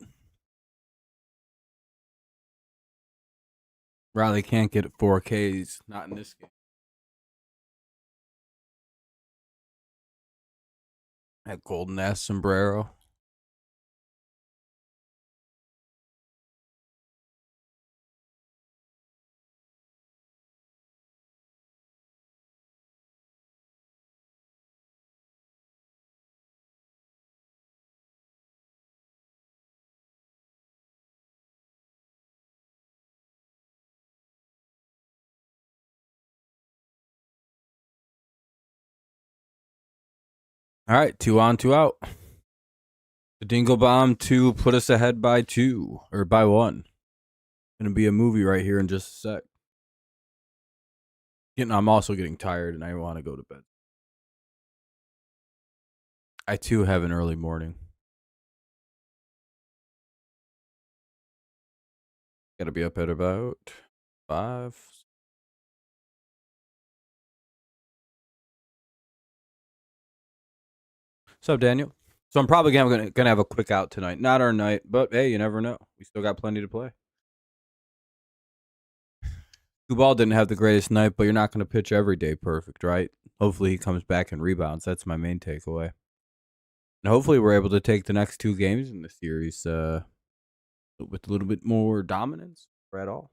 Riley can't get 4 Ks. Not in this game. That golden ass sombrero. All right, 2 on, 2 out. The Dingle Bomb to put us ahead by 2 or by 1. Gonna be a movie right here in just a sec. I'm also getting tired and I want to go to bed. I too have an early morning. Gotta be up at about 5. What's up, Daniel? So I'm probably gonna have a quick out tonight. Not our night, but hey, you never know. We still got plenty to play. Skubal didn't have the greatest night, but you're not gonna pitch every day perfect, right? Hopefully he comes back and rebounds. That's my main takeaway. And hopefully we're able to take the next 2 games in the series with a little bit more dominance or at all.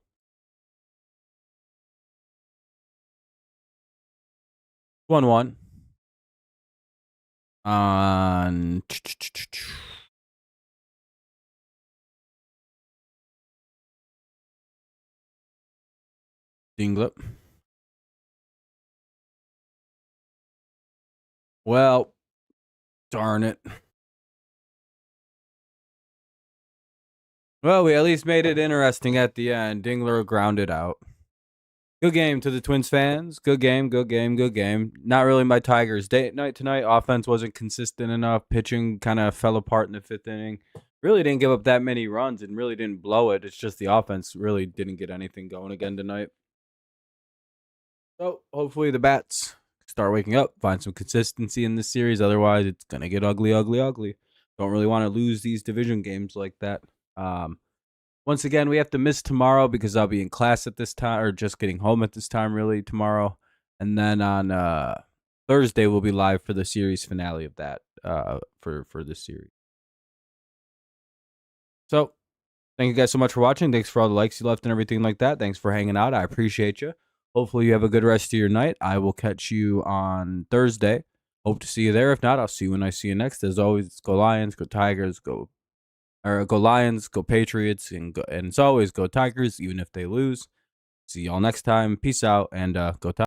1-1 on Dinglet. Well, darn it. Well, we at least made it interesting at the end. Dingler grounded out. Good game to the Twins fans. Good game, good game, good game. Not really my Tigers' day night tonight. Offense wasn't consistent enough. Pitching kind of fell apart in the 5th inning. Really didn't give up that many runs and really didn't blow it. It's just the offense really didn't get anything going again tonight. So hopefully the bats start waking up, find some consistency in this series. Otherwise, it's going to get ugly, ugly, ugly. Don't really want to lose these division games like that. Once again, we have to miss tomorrow because I'll be in class at this time, or just getting home at this time, really, tomorrow. And then on Thursday, we'll be live for the series finale of that for this series. So, thank you guys so much for watching. Thanks for all the likes you left and everything like that. Thanks for hanging out. I appreciate you. Hopefully, you have a good rest of your night. I will catch you on Thursday. Hope to see you there. If not, I'll see you when I see you next. As always, go Lions, go Tigers, go Lions, go Patriots, and as always, go Tigers, even if they lose. See y'all next time. Peace out, and go Tigers.